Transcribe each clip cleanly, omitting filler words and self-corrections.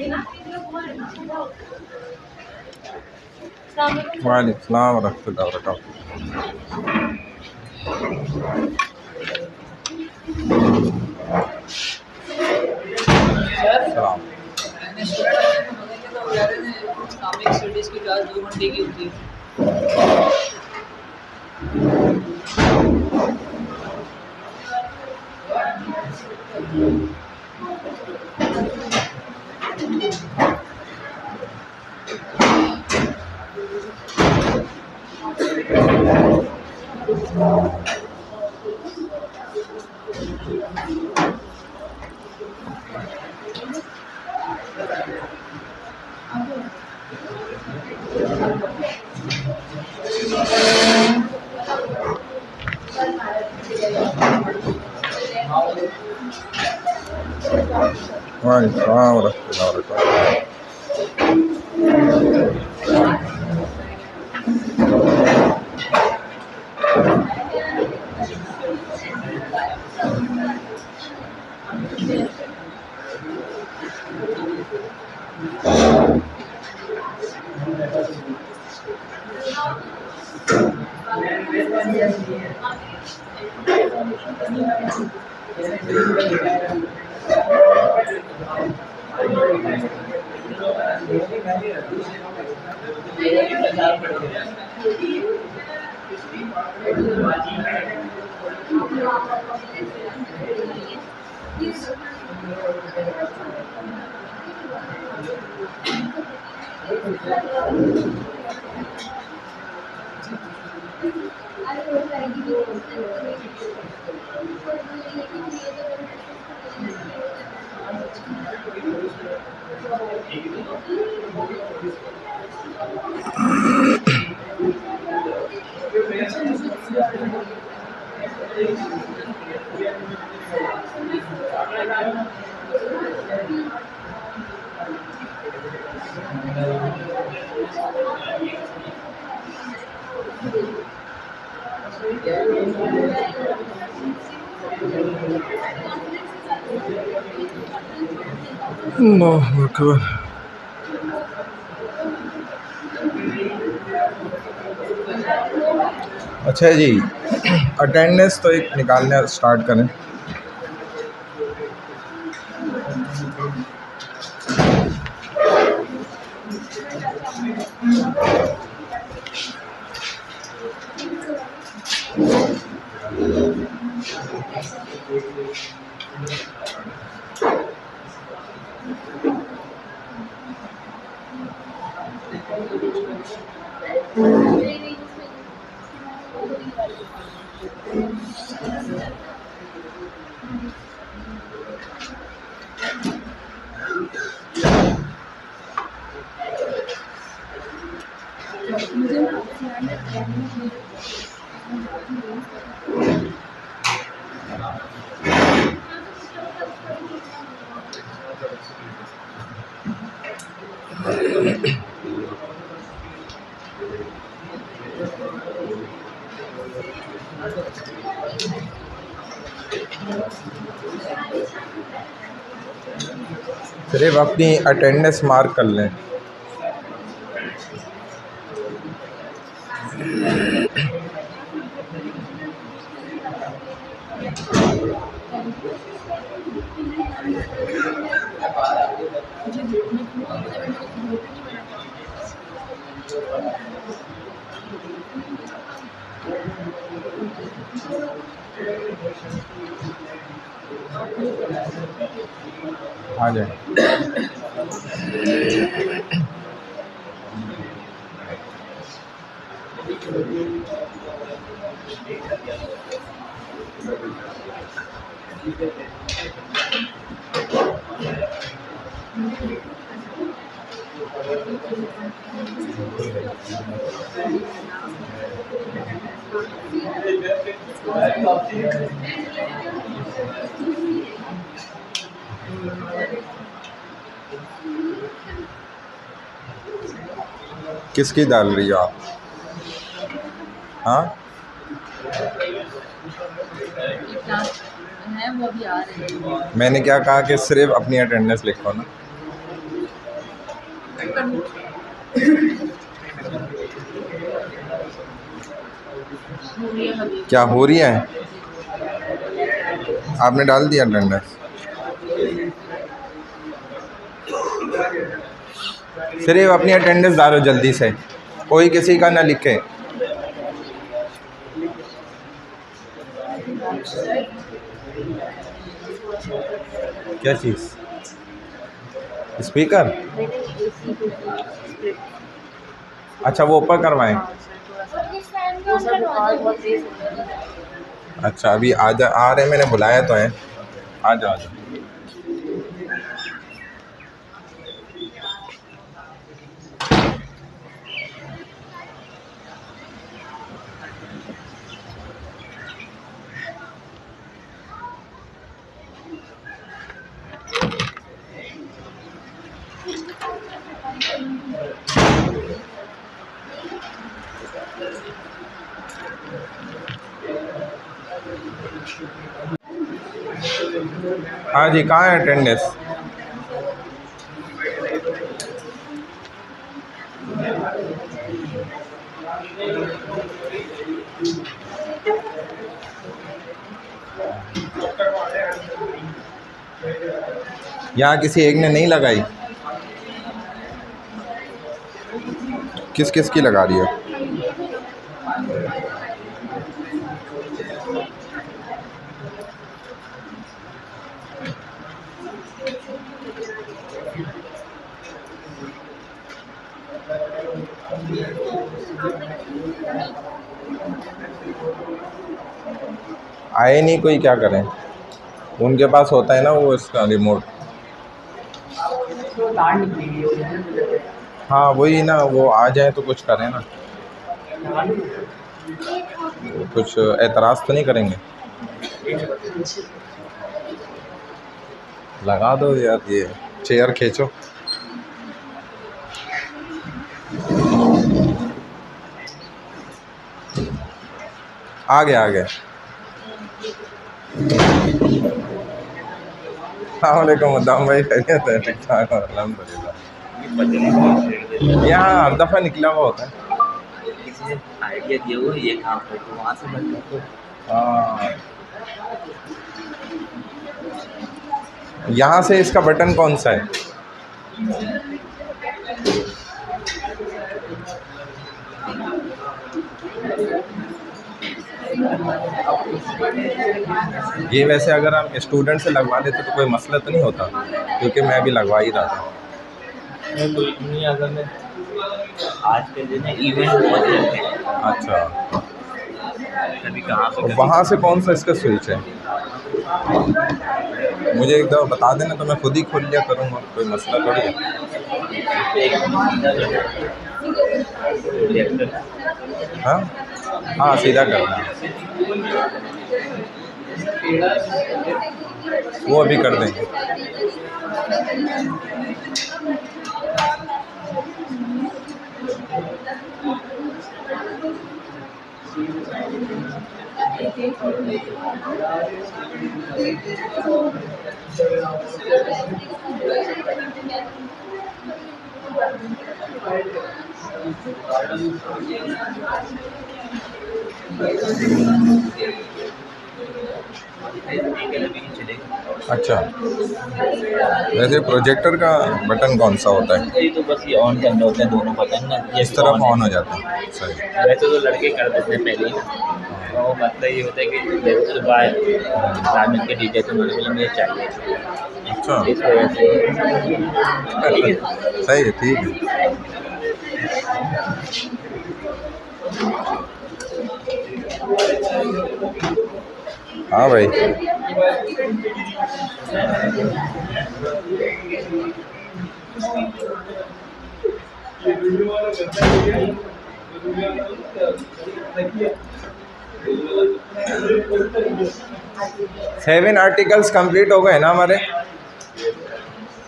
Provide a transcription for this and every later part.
वालेकुम रहमतुल्लाहि व बरकातुहू। सलाम। इस्लामिक स्टडीज की क्लास 2 घंटे की होती है। वालेकुम रहमतुल्लाहि व बरकातुहू। अल्लाहु अकबर। अच्छा जी, अटेंडेंस तो एक निकालने स्टार्ट करें। सिर्फ अपनी अटेंडेंस मार्क कर लें। आ जाए। किसकी डाल रही हो आप? हाँ, है वो भी आ रहे हैं। मैंने क्या कहा कि सिर्फ अपनी अटेंडेंस लिखो ना। क्या हो रही है? आपने डाल दिया अटेंडेंस? सिर्फ अपनी अटेंडेंस डालो जल्दी से, कोई किसी का ना लिखे। क्या चीज़? स्पीकर? अच्छा, वो ऊपर करवाएं। अच्छा, अभी आ रहे, मैंने बुलाया तो है। आ जाओ, आ जाओ। हाँ जी, कहाँ है अटेंडेंस? यहाँ किसी एक ने नहीं लगाई? किस किस की लगा रही है? आए नहीं कोई, क्या करें? उनके पास होता है ना वो इसका रिमोट। हाँ वही ना, वो आ जाए तो कुछ करें ना, कुछ एतराज़ तो नहीं करेंगे। लगा दो यार, ये चेयर खींचो। आ गया, आ गया। अस्सलामुअलैकुम उद्दाम भाई, खैरियत है? ठीक ठाक, अल्हम्दुलिल्लाह। यहाँ हर दफ़ा निकला हुआ होता है। किसी ने आइडिया दिया हुआ ये काम है तो वहाँ से बन जाता है। हाँ, यहाँ से इसका बटन कौन सा है? ये वैसे अगर हम स्टूडेंट से लगवा देते तो कोई मसला तो नहीं होता, क्योंकि मैं भी लगवा ही रहा था। तो इतनी अगर मैं आज के दिन इवेंट बहुत रहते हैं। अच्छा, कभी कहाँ पे और वहाँ से कौन सा इसका स्विच है? मुझे एक दफ़ा बता देना तो मैं खुद ही खोल लिया करूँगा, कोई मसला थोड़ी है। हाँ हाँ, सीधा करना है, वो अभी कर देंगे। अच्छा, वैसे प्रोजेक्टर का बटन कौन सा होता है? ये तो बस ये ऑन करना होता है दोनों बटन ना, ये इस तरफ ऑन हो जाता है। सही। वैसे तो लड़के कर देते हैं पहले ही ना, तो मतलब ये होता है कि लेवल बाय रामिन के डीजे तो मुझे चाहिए। अच्छा, इस वजह से ठीक है। सही है, ठीक है। हाँ भाई, सेवन आर्टिकल्स कंप्लीट हो गए ना हमारे।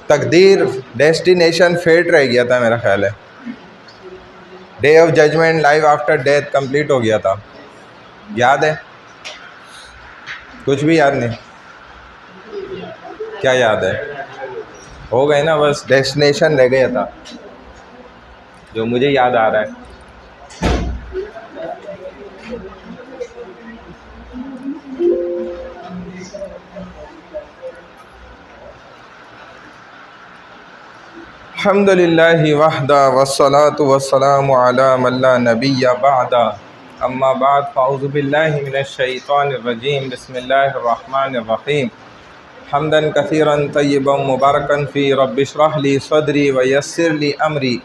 तकदीर, डेस्टिनेशन, फेट रह गया था मेरा ख्याल है। Day of judgement, life after death complete हो गया था। याद है? कुछ भी याद नहीं? क्या याद है? हो गए ना, बस डेस्टिनेशन रह गया था। जो मुझे याद आ रहा है। अल्हम्दुलिल्लाहि वहदा वस्सलातु वस्सलामु अला मन ला नबिय्य बअदा अम्मा बाद फ़अऊज़ु बिल्लाहि मिनश शैतानिर रजीम बिस्मिल्लाहिर रहमानिर रहीम हम्दन कसीरन तय्यिबन मुबारकन फ़ी रब्बि इश्रह ली सदरी व यस्सिर ली अमरी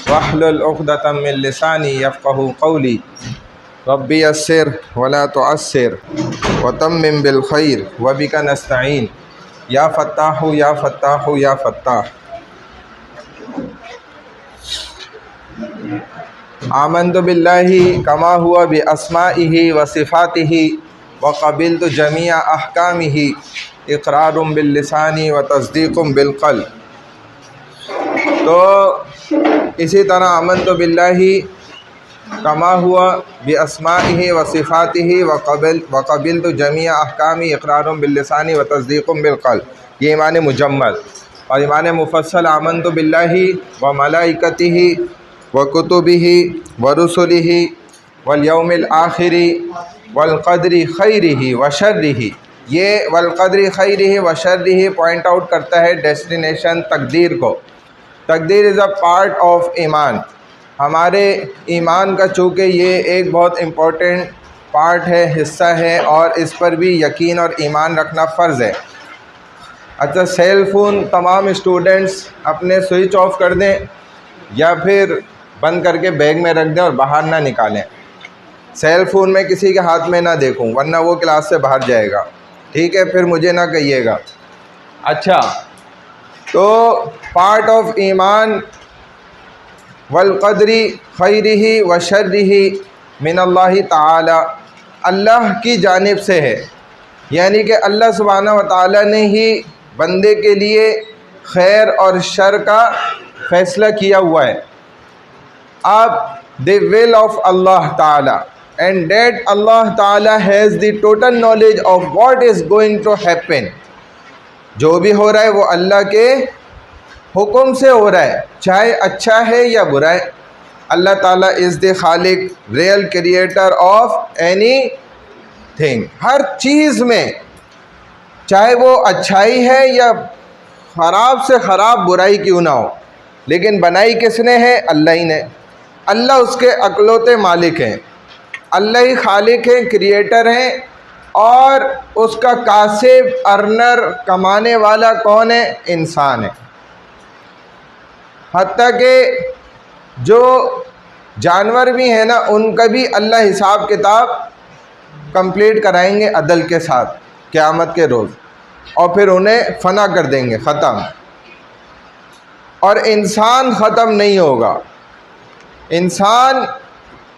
वहलुल उक़दतम मिन लिसानी यफ़क़हू क़ौली रब्बी यस्सिर वला तुअस्सिर व तम्मिम बिल खैर व बिका नस्तईन या फ़त्ताहु या फ़त्ताहु या फ़त्ताह। आमन्तु बिल्लाहि कमा हुआ बि अस्माइहि व सिफ़ातिहि व क़बिलतु जमीअ अहकामिहि इक़रारुम बिल लिसानी व तस्दीक़ुम बिल क़ल्ब। तो इसी तरह आमन्तु बिल्लाहि कमा हुआ बि अस्माइहि व सिफ़ातिहि व क़बिलतु जमीअ अहकामी इक़रारुम बिल लिसानी व तस्दीक़ुम बिल क़ल्ब, ये ईमान मुजम्मल। और ईमान मुफ़स्सल आमन्तु बिल्लाहि व मलाइकतिहि व कुतुबिहि व रुसुलिहि वल यौमिल आखिरि वल क़द्रि खैरिहि व शर्रिहि। ये वल क़द्रि खैरिहि व शर्रिहि पॉइंट आउट करता है डेस्टिनेशन तकदीर को। तकदीर इज़ अ पार्ट ऑफ ईमान। हमारे ईमान का चूँकि ये एक बहुत इम्पोर्टेंट पार्ट है, हिस्सा है, और इस पर भी यकीन और ईमान रखना फ़र्ज़ है। अच्छा, सेल फ़ोन तमाम स्टूडेंट्स अपने स्विच ऑफ कर दें या फिर बंद करके बैग में रख दें और बाहर ना निकालें। सेल फ़ोन में किसी के हाथ में ना देखूं, वरना वो क्लास से बाहर जाएगा। ठीक है, फिर मुझे ना कहिएगा। अच्छा, तो पार्ट ऑफ ईमान वल क़द्रि खैरिही व शर्रिही मिनल्लाहि ताला, अल्लाह की जानिब से है। यानी कि अल्लाह सुब्हानहू व तआला ने ही बंदे के लिए खैर और शर का फ़ैसला किया हुआ है। अब द विल ऑफ अल्लाह ताला and that Allah Taala has the total knowledge of what is going to happen. जो भी हो रहा है वो अल्लाह के हुक्म से हो रहा है, चाहे अच्छा है या बुरा है। अल्लाह ताला इज़ द खालिक, real creator of anything. हर चीज़ में, चाहे वो अच्छाई है या ख़राब से ख़राब बुराई क्यों ना हो, लेकिन बनाई किसने है? अल्लाह ही ने। अल्लाह उसके अकलौते मालिक हैं। अल्लाह ही खालिक है, क्रिएटर हैं, और उसका कासिब, अर्नर, कमाने वाला कौन है? इंसान है। हत्ता कि जो जानवर भी हैं ना, उनका भी अल्लाह हिसाब किताब कंप्लीट कराएंगे अदल के साथ क़यामत के रोज़, और फिर उन्हें फ़ना कर देंगे, ख़त्म। और इंसान ख़त्म नहीं होगा। इंसान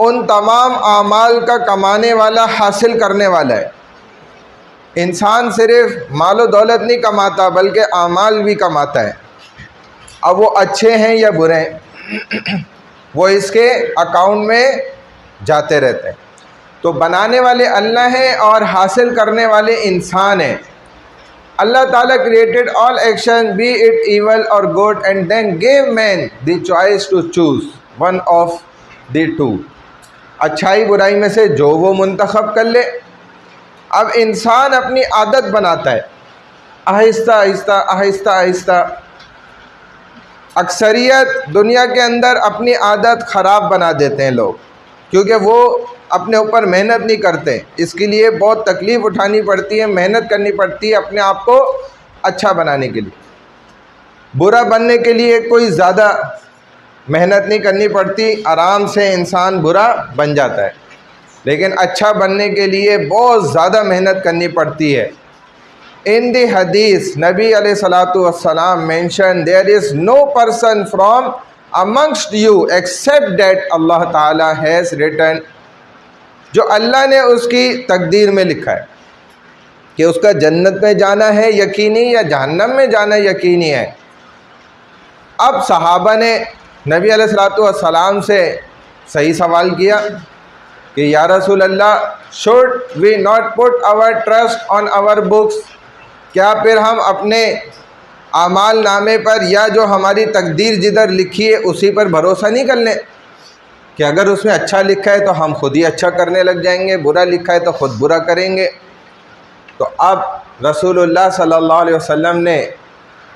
उन तमाम आमाल का कमाने वाला, हासिल करने वाला है। इंसान सिर्फ़ मालो दौलत नहीं कमाता, बल्कि आमाल भी कमाता है। अब वो अच्छे हैं या बुरे हैं, वो इसके अकाउंट में जाते रहते हैं। तो बनाने वाले अल्लाह हैं और हासिल करने वाले इंसान हैं। Allah Taala created all action, be it evil और good, and then give man the choice to choose one of the two. अच्छाई बुराई में से जो वो मुंतखब कर ले। अब इंसान अपनी आदत बनाता है, आहिस्ता आहिस्ता आहिस्ता आहिस्ता। अक्सरियत दुनिया के अंदर अपनी आदत ख़राब बना देते हैं लोग, क्योंकि वो अपने ऊपर मेहनत नहीं करते। इसके लिए बहुत तकलीफ़ उठानी पड़ती है, मेहनत करनी पड़ती है अपने आप को अच्छा बनाने के लिए। बुरा बनने के लिए कोई ज़्यादा मेहनत नहीं करनी पड़ती, आराम से इंसान बुरा बन जाता है। लेकिन अच्छा बनने के लिए बहुत ज़्यादा मेहनत करनी पड़ती है। इन द हदीस नबी अलैहिस्सलातु वस्सलाम mention, there is no person from amongst you except that Allah Taala has written, जो अल्लाह ने उसकी तकदीर में लिखा है कि उसका जन्नत में जाना है यकीनी या जहन्नम में जाना यकीनी है। अब सहाबा ने नबी अलैहिस्सलातु वस्सलाम से सही सवाल किया कि या रसूल Allah, should we not put our trust on our books? क्या फिर हम अपने आमाल नामे पर या जो हमारी तकदीर जिधर लिखी है उसी पर भरोसा नहीं कर लें कि अगर उसमें अच्छा लिखा है तो हम खुद ही अच्छा करने लग जाएंगे, बुरा लिखा है तो खुद बुरा करेंगे। तो अब रसूलुल्लाह सल्लल्लाहु अलैहि वसल्लम ने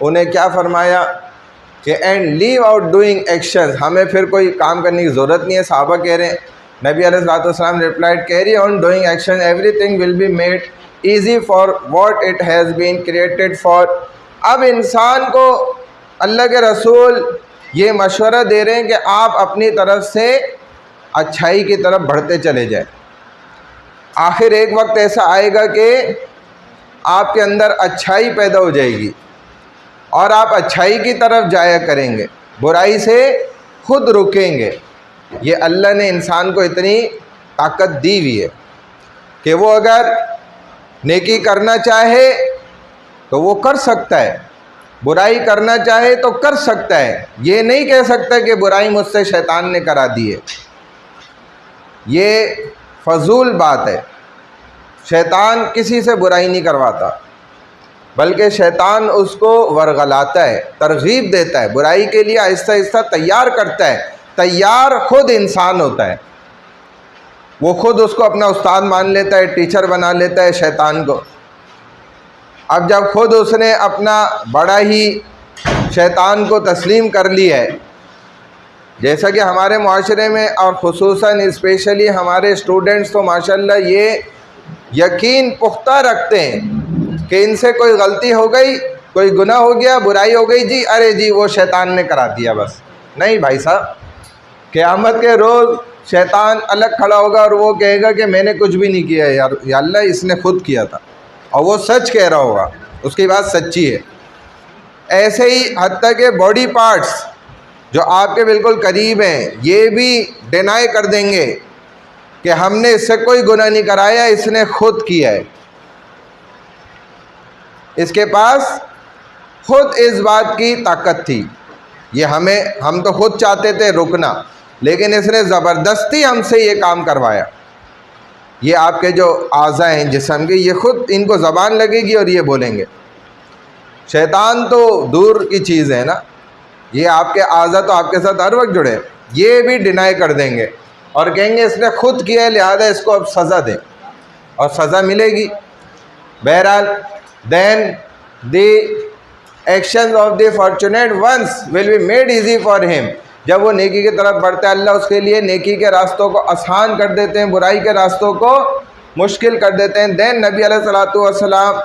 उन्हें क्या फरमाया कि and leave out doing actions, हमें फिर कोई काम करने की ज़रूरत नहीं है। सहाबा कह रहे हैं, नबी अलैहिस्सलातु वस्सलाम replied, carry on doing action, everything will be made easy for what it has been created for. अब इंसान को अल्लाह के रसूल ये मशवरा दे रहे हैं कि आप अपनी तरफ से अच्छाई की तरफ बढ़ते चले जाएं। आखिर एक वक्त ऐसा आएगा कि आपके अंदर अच्छाई पैदा हो जाएगी और आप अच्छाई की तरफ जाया करेंगे, बुराई से खुद रुकेंगे। ये अल्लाह ने इंसान को इतनी ताकत दी हुई है कि वो अगर नेकी करना चाहे तो वो कर सकता है, बुराई करना चाहे तो कर सकता है। ये नहीं कह सकता कि बुराई मुझसे शैतान ने करा दी है, ये फजूल बात है। शैतान किसी से बुराई नहीं करवाता, बल्कि शैतान उसको वरगलाता है, तरगीब देता है, बुराई के लिए आहिस्ता आहिस्ता तैयार करता है। तैयार खुद इंसान होता है, वो खुद उसको अपना उस्ताद मान लेता है, टीचर बना लेता है शैतान को। अब जब खुद उसने अपना बड़ा ही शैतान को तस्लीम कर लिया है, जैसा कि हमारे माशरे में और ख़ुसूसन स्पेशली हमारे स्टूडेंट्स तो माशाल्लाह ये यकीन पुख्ता रखते हैं कि इनसे कोई गलती हो गई, कोई गुनाह हो गया, बुराई हो गई जी, अरे जी वो शैतान ने करा दिया बस। नहीं भाई साहब, क़यामत के रोज़ शैतान अलग खड़ा होगा और वो कहेगा कि मैंने कुछ भी नहीं किया यार, या अल्लाह इसने खुद किया था, और वो सच कह रहा होगा, उसकी बात सच्ची है। ऐसे ही हत्ता के बॉडी पार्ट्स जो आपके बिल्कुल करीब हैं, ये भी डिनाई कर देंगे कि हमने इससे कोई गुनाह नहीं कराया, इसने खुद किया है। इसके पास खुद इस बात की ताकत थी, ये हम तो खुद चाहते थे रुकना, लेकिन इसने ज़बरदस्ती हमसे ये काम करवाया। ये आपके जो आज़ा हैं जिस्म के, ये खुद इनको ज़बान लगेगी और ये बोलेंगे। शैतान तो दूर की चीज़ है ना, ये आपके आज़ा तो आपके साथ हर वक्त जुड़े, ये भी डिनाई कर देंगे और कहेंगे इसने खुद किया है, लिहाजा इसको अब सज़ा दें, और सज़ा मिलेगी। बहरहाल then the actions of the fortunate ones will be made easy for him. जब वो नेकी की तरफ बढ़ता है, अल्लाह उसके लिए नेकी के रास्तों को आसान कर देते हैं, बुराई के रास्तों को मुश्किल कर देते हैं। देन नबी अलैहिस्सलातु वस्सलाम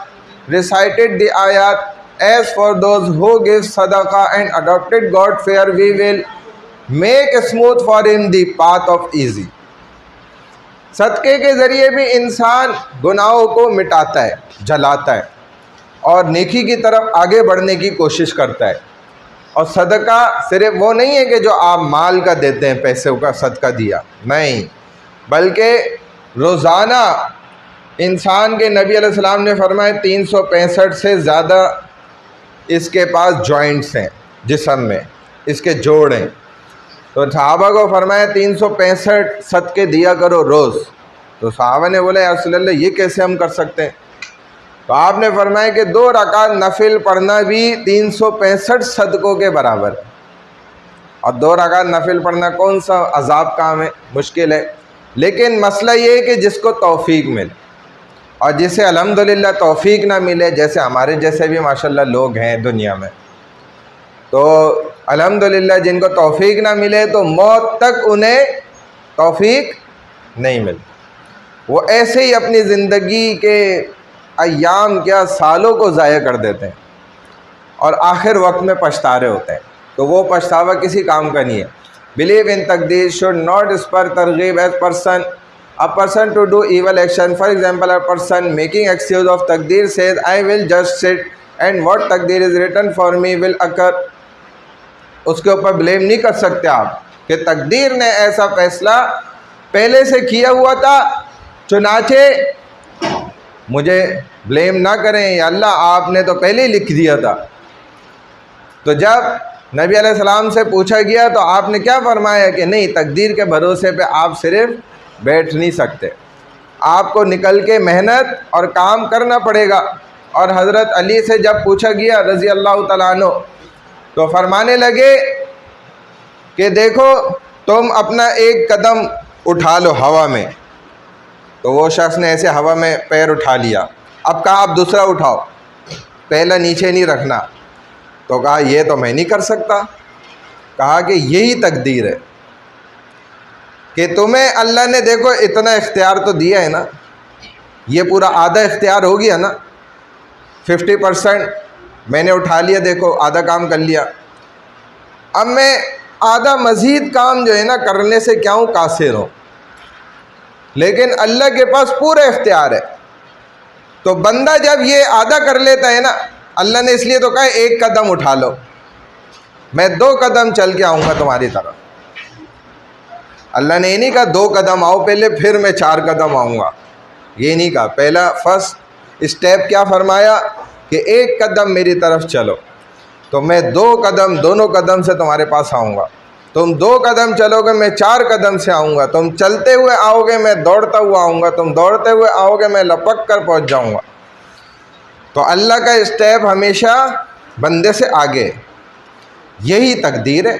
recited the ayat, as for those who give sadaqah and adopted God fear, we will make smooth for him the path of easy। सदक़े के ज़रिए भी इंसान गुनाहों को मिटाता है, जलाता है और नेकी की तरफ आगे बढ़ने की कोशिश करता है। और सदका सिर्फ वो नहीं है कि जो आप माल का देते हैं, पैसे का सदका दिया, नहीं, बल्कि रोज़ाना इंसान के नबी अलैहिस्सलाम ने फरमाया 365 से ज़्यादा इसके पास जॉइंट्स हैं जिस्म में, इसके जोड़ हैं। तो सहाबा को फरमाया 365 सदके दिया करो रोज़। तो सहाबा ने बोला या रसूलल्लाह ये कैसे हम कर सकते हैं? तो आपने फरमाया कि 2 रकात नफिल पढ़ना भी 365 सदकों के बराबर है। और 2 रकात नफिल पढ़ना कौन सा अजाब काम है, मुश्किल है। लेकिन मसला ये है कि जिसको तौफीक मिले, और जिसे अल्हम्दुलिल्लाह तौफीक ना मिले, जैसे हमारे जैसे भी माशाल्लाह लोग हैं दुनिया में, तो अल्हम्दुलिल्लाह जिनको तौफीक ना मिले तो मौत तक उन्हें तौफीक नहीं मिले, वो ऐसे ही अपनी ज़िंदगी के अय्याम क्या सालों को ज़ाया कर देते हैं और आखिर वक्त में पछता रहे होते हैं। तो वो पछतावा किसी काम का नहीं है। बिलीव इन तकदीर शुड नॉट स्पर तरगीब as a person to do evil action. For example, a person making excuse of takdir says, I will just sit and what takdir is written for me will occur। उसके ऊपर blame नहीं कर सकते आप कि तकदीर ने ऐसा फैसला पहले से किया हुआ था, चुनाचे मुझे ब्लेम ना करें, या अल्लाह आपने तो पहले ही लिख दिया था। तो जब नबी अलैहिस्सलाम से पूछा गया तो आपने क्या फरमाया कि नहीं, तकदीर के भरोसे पे आप सिर्फ बैठ नहीं सकते, आपको निकल के मेहनत और काम करना पड़ेगा। और हज़रत अली से जब पूछा गया रज़ी अल्लाह तआला अन्हु, तो फरमाने लगे कि देखो तुम अपना एक कदम उठा लो हवा में। तो वो शख्स ने ऐसे हवा में पैर उठा लिया। अब कहा आप दूसरा उठाओ, पहला नीचे नहीं रखना। तो कहा ये तो मैं नहीं कर सकता। कहा कि यही तकदीर है कि तुम्हें अल्लाह ने देखो इतना इख्तियार तो दिया है ना, ये पूरा आधा इख्तियार हो गया ना, 50% मैंने उठा लिया, देखो आधा काम कर लिया। अब मैं आधा मज़ीद काम जो है ना करने से क्या हूँ, कासिर हूँ, लेकिन अल्लाह के पास पूरा इख्तियार है। तो बंदा जब ये आधा कर लेता है ना, अल्लाह ने इसलिए तो कहा एक कदम उठा लो, मैं 2 कदम चल के आऊँगा तुम्हारी तरफ। अल्लाह ने ये नहीं कहा 2 कदम आओ पहले फिर मैं 4 कदम आऊँगा, ये नहीं कहा। पहला फर्स्ट स्टेप क्या फरमाया कि एक कदम मेरी तरफ चलो, तो मैं 2 कदम, दोनों कदम से तुम्हारे पास आऊँगा। तुम 2 कदम चलोगे, मैं 4 कदम से आऊँगा। तुम चलते हुए आओगे, मैं दौड़ता हुआ आऊँगा। तुम दौड़ते हुए आओगे, मैं लपक कर पहुँच जाऊँगा। तो अल्लाह का स्टेप हमेशा बंदे से आगे। यही तकदीर है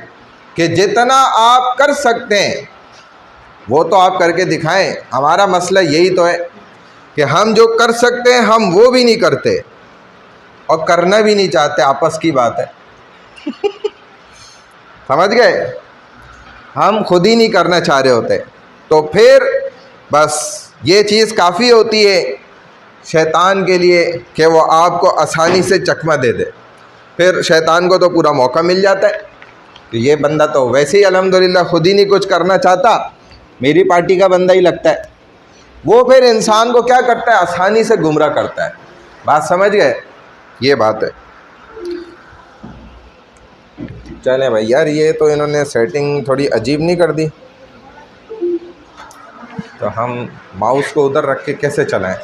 कि जितना आप कर सकते हैं वो तो आप करके दिखाएं। हमारा मसला यही तो है कि हम जो कर सकते हैं हम वो भी नहीं करते और करना भी नहीं चाहते, आपस की बात है। समझ गए? हम खुद ही नहीं करना चाह रहे होते, तो फिर बस ये चीज़ काफ़ी होती है शैतान के लिए कि वो आपको आसानी से चकमा दे दे। फिर शैतान को तो पूरा मौका मिल जाता है कि ये बंदा तो वैसे ही अल्हम्दुलिल्लाह खुद ही नहीं कुछ करना चाहता, मेरी पार्टी का बंदा ही लगता है। वो फिर इंसान को क्या करता है, आसानी से गुमराह करता है। बात समझ गए? ये बात है। चलें भाई यार, ये तो इन्होंने सेटिंग थोड़ी अजीब नहीं कर दी, तो हम माउस को उधर रख के कैसे चलाएं?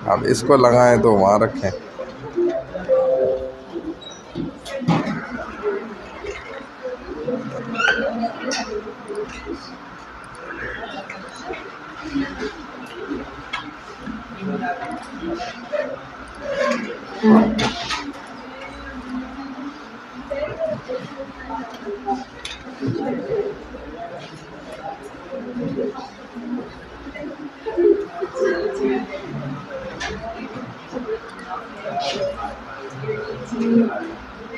अब इसको लगाएं तो वहाँ रखें।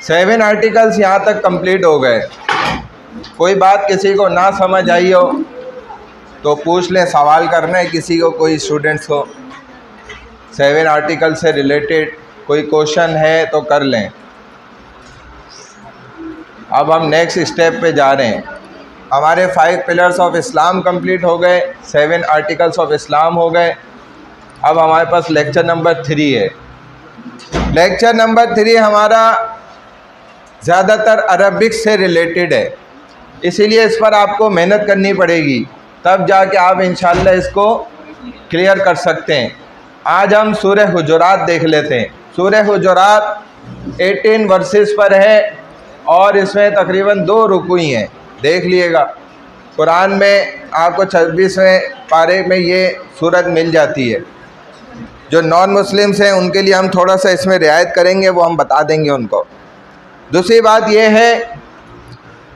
सेवन आर्टिकल्स यहाँ तक कंप्लीट हो गए। कोई बात किसी को ना समझ आई हो तो पूछ लें, सवाल करना है किसी को, कोई स्टूडेंट्स को 7 आर्टिकल से रिलेटेड कोई क्वेश्चन है तो कर लें। अब हम नेक्स्ट स्टेप पे जा रहे हैं। हमारे 5 पिलर्स ऑफ इस्लाम कंप्लीट हो गए, 7 आर्टिकल्स ऑफ इस्लाम हो गए। अब हमारे पास लेक्चर नंबर 3 है। लेक्चर नंबर 3 हमारा ज़्यादातर अरबिक से रिलेटेड है, इसीलिए इस पर आपको मेहनत करनी पड़ेगी, तब जाके आप इंशाल्लाह इसको क्लियर कर सकते हैं। आज हम सूरह हुजुरात देख लेते हैं। सूरह हुजुरात 18 वर्सेस पर है और इसमें तकरीबन 2 रुकूई हैं, देख लिएगा। कुरान में आपको 26वें पारे में ये सूरत मिल जाती है। जो नॉन मुस्लिम्स हैं उनके लिए हम थोड़ा सा इसमें रियायत करेंगे, वो हम बता देंगे उनको। दूसरी बात यह है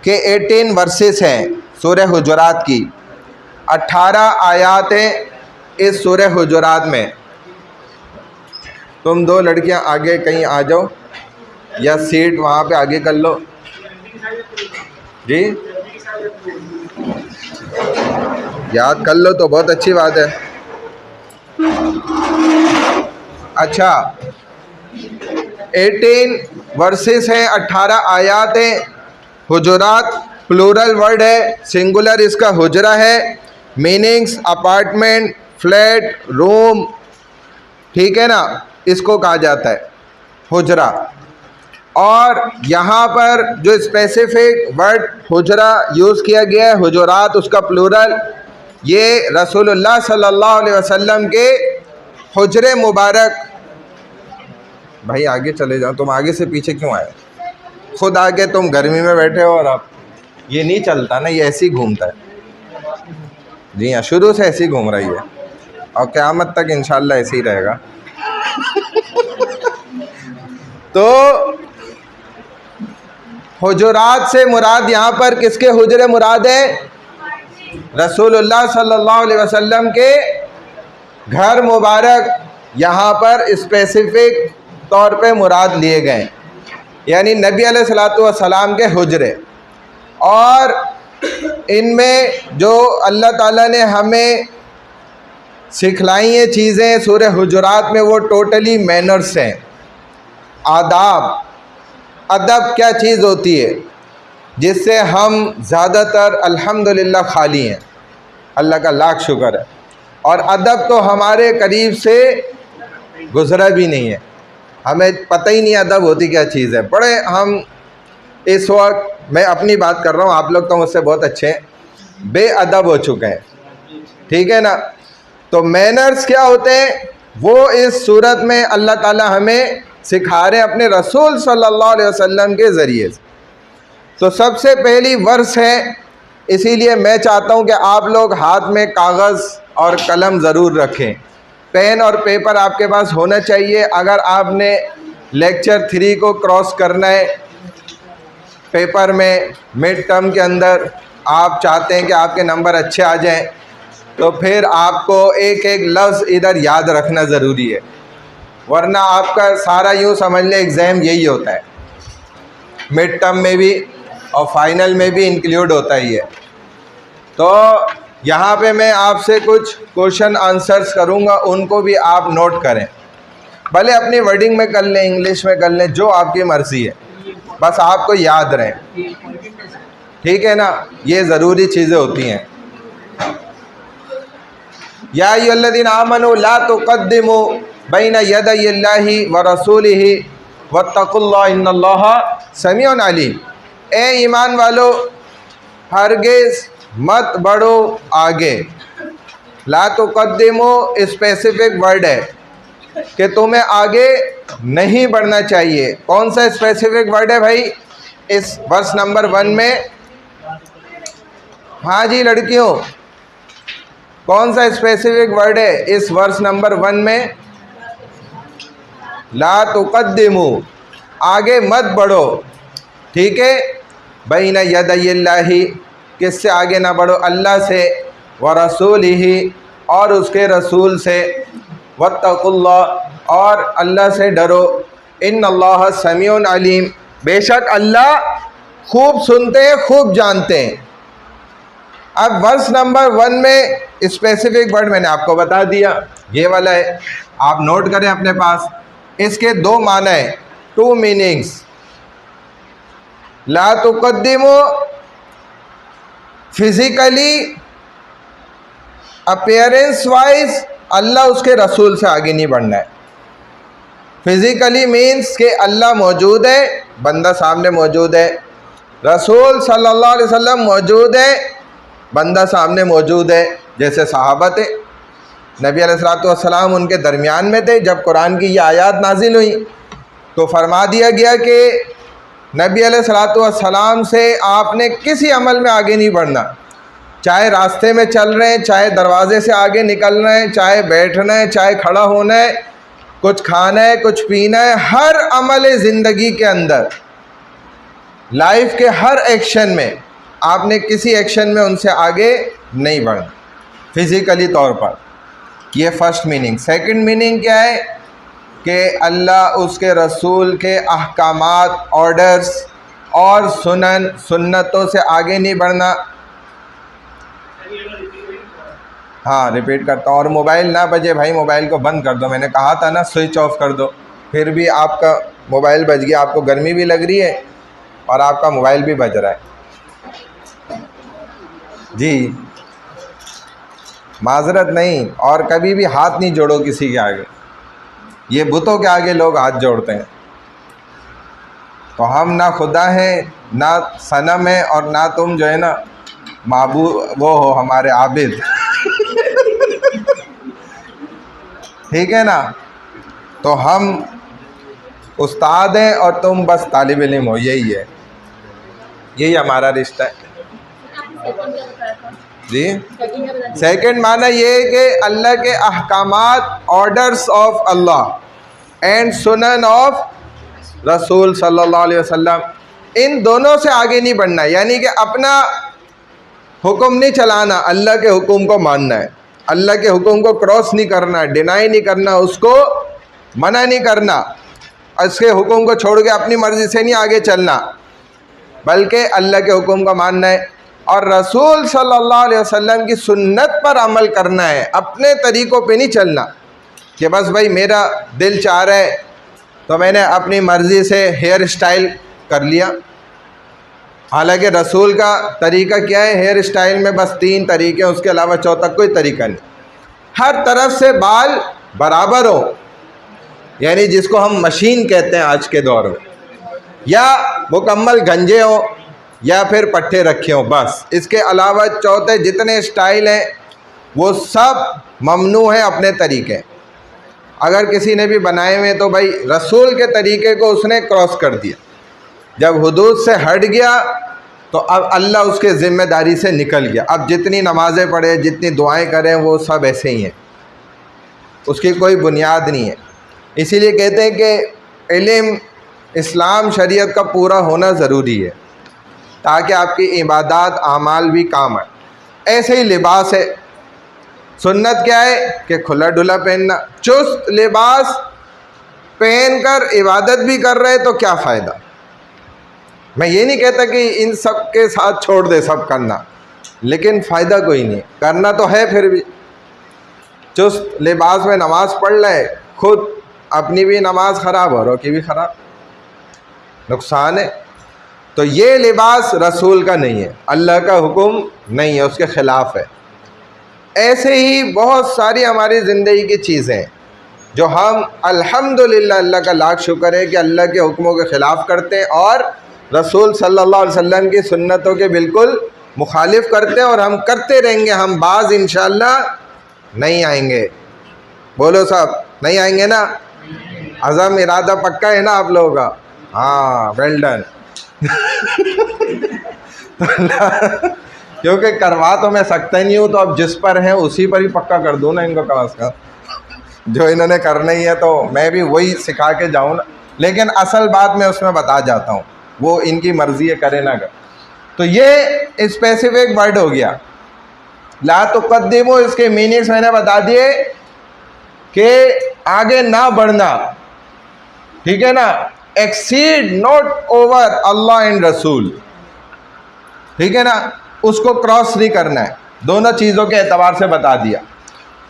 कि 18 वर्सेस हैं सूरह हुजुरात की, 18 आयातें इस सूरह हुजुरात में। तुम 2 लड़कियां आगे कहीं आ जाओ या सीट वहाँ पे आगे कर लो जी, याद कर लो तो बहुत अच्छी बात है। अच्छा, 18 वर्सेस हैं, 18 आयातें। हुजुरात प्लूरल वर्ड है, सिंगुलर इसका हुजरा है। मीनिंग्स अपार्टमेंट, फ्लैट, रूम, ठीक है ना, इसको कहा जाता है हुजरा। और यहाँ पर जो स्पेसिफिक वर्ड हुजरा यूज़ किया गया है, हुजुरात, उसका प्लूरल, ये रसूलुल्लाह सल्लल्लाहु अलैहि वसल्लम के हुजरे मुबारक। भाई आगे चले जाओ, तुम आगे से पीछे क्यों आए? खुद आके तुम गर्मी में बैठे हो और अब ये नहीं चलता ना, ये ऐसे ही घूमता है। जी हाँ, शुरू से ऐसे ही घूम रही है और क़यामत तक इंशाल्लाह ऐसे ही रहेगा। तो हुजुरात से मुराद यहाँ पर किसके हुजरे मुराद है? रसूलुल्लाह सल्लल्लाहु अलैहि वसल्लम के घर मुबारक यहाँ पर स्पेसिफिक तौर पे मुराद लिए गए, यानी नबी अलैहिस्सलातु वस्सलाम के हुजरे। और इनमें जो अल्लाह ताला ने हमें सिखलाई हैं चीज़ें सूरह हुजुरात में, वो टोटली मैनर्स हैं, आदाब। अदब क्या चीज़ होती है जिससे हम ज़्यादातर अल्हम्दुलिल्लाह खाली हैं, अल्लाह का लाख शुक्र है। और अदब तो हमारे करीब से गुज़रा भी नहीं है, हमें पता ही नहीं अदब होती क्या चीज़ है। बड़े हम इस वक्त, मैं अपनी बात कर रहा हूँ, आप लोग तो मुझसे बहुत अच्छे हैं, बेअदब हो चुके हैं, ठीक है ना। तो मैनर्स क्या होते हैं वो इस सूरत में अल्लाह ताला हमें सिखा रहे हैं अपने रसूल सल्लल्लाहु अलैहि वसल्लम के ज़रिए से। तो सबसे पहली वर्स है, इसीलिए मैं चाहता हूँ कि आप लोग हाथ में कागज़ और कलम ज़रूर रखें, पेन और पेपर आपके पास होना चाहिए। अगर आपने लेक्चर 3 को क्रॉस करना है पेपर में, मिड टर्म के अंदर आप चाहते हैं कि आपके नंबर अच्छे आ जाएं, तो फिर आपको एक एक लफ्ज़ इधर याद रखना ज़रूरी है, वरना आपका सारा यूँ समझ लें एग्ज़ाम यही होता है, मिड टर्म में भी और फाइनल में भी इंक्लूड होता ही है। तो यहाँ पे मैं आपसे कुछ क्वेश्चन आंसर्स करूँगा, उनको भी आप नोट करें, भले अपनी वर्डिंग में कर लें, इंग्लिश में कर लें, जो आपकी मर्ज़ी है, बस आपको याद रहें, ठीक है ना। ये ज़रूरी चीज़ें होती हैं। या अय्युहल्लज़ीना आमनू ला तुक़द्दिमू बैना यदयिल्लाहि व रसूलिही वत्तक़ुल्लाह इन्नल्लाहा समीउन अलीम। ए ईमान वालो, हरगिज़ मत बढ़ो आगे। ला तुक़द्दिमू स्पेसिफिक वर्ड है कि तुम्हें आगे नहीं बढ़ना चाहिए। कौन सा स्पेसिफिक वर्ड है भाई इस वर्स नंबर 1 में? हाँ जी लड़कियों, कौन सा स्पेसिफिक वर्ड है इस वर्स नंबर 1 में? ला तुक़द्दिमू, आगे मत बढ़ो, ठीक है। बैना यदयिल्लाहि, किससे आगे ना बढ़ो? अल्लाह से, व रसूलिही, और उसके रसूल से, वत्तक़ुल्लाह, और अल्लाह से डरो, इन्नल्लाह समीउन अलीम, बेशक अल्लाह खूब सुनते हैं, खूब जानते हैं। अब वर्स नंबर 1 में स्पेसिफिक वर्ड मैंने आपको बता दिया, ये वाला है, आप नोट करें अपने पास। इसके 2 माने हैं, 2 मीनिंग्स। ला तुक़द्दिमू फिज़िकली अपीयरेंस वाइज अल्लाह उसके रसूल से आगे नहीं बढ़ना है। फिज़िकली मीन्स कि अल्लाह मौजूद है, बंदा सामने मौजूद है, रसूल सल्लल्लाहु अलैहि वसल्लम मौजूद है, बंदा सामने मौजूद है। जैसे सहाबा थे, नबी अलैहिस्सलातु वस्सलाम उनके दरमियान में थे। जब कुरान की ये आयत नाजिल हुई तो फरमा दिया गया कि नबी अलैहिस्सलातु वस्सलाम से आपने किसी अमल में आगे नहीं बढ़ना, चाहे रास्ते में चल रहे हैं, चाहे दरवाजे से आगे निकल रहे हैं, चाहे बैठना है, चाहे खड़ा होना है, कुछ खाना है, कुछ पीना है, हर अमल ज़िंदगी के अंदर, लाइफ के हर एक्शन में आपने किसी एक्शन में उनसे आगे नहीं बढ़ना फिज़िकली तौर पर। ये फर्स्ट मीनिंग। सेकंड मीनिंग क्या है कि अल्लाह उसके रसूल के अहकामात, ऑर्डर्स और सुन्नतों से आगे नहीं बढ़ना। हाँ, रिपीट करता हूँ, और मोबाइल ना बजे भाई, मोबाइल को बंद कर दो, मैंने कहा था ना स्विच ऑफ कर दो। फिर भी आपका मोबाइल बज गया, आपको गर्मी भी लग रही है और आपका मोबाइल भी बज रहा है। जी माजरत नहीं, और कभी भी हाथ नहीं जोड़ो किसी के आगे, ये बुतों के आगे लोग हाथ जोड़ते हैं। तो हम ना खुदा हैं, ना सनम है, और ना तुम जो है ना माबूद वो हो हमारे आबिद। ठीक है ना। तो हम उस्ताद हैं और तुम बस तालिब इल्म हो, यही है, यही हमारा रिश्ता है जी। सेकंड माना ये है कि अल्लाह के अहकामात, ऑर्डर्स ऑफ अल्लाह एंड सुनन ऑफ रसूल सल्लल्लाहु अलैहि वसल्लम, इन दोनों से आगे नहीं बढ़ना, यानी कि अपना हुक्म नहीं चलाना, अल्लाह के हुक्म को मानना है, अल्लाह के हुक्म को क्रॉस नहीं करना, डिनाई नहीं करना, उसको मना नहीं करना, उसके हुक्म को छोड़ के अपनी मर्ज़ी से नहीं आगे चलना, बल्कि अल्लाह के हुक्म को मानना है और रसूल सल्लल्लाहु अलैहि वसल्लम की सुन्नत पर अमल करना है, अपने तरीक़ों पे नहीं चलना कि बस भाई मेरा दिल चाह रहा है तो मैंने अपनी मर्ज़ी से हेयर स्टाइल कर लिया। हालांकि रसूल का तरीका क्या है, हेयर स्टाइल में बस 3 तरीके हैं, उसके अलावा चौथा कोई तरीका नहीं। हर तरफ से बाल बराबर हो, यानी जिसको हम मशीन कहते हैं आज के दौर में, या मुकम्मल गंजे हो या फिर पट्टे रखे हों, बस इसके अलावा चौथे जितने स्टाइल हैं वो सब ममनू हैं अपने तरीके। अगर किसी ने भी बनाए हुए तो भाई रसूल के तरीके को उसने क्रॉस कर दिया, जब हुदूद से हट गया तो अब अल्लाह उसके ज़िम्मेदारी से निकल गया। अब जितनी नमाज़ें पढ़े, जितनी दुआएं करें, वो सब ऐसे ही हैं, उसकी कोई बुनियाद नहीं है। इसीलिए कहते हैं कि इल्म, इस्लाम, शरीयत का पूरा होना ज़रूरी है ताकि आपकी इबादत, आमाल भी काम आए। ऐसे ही लिबास है, सुन्नत क्या है कि खुला डुला पहनना। चुस्त लिबास पहन कर इबादत भी कर रहे तो क्या फ़ायदा। मैं ये नहीं कहता कि इन सब के साथ छोड़ दे सब करना, लेकिन फ़ायदा कोई नहीं, करना तो है। फिर भी चुस्त लिबास में नमाज़ पढ़ ले, खुद अपनी भी नमाज ख़राब औरों की भी ख़राब, नुकसान है। तो ये लिबास रसूल का नहीं है, अल्लाह का हुक्म नहीं है, उसके ख़िलाफ़ है। ऐसे ही बहुत सारी हमारी ज़िंदगी की चीज़ें हैं जो हम अल्हम्दुलिल्लाह, अल्लाह का लाख शुक्र है कि अल्लाह के हुक्मों के ख़िलाफ़ करते हैं और रसूल सल्लल्लाहु अलैहि वसल्लम की सुन्नतों के बिल्कुल मुखालिफ करते हैं, और हम करते रहेंगे। हम बाज इंशाअल्लाह नहीं आएंगे। बोलो साहब, नहीं आएंगे ना? अज़म इरादा पक्का है ना आप लोगों का? हाँ, वेल डन। क्योंकि करवा तो मैं सकता ही नहीं हूँ, तो अब जिस पर है उसी पर ही पक्का कर दूँ ना इनको, कम से कम जो इन्होंने करना ही है तो मैं भी वही सिखा के जाऊँ ना। लेकिन असल बात मैं उसमें बता जाता हूँ, वो इनकी मर्ज़ी है, करे ना करे। तो ये स्पेसिफिक वर्ड हो गया, ला तुक़द्दिमू, इसके मीनिंग्स मैंने बता दिए कि आगे ना बढ़ना, ठीक है ना, exceed not over Allah and रसूल, ठीक है ना, उसको क्रॉस नहीं करना है। दोनों चीज़ों के एतबार से बता दिया।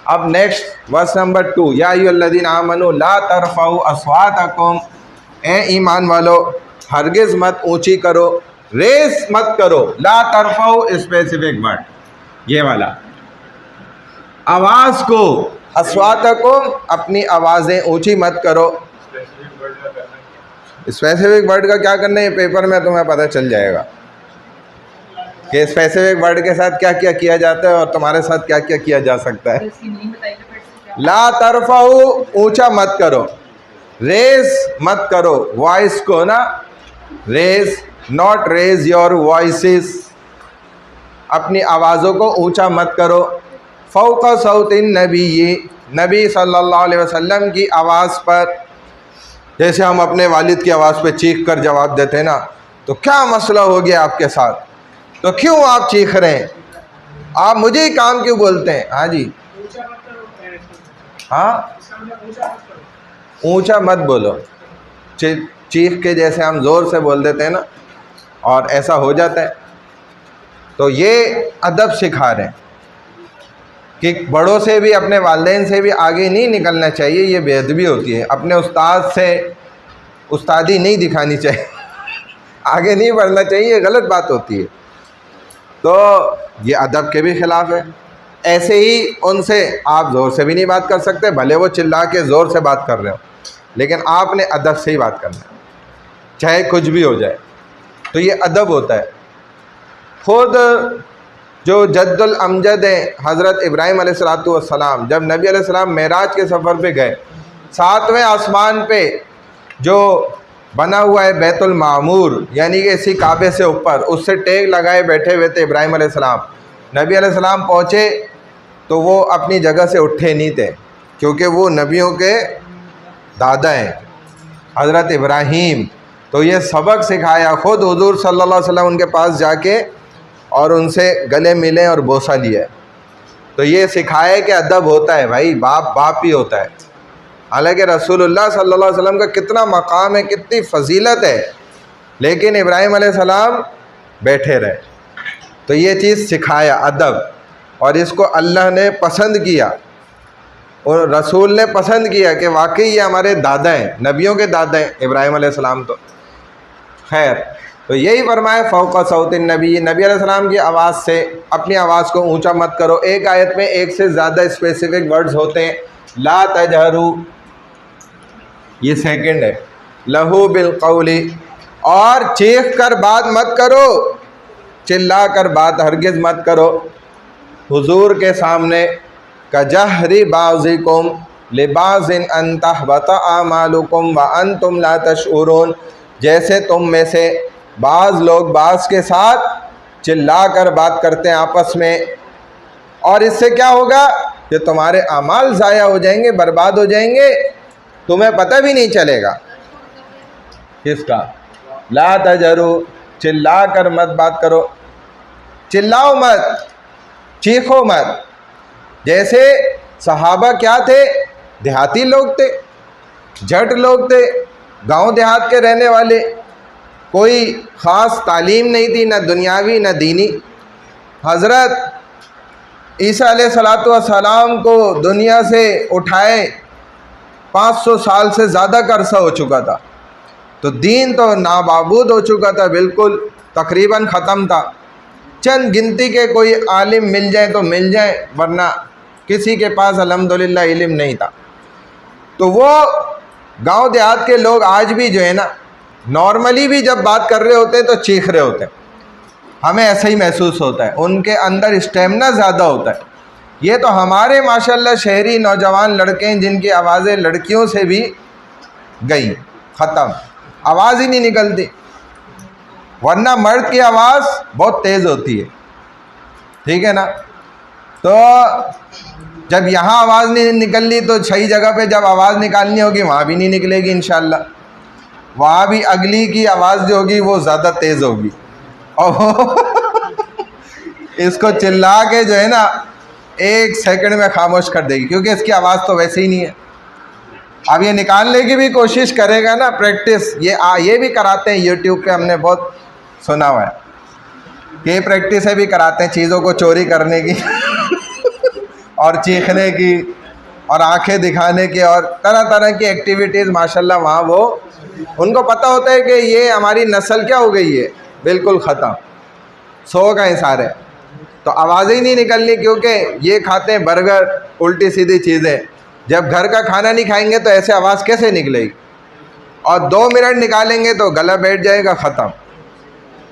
अब नेक्स्ट वर्स नंबर 2, या अय्युहल्लज़ीना आमनू ला तरफ़ऊ अस्वातकुम, ए ईमान वालो हरगिज़ मत ऊंची करो, रेस मत करो। ला तरफ़ऊ स्पेसिफिक वर्ड, ये वाला, आवाज़ को, अस्वातकुम, अपनी आवाज़ें ऊंची मत करो। स्पेसिफिक वर्ड का क्या करना है, ये पेपर में तुम्हें पता चल जाएगा कि स्पेसिफिक वर्ड के साथ क्या क्या किया जाता है और तुम्हारे साथ क्या क्या किया जा सकता है। ला तरफ़ऊ, ऊंचा मत करो, रेस मत करो, वॉइस को ना, raise, not raise your voices, अपनी आवाज़ों को ऊंचा मत करो। फ़ौक़ सौतिन नबी, नबी सल्लल्लाहु अलैहि वसल्लम की आवाज़ पर, जैसे हम अपने वालिद की आवाज़ पे चीख कर जवाब देते हैं ना, तो क्या मसला हो गया आपके साथ, तो क्यों आप चीख रहे हैं, आप मुझे ही काम क्यों बोलते हैं। हाँ जी, हाँ, ऊंचा मत बोलो, चीख के जैसे हम ज़ोर से बोल देते हैं ना, और ऐसा हो जाता है। तो ये अदब सिखा रहे हैं कि बड़ों से भी, अपने वालिदैन से भी आगे नहीं निकलना चाहिए, ये बेअदबी होती है। अपने उस्ताद से उस्तादी नहीं दिखानी चाहिए, आगे नहीं बढ़ना चाहिए, ये गलत बात होती है। तो ये अदब के भी ख़िलाफ़ है। ऐसे ही उनसे आप ज़ोर से भी नहीं बात कर सकते, भले वो चिल्ला के ज़ोर से बात कर रहे हो, लेकिन आपने अदब से ही बात करना है, चाहे कुछ भी हो जाए। तो ये अदब होता है। खुद जो जद्दुल अमजद हैं हज़रत इब्राहीम अलैहिस्सलातु वस्सलाम, जब नबी अलैहिस्सलाम मेराज के सफ़र पे गए, 7वें आसमान पे जो बना हुआ है बैतुल मामूर, यानी कि इसी काबे से ऊपर, उससे टेक लगाए बैठे हुए थे इब्राहिम अलैहिस्सलाम। नबी अलैहिस्सलाम पहुँचे तो वो अपनी जगह से उठे नहीं थे, क्योंकि वो नबियों के दादा हैं हज़रत इब्राहीम। तो ये सबक सिखाया, ख़ुद हुज़ूर सल्लल्लाहु अलैहि वसल्लम उनके पास जाके और उनसे गले मिले और बोसा लिया। तो ये सिखाया कि अदब होता है भाई, बाप बाप ही होता है। हालांकि रसूलुल्लाह सल्लल्लाहु अलैहि वसल्लम का कितना मकाम है, कितनी फजीलत है, लेकिन इब्राहीम अलैहिस्सलाम बैठे रहे। तो ये चीज़ सिखाया अदब, और इसको अल्लाह ने पसंद किया और रसूल ने पसंद किया कि वाकई ये हमारे दादा हैं, नबियों के दादा हैं इब्राहीम अलैहिस्सलाम। तो खैर, तो यही फरमाया फ़ौक़ सौतिन नबी, नबी अलैहिस्सलाम की आवाज़ से, अपनी आवाज़ को ऊंचा मत करो। एक आयत में एक से ज़्यादा स्पेसिफिक वर्ड्स होते हैं। ला तजहरू, ये सेकंड है, लहू बिल क़ौली, और चीख कर बात मत करो, चिल्ला कर बात हरगिज़ मत करो हुजूर के सामने। कजहरी बाज़िकुम लिबाज़िन अन तहबता आमालुकुम व अंतुम ला तशऊरून, जैसे तुम में से बाज़ लोग बाज़ के साथ चिल्ला कर बात करते हैं आपस में, और इससे क्या होगा कि तुम्हारे अमाल ज़ाया हो जाएंगे, बर्बाद हो जाएंगे, तुम्हें पता भी नहीं चलेगा। किसका? ला तजरू, चिल्ला कर मत बात करो, चिल्लाओ मत, चीखो मत। जैसे सहाबा क्या थे? देहाती लोग थे, जट लोग थे, गांव देहात के रहने वाले, कोई ख़ास तालीम नहीं थी, न दुनियावी न दीनी। हज़रत ईसा अलैहिस्सलातु वस्सलाम को दुनिया से उठाए 500 साल से ज़्यादा का अरसा हो चुका था, तो दीन तो नाबाबूद हो चुका था, बिल्कुल तकरीबन ख़त्म था। चंद गिनती के कोई आलिम मिल जाए तो मिल जाए, वरना किसी के पास अल्हम्दुलिल्लाह इल्म नहीं था। तो वो गांव देहात के लोग आज भी जो है ना, नॉर्मली भी जब बात कर रहे होते हैं तो चीख रहे होते हैं, हमें ऐसा ही महसूस होता है, उनके अंदर स्टेमिना ज़्यादा होता है। ये तो हमारे माशाल्लाह शहरी नौजवान लड़के हैं जिनकी आवाज़ें लड़कियों से भी गई, ख़त्म, आवाज़ ही नहीं निकलती, वरना मर्द की आवाज़ बहुत तेज़ होती है, ठीक है ना। तो जब यहाँ आवाज़ नहीं निकलनी तो सही जगह पे जब आवाज़ निकालनी होगी वहाँ भी नहीं निकलेगी इंशाल्लाह, वहाँ भी अगली की आवाज़ जो होगी वो ज़्यादा तेज़ होगी, और इसको चिल्ला के जो है ना 1 सेकंड में खामोश कर देगी, क्योंकि इसकी आवाज़ तो वैसे ही नहीं है। अब ये निकालने की भी कोशिश करेगा ना, प्रैक्टिस ये भी कराते हैं यूट्यूब पे, हमने बहुत सुना हुआ है कि प्रैक्टिस भी कराते हैं चीज़ों को चोरी करने की और चीखने की और आंखें दिखाने की और तरह तरह की एक्टिविटीज़ माशाल्लाह। वहाँ वो उनको पता होता है कि ये हमारी नस्ल क्या हो गई है, बिल्कुल ख़त्म, सो गए सारे, तो आवाज़ें ही नहीं निकलनी, क्योंकि ये खाते हैं बर्गर, उल्टी सीधी चीज़ें। जब घर का खाना नहीं खाएंगे तो ऐसे आवाज़ कैसे निकलेगी, और 2 मिनट निकालेंगे तो गला बैठ जाएगा, ख़त्म,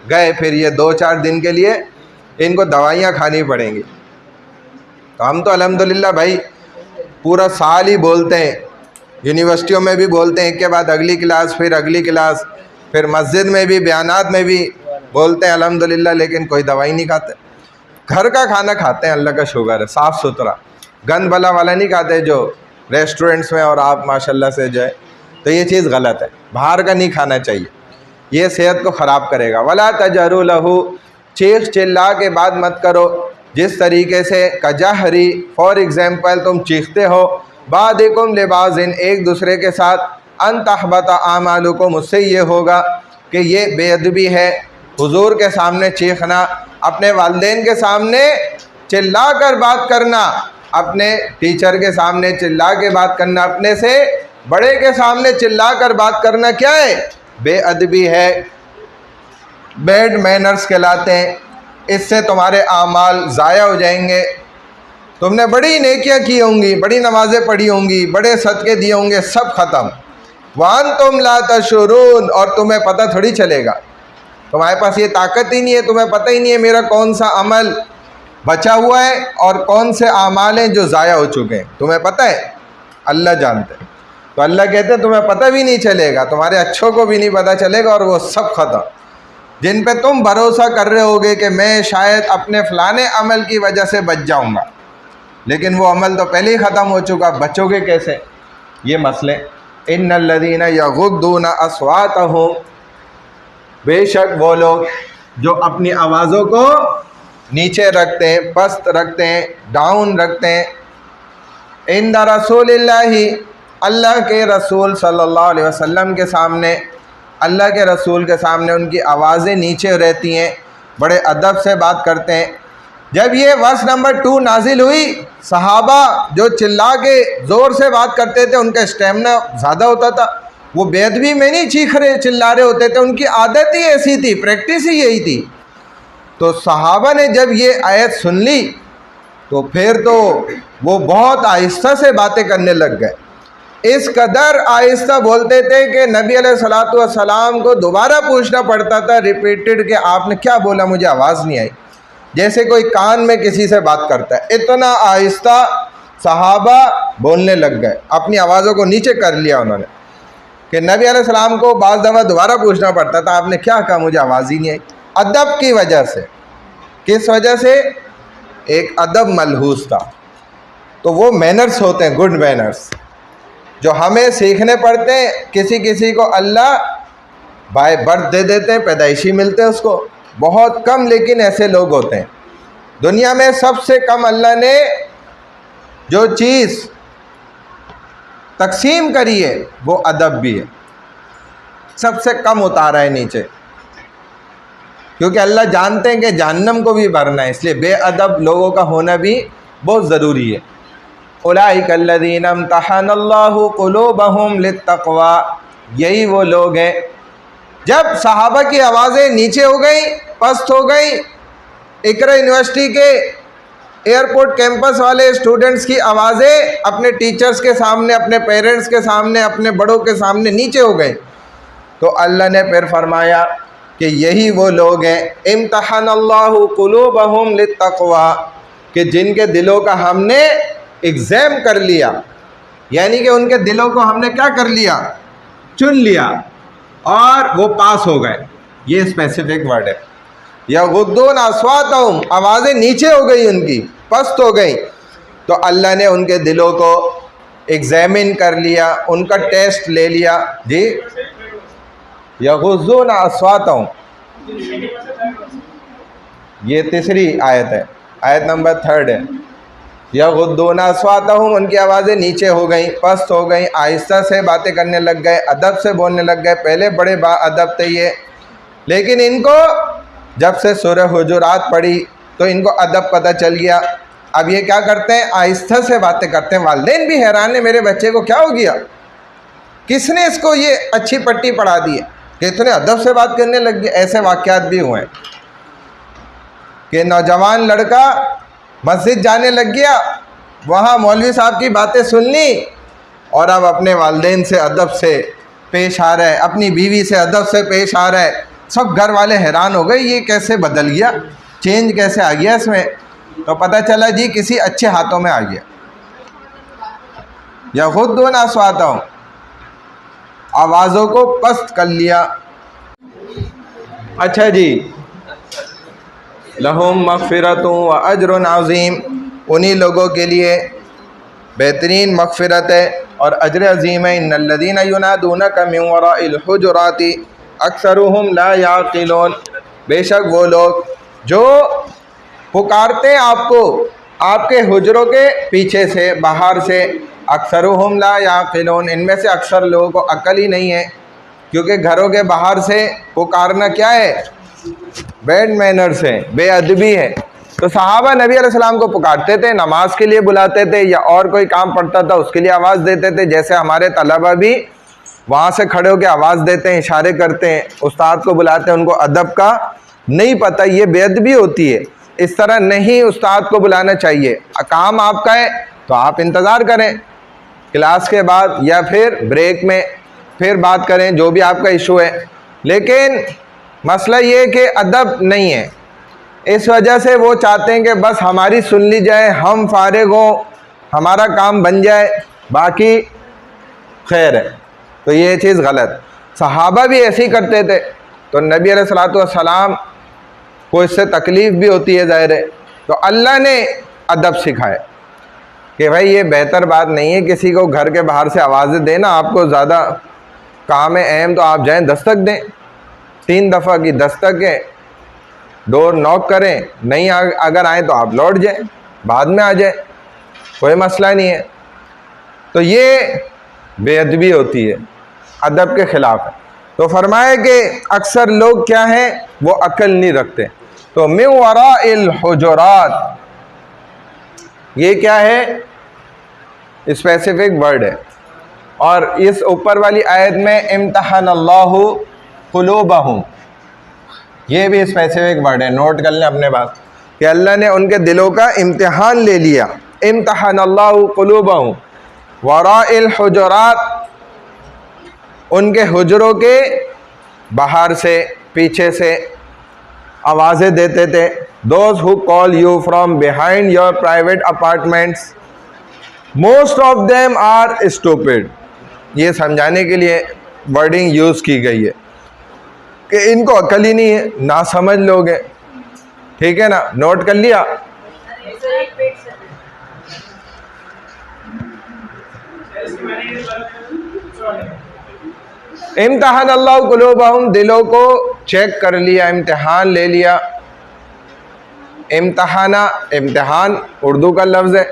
गए। फिर ये 2-4 दिन के लिए इनको दवाइयाँ खानी पड़ेंगी। तो हम तो अल्हम्दुलिल्लाह भाई पूरा साल ही बोलते हैं, यूनिवर्सिटियों में भी बोलते हैं, एक के बाद अगली क्लास, फिर अगली क्लास, फिर मस्जिद में भी, बयानात में भी बोलते हैं अल्हम्दुलिल्लाह, लेकिन कोई दवाई नहीं खाते। घर का खाना खाते हैं, अल्लाह का शुक्र है, साफ़ सुथरा, गंद भला वाला नहीं खाते जो रेस्टोरेंट्स में और आप माशाल्लाह से जो है। तो ये चीज़ गलत है, बाहर का नहीं खाना चाहिए, ये सेहत को ख़राब करेगा। वला तजहरू लहू, चीख चिल्ला के बात मत करो, जिस तरीके से कजहरी, फॉर एग्ज़ाम्पल तुम चीखते हो, बादिकुम लिबाज़िन, एक दूसरे के साथ, अन तहबता आमालुकुम, उससे ये होगा कि ये बेअदबी है। हुजूर के सामने चीखना, अपने वालिदैन के सामने चिल्ला कर बात करना, अपने टीचर के सामने चिल्ला के बात करना, अपने से बड़े के सामने चिल्ला कर बात करना क्या है? बेअदबी है, बैड मैनर्स कहलाते हैं। इससे तुम्हारे आमाल ज़ाया हो जाएंगे। तुमने बड़ी नेकियां की होंगी, बड़ी नमाज़ें पढ़ी होंगी, बड़े सदक़े दिए होंगे, सब ख़त्म। वान तुम ला तशुरून, और तुम्हें पता थोड़ी चलेगा, तुम्हारे पास ये ताकत ही नहीं है, तुम्हें पता ही नहीं है मेरा कौन सा अमल बचा हुआ है और कौन से आमाल हैं जो ज़ाया हो चुके हैं, तुम्हें पता है? अल्लाह जानते हैं। तो अल्लाह कहते हैं तुम्हें पता भी नहीं चलेगा, तुम्हारे अच्छों को भी नहीं पता चलेगा, और वो सब ख़त्म। जिन पे तुम भरोसा कर रहे होगे कि मैं शायद अपने फ़लाने अमल की वजह से बच जाऊंगा, लेकिन वो अमल तो पहले ही ख़त्म हो चुका, बचोगे कैसे? ये मसले। इन्नल्लज़ीना यग़ुद्दूना अस्वातहुम, बेशक वो लोग जो अपनी आवाज़ों को नीचे रखते हैं, पस्त रखते हैं, डाउन रखते हैं, इंदा रसूलिल्लाहि, अल्लाह के रसूल सल्लल्लाहु अलैहि वसल्लम के सामने, अल्लाह के रसूल के सामने उनकी आवाज़ें नीचे रहती हैं, बड़े अदब से बात करते हैं। जब ये वर्स नंबर 2 नाजिल हुई, सहाबा जो चिल्ला के ज़ोर से बात करते थे, उनका स्टेमिना ज़्यादा होता था, वो बेअदबी में नहीं चीख रहे चिल्ला रहे होते थे, उनकी आदत ही ऐसी थी, प्रैक्टिस ही यही थी। तो सहाबा ने जब ये आयत सुन ली तो फिर तो वो बहुत आहिस्ता से बातें करने लग गए। इस कदर आहिस्ता बोलते थे कि नबी अलैहिस्सलातु वस्सलाम को दोबारा पूछना पड़ता था रिपीटेड कि आपने क्या बोला, मुझे आवाज़ नहीं आई, जैसे कोई कान में किसी से बात करता है। इतना आहिस्ता सहाबा बोलने लग गए, अपनी आवाज़ों को नीचे कर लिया उन्होंने, कि नबी अलैहिस्सलाम को बाज़ दफ़ा दोबारा पूछना पड़ता था आपने क्या कहा, मुझे आवाज़ ही नहीं आई। अदब की वजह से, किस वजह से? एक अदब मलहूस था। तो वो मैनर्स होते हैं, गुड मैनर्स, जो हमें सीखने पड़ते हैं। किसी किसी को अल्लाह बाय बर्थ दे देते हैं, पैदाइशी मिलते हैं उसको, बहुत कम, लेकिन ऐसे लोग होते हैं। दुनिया में सबसे कम अल्लाह ने जो चीज़ तकसीम करी है वो अदब भी है, सबसे कम उतारा है नीचे, क्योंकि अल्लाह जानते हैं कि जहन्नम को भी भरना है, इसलिए बेअदब लोगों का होना भी बहुत ज़रूरी है। उलाइकल्लज़ीना इम्तहनल्लाहु क़ुलूबहुम लित्तक़वा, यही वो लोग हैं। जब सहाबा की आवाज़ें नीचे हो गई, पस्त हो गई, इकरा यूनिवर्सिटी के एयरपोर्ट कैंपस वाले स्टूडेंट्स की आवाज़ें अपने टीचर्स के सामने, अपने पेरेंट्स के सामने, अपने बड़ों के सामने नीचे हो गई, तो अल्लाह ने फिर फरमाया कि यही वो लोग हैं इम्तहनल्लाहु क़ुलूबहुम लित्तक़वा, कि जिनके दिलों का हमने एग्ज़ाम कर लिया, यानी कि उनके दिलों को हमने क्या कर लिया, चुन लिया, और वो पास हो गए। ये स्पेसिफिक वर्ड है। यग़ुद्दूना अस्वातहुम, आवाज़ें नीचे हो गई उनकी, पस्त हो गई, तो अल्लाह ने उनके दिलों को एग्ज़ामिन कर लिया, उनका टेस्ट ले लिया। जी, यग़ुद्दूना अस्वातहुम, ये तीसरी आयत है, आयत नंबर 3 है। यग़ुद्दूना अस्वातहुम, उनकी आवाज़ें नीचे हो गई, पस्त हो गई, आहिस्ता से बातें करने लग गए, अदब से बोलने लग गए। पहले बड़े बाअदब थे ये, लेकिन इनको जब से सूरह हुजुरात पढ़ी तो इनको अदब पता चल गया। अब ये क्या करते हैं, आहिस्ता से बातें करते हैं। वालिदैन भी हैरान है, मेरे बच्चे को क्या हो गया, किसने इसको ये अच्छी पट्टी पढ़ा दी है कि इतने अदब से बात करने लग गए। ऐसे वाक़यात भी हुए कि नौजवान लड़का मस्जिद जाने लग गया, वहाँ मौलवी साहब की बातें सुन ली, और अब अपने वालिदैन से अदब से पेश आ रहा है, अपनी बीवी से अदब से पेश आ रहा है। सब घर वाले हैरान हो गए, ये कैसे बदल गया, चेंज कैसे आ गया इसमें। तो पता चला जी किसी अच्छे हाथों में आ गया। यग़ुद्दूना अस्वातहुम, आवाज़ों को पस्त कर लिया। अच्छा जी, लहुम मग़फ़िरतुन व अज्रुन अज़ीम, उन्हीं लोगों के लिए बेहतरीन मग़फ़िरत है और अज्र अज़ीम है। इन्नल्लज़ीना युनादूनका मिन वराइल हुजुराति अक्सरुहुम ला याक़िलून, बेशक वो लोग जो पुकारते हैं आपको आपके हुजरों के पीछे से, बाहर से, अक्सरुहुम ला याक़िलून, इनमें से अक्सर लोगों को अक्ल ही नहीं है, क्योंकि घरों के बाहर से पुकारना क्या है, बैड मैनर्स है, बेअदबी है। तो सहाबा नबी अलैहिस्सलाम को पुकारते थे, नमाज के लिए बुलाते थे, या और कोई काम पड़ता था उसके लिए आवाज़ देते थे। जैसे हमारे तलबा भी वहाँ से खड़े होकर आवाज़ देते हैं, इशारे करते हैं, उस्ताद को बुलाते हैं, उनको अदब का नहीं पता, ये बेअदबी होती है। इस तरह नहीं उस्ताद को बुलाना चाहिए। काम आपका है तो आप इंतज़ार करें, क्लास के बाद या फिर ब्रेक में फिर बात करें, जो भी आपका इशू है। लेकिन मसला ये कि अदब नहीं है, इस वजह से वो चाहते हैं कि बस हमारी सुन ली जाए, हम फारिग हों, हमारा काम बन जाए, बाकी खैर है। तो ये चीज़ गलत। सहाबा भी ऐसे ही करते थे, तो नबी अलैहिस्सलातु वस्सलाम को इससे तकलीफ़ भी होती है, ज़ाहिर है। तो अल्लाह ने अदब सिखाए कि भाई ये बेहतर बात नहीं है किसी को घर के बाहर से आवाज़ें देना। आपको ज़्यादा काम है अहम, तो आप जाएं दस्तक दें, 3 दफ़ा की दस्तक है, डोर नॉक करें, नहीं अगर आए तो आप लौट जाएं, बाद में आ जाएं, कोई मसला नहीं है। तो ये बेअदबी होती है, अदब के ख़िलाफ़ है। तो फरमाए कि अक्सर लोग क्या हैं, वो अक्ल नहीं रखते। तो मिन वराइल हुजुरात, ये क्या है, स्पेसिफिक वर्ड है। और इस ऊपर वाली आयत में इम्तहनल्लाहु कुलूबहुम, ये भी स्पेसिफिक वर्ड है, नोट कर लें अपने पास कि अल्लाह ने उनके दिलों का इम्तिहान ले लिया। इम्तहनल्लाहु कुलूबहुम वराइल हुजुरात, उनके हुजरों के बाहर से, पीछे से आवाज़ें देते थे। Those who call you from behind your private apartments most of them are stupid, ये समझाने के लिए वर्डिंग यूज़ की गई है कि इनको अकल ही नहीं है, ना समझ लोग हैं। ठीक है ना, नोट कर लिया। इम्तहान अल्लाह कुलूबहुम, दिलों को चेक कर लिया, इम्तिहान ले लिया। इम्तहाना, इम्तिहान उर्दू का लफ्ज़ है।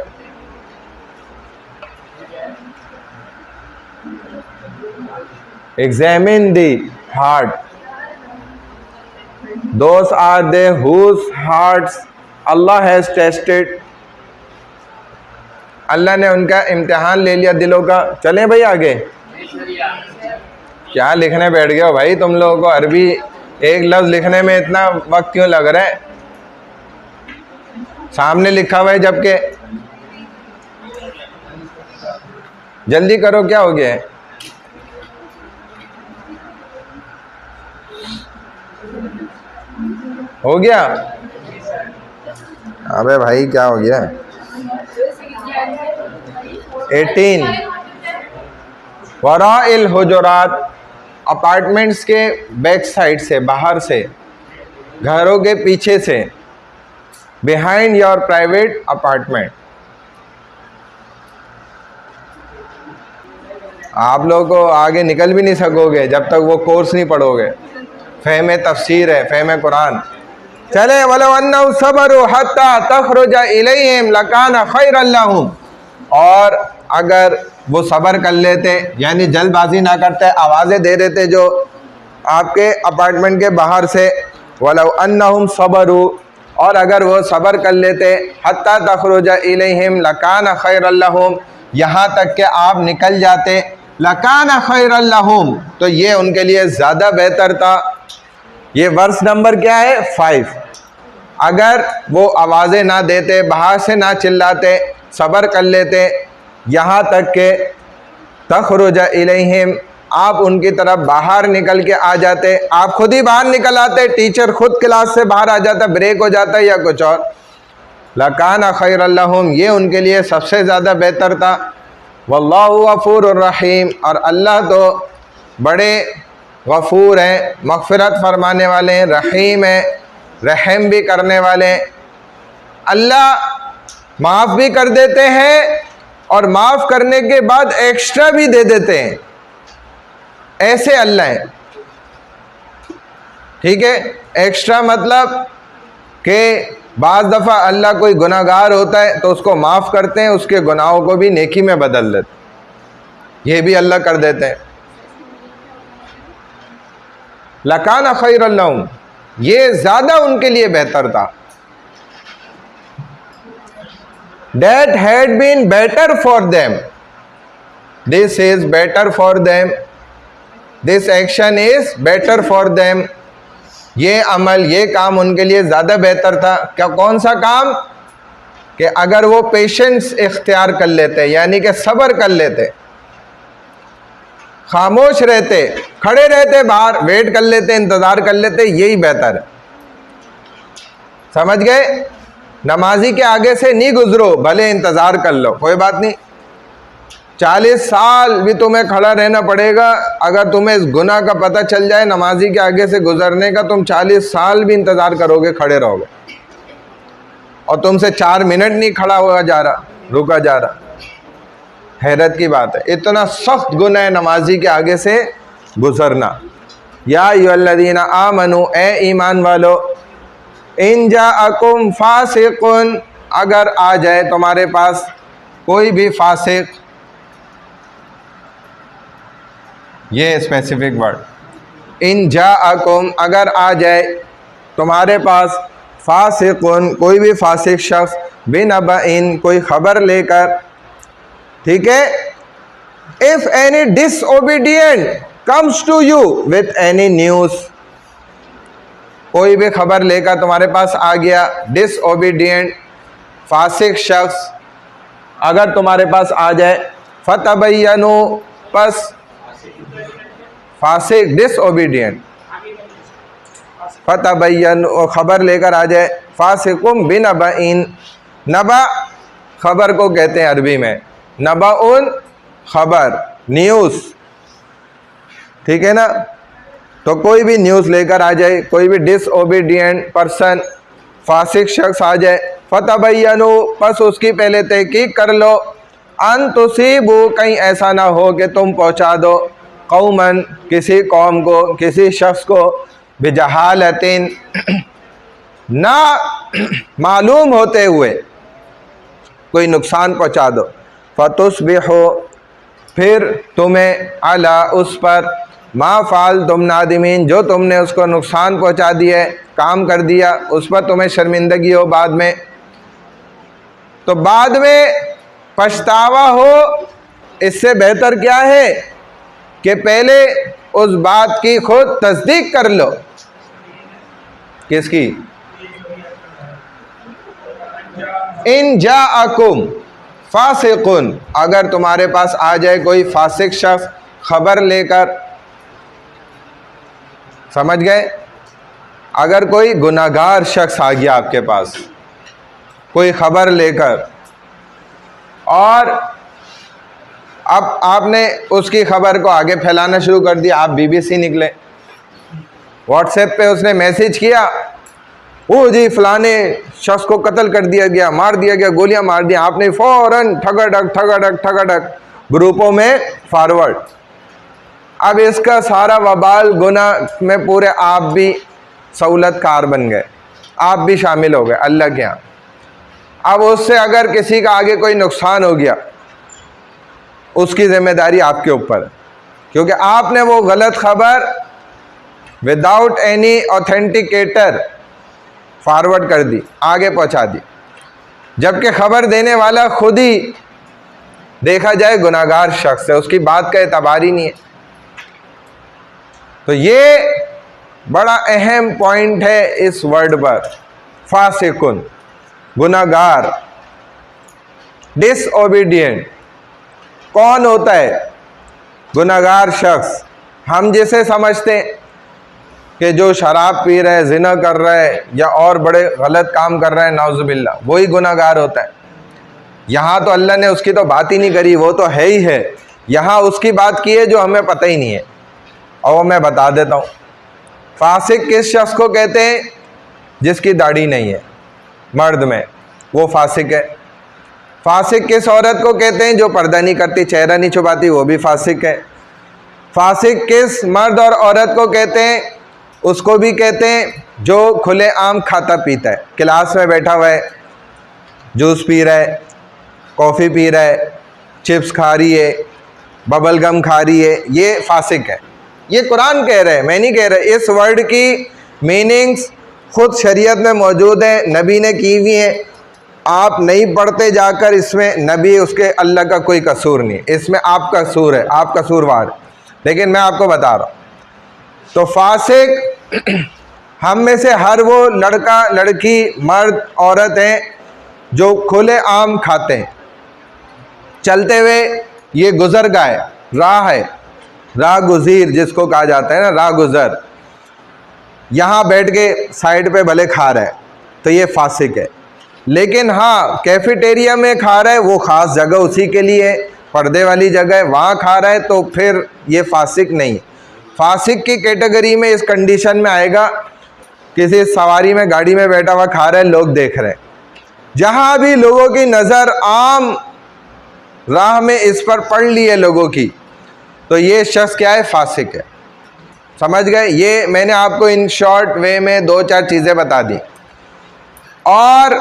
Examine the heart, those are they whose hearts Allah has tested, Allah ने उनका इम्तिहान ले लिया दिलों का। चलें भाई आगे। क्या लिखने बैठ गए हो भाई तुम लोगों को, अरबी एक लफ्ज़ लिखने में इतना वक्त क्यों लग रहा है? सामने लिखा हुआ है जबकि, जल्दी करो, क्या हो गया है? हो गया? अबे भाई क्या हो गया? 18 वराइल हुजुरात, अपार्टमेंट्स के बैक साइड से, बाहर से, घरों के पीछे से। बिहाइंड योर प्राइवेट अपार्टमेंट, आप लोगों को आगे निकल भी नहीं सकोगे जब तक वो कोर्स नहीं पढ़ोगे। फ़हम तफसीर है, फ़हम कुरान। चले, वलो अन्नहु सबरू हत्ता तखरुजा इलैहिम लकाना खैरन लहुम, और अगर वो सब्र कर लेते, यानी जल्दबाजी ना करते, आवाज़ें दे देते जो आपके अपार्टमेंट के बाहर से। वलो अन्नहुम सबरू, और अगर वो सब्र कर लेते, हत्ता तखरुजा इलैहिम लकाना खैरन लहुम, यहाँ तक कि आप निकल जाते, लकाना खैरन लहुम, तो ये उनके लिए ज़्यादा बेहतर था। ये वर्स नंबर क्या है? 5। अगर वो आवाज़ें ना देते, बाहर से ना चिल्लाते, सब्र कर लेते, यहाँ तक के तखरुजा इलैहिम, आप उनकी तरफ बाहर निकल के आ जाते, आप खुद ही बाहर निकल आते, टीचर खुद क्लास से बाहर आ जाता, ब्रेक हो जाता या कुछ और, लकाना खैरन लहुम, ये उनके लिए सबसे ज़्यादा बेहतर था। वल्लाहु गफूरुर रहीम, और अल्लाह तो बड़े गफूर हैं, मग़फ़िरत फरमाने वाले हैं, रहीम है, रहम भी करने वाले हैं। अल्लाह माफ़ भी कर देते हैं और माफ़ करने के बाद एक्स्ट्रा भी दे देते हैं, ऐसे अल्लाह हैं। ठीक है, एक्स्ट्रा मतलब कि बाज़ दफ़ा अल्लाह कोई गुनाहगार होता है तो उसको माफ़ करते हैं, उसके गुनाहों को भी नेकी में बदल देते, ये भी अल्लाह कर देते हैं। लकाना खैरन लहुम, ये ज़्यादा उनके लिए बेहतर था। That had been better for them, this is better for them, this action is better for them, ये अमल, ये काम उनके लिए ज़्यादा बेहतर था। क्या, कौन सा काम? कि अगर वो पेशेंस इख्तियार कर लेते, यानी कि सब्र कर लेते, खामोश रहते, खड़े रहते, बाहर वेट कर लेते, इंतज़ार कर लेते, यही बेहतर है। समझ गए? नमाजी के आगे से नहीं गुजरो, भले इंतज़ार कर लो, कोई बात नहीं, 40 साल भी तुम्हें खड़ा रहना पड़ेगा। अगर तुम्हें इस गुनाह का पता चल जाए नमाजी के आगे से गुजरने का, तुम 40 साल भी इंतज़ार करोगे, खड़े रहोगे, और तुमसे 4 मिनट नहीं खड़ा हुआ जा रहा, रुका जा रहा। हैरत की बात है, इतना सख्त गुनाह है नमाजी के आगे से गुजरना। या अय्युहल्लज़ीना आमनू, ए ईमान वालो, इन जाअकुम फासिकुन, अगर आ जाए तुम्हारे पास कोई भी फासिक, ये स्पेसिफिक वर्ड, इन जाअकुम, अगर आ जाए तुम्हारे पास फासिकुन, कोई भी फासिक शख्स, बिनबइन, कोई खबर लेकर, ठीक है। If any disobedient comes to you with any news, कोई भी खबर लेकर तुम्हारे पास आ गया, डिसओबीडियंट फासिक शख्स अगर तुम्हारे पास आ जाए, फतबय्यनु, बस फासिक डिसओबीडियंट, फतबय्यनु खबर लेकर आ जाए, फासिकुम बिनबइन, नबा खबर को कहते हैं अरबी में, नबाउन खबर, न्यूज़, ठीक है ना। तो कोई भी न्यूज़ लेकर आ जाए, कोई भी डिसओबीडियंट पर्सन, फासिक शख्स आ जाए, फतबय्यनु, बस उसकी पहले तहकीक कर लो, अन तुसीबू, कहीं ऐसा ना हो कि तुम पहुंचा दो, कौमन, किसी कौम को, किसी शख्स को, बिजहालतिन, ना मालूम होते हुए कोई नुकसान पहुंचा दो, फतुस्बिहु, फिर तुम्हें अला, उस पर, मा फाल तुम नादिमीन, जो तुमने उसको नुकसान पहुंचा दिया, काम कर दिया, उस पर तुम्हें शर्मिंदगी हो बाद में, तो बाद में पछतावा हो। इससे बेहतर क्या है कि पहले उस बात की खुद तस्दीक कर लो। किसकी? इन जाअकुम फासिकुन, अगर तुम्हारे पास आ जाए कोई फासिक शख्स खबर लेकर, समझ गए? अगर कोई गुनाहगार शख्स आ गया आपके पास कोई खबर लेकर, और अब आपने उसकी खबर को आगे फैलाना शुरू कर दिया, आप बीबीसी निकले, व्हाट्सएप पे उसने मैसेज किया, वो जी फलाने शख्स को कत्ल कर दिया गया, मार दिया गया, गोलियां मार दिया, आपने फौरन ठगाठक ठगाठक ठगाठक ग्रुपों में फॉरवर्ड। अब इसका सारा वबाल गुनाह में पूरे आप भी सहूलतकार बन गए, आप भी शामिल हो गए अल्लाह के यहाँ। अब उससे अगर किसी का आगे कोई नुकसान हो गया, उसकी जिम्मेदारी आपके ऊपर है, क्योंकि आपने वो गलत खबर विदाउट एनी ऑथेंटिकेटर फॉरवर्ड कर दी, आगे पहुंचा दी, जबकि खबर देने वाला खुद ही देखा जाए गुनाहगार शख्स है, उसकी बात का एतबार ही नहीं है। तो ये बड़ा अहम पॉइंट है इस वर्ड पर, फासिकुन, गुनाहगार, डिसओबीडियंट। कौन होता है गुनाहगार शख्स? हम जिसे समझते कि जो शराब पी रहा है, जिना कर रहा है, या और बड़े गलत काम कर रहा है, नाउजुबिल्लाह, वही गुनाहगार होता है। यहाँ तो अल्लाह ने उसकी तो बात ही नहीं करी, वो तो है ही है। यहाँ उसकी बात की है जो हमें पता ही नहीं है, और वो मैं बता देता हूँ। फासिक किस शख्स को कहते हैं? जिसकी दाढ़ी नहीं है, मर्द में, वो फासिक है। फासिक किस औरत को कहते हैं? जो पर्दा नहीं करती, चेहरा नहीं छुपाती, वो भी फासिक है। फासिक किस मर्द और औरत को कहते हैं? उसको भी कहते हैं जो खुले आम खाता पीता है, क्लास में बैठा हुआ है, जूस पी रहा है, कॉफ़ी पी रहा है, चिप्स खा रही है, बबल गम खा रही है, ये फासिक है। ये कुरान कह रहा है, मैं नहीं कह रहा। इस वर्ड की मीनिंग्स खुद शरीयत में मौजूद है, नबी ने की हुई है। आप नहीं पढ़ते जाकर, इसमें नबी उसके अल्लाह का कोई कसूर नहीं, इसमें आपका कसूर है, आप कसूरवार। लेकिन मैं आपको बता रहा हूँ, तो फासिक हम में से हर वो लड़का लड़की मर्द औरत हैं जो खुले आम खाते हैं, चलते हुए, ये गुजर है, राह है, राह गुज़ीर जिसको कहा जाता है ना, राह गुज़र, यहाँ बैठ के साइड पे भले खा रहा है, तो ये फासिक है। लेकिन हाँ, कैफेटेरिया में खा रहा है, वो ख़ास जगह उसी के लिए है, पर्दे वाली जगह है वहाँ खा रहा है तो फिर ये फासिक नहीं। फासिक की कैटेगरी में इस कंडीशन में आएगा, किसी सवारी में गाड़ी में बैठा हुआ खा रहा है, लोग देख रहे हैं, जहाँ भी लोगों की नज़र आम राह में इस पर पड़ ली है लोगों की, तो ये शख्स क्या है? फासिक है। समझ गए? ये मैंने आपको इन शॉर्ट वे में 2-4 चीज़ें बता दी। और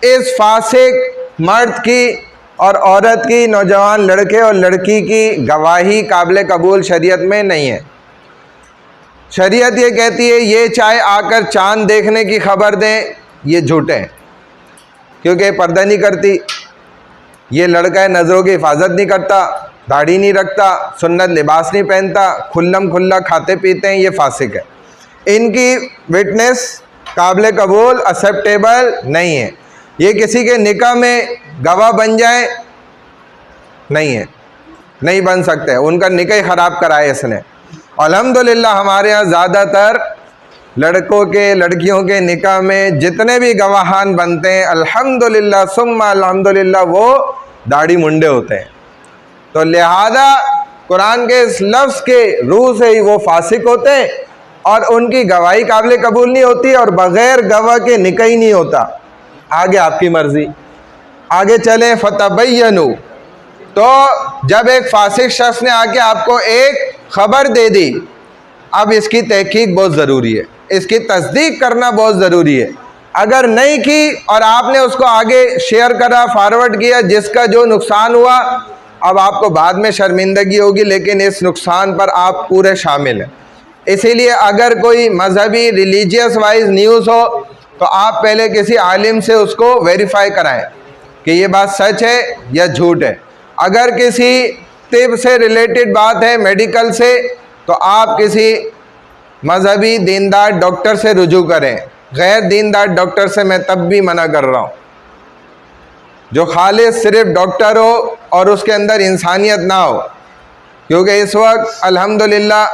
इस फासिक मर्द की और औरत की, नौजवान लड़के और लड़की की गवाही काबिल कबूल शरीयत में नहीं है। शरीयत ये कहती है ये चाहे आकर चांद देखने की खबर दें, ये झूठे हैं, क्योंकि पर्दा नहीं करती, ये लड़का है नज़रों की हिफाजत नहीं करता, दाढ़ी नहीं रखता, सुन्नत लिबास नहीं पहनता, खुल्लम खुल्ला खाते पीते हैं, ये फासिक है। इनकी विटनेस काबिल कबूल एक्सेप्टेबल नहीं है। ये किसी के निकाह में गवाह बन जाए, नहीं है, नहीं बन सकते, उनका निकाह ख़राब कराए इसने। अल्हम्दुलिल्लाह हमारे यहाँ ज़्यादातर लड़कों के लड़कियों के निकाह में जितने भी गवाहान बनते हैं, अल्हम्दुलिल्लाह सुम्मा अल्हम्दुलिल्लाह, वो दाढ़ी मुंडे होते हैं। तो लिहाजा कुरान के इस लफ्ज़ के रूह से ही वो फासिक होते हैं और उनकी गवाही काबिल कबूल नहीं होती और बग़ैर गवाह के निकाह ही नहीं होता। आगे आपकी मर्ज़ी, आगे चलें। फतबय्यनु, तो जब एक फासिक शख्स ने आके आपको एक खबर दे दी, अब इसकी तहकीक बहुत ज़रूरी है, इसकी तस्दीक करना बहुत ज़रूरी है। अगर नहीं की और आपने उसको आगे शेयर करा, फॉरवर्ड किया, जिसका जो नुकसान हुआ, अब आपको बाद में शर्मिंदगी होगी, लेकिन इस नुकसान पर आप पूरे शामिल हैं। इसीलिए अगर कोई मजहबी रिलीजियस वाइज न्यूज़ हो तो आप पहले किसी आलिम से उसको वेरीफाई कराएं कि ये बात सच है या झूठ है। अगर किसी तिब से रिलेटेड बात है, मेडिकल से, तो आप किसी मजहबी दीनदार डॉक्टर से रुजू करें। गैर दीनदार डॉक्टर से मैं तब भी मना कर रहा हूँ। जो खालिस सिर्फ डॉक्टर हो और उसके अंदर इंसानियत ना हो, क्योंकि इस वक्त अल्हम्दुलिल्लाह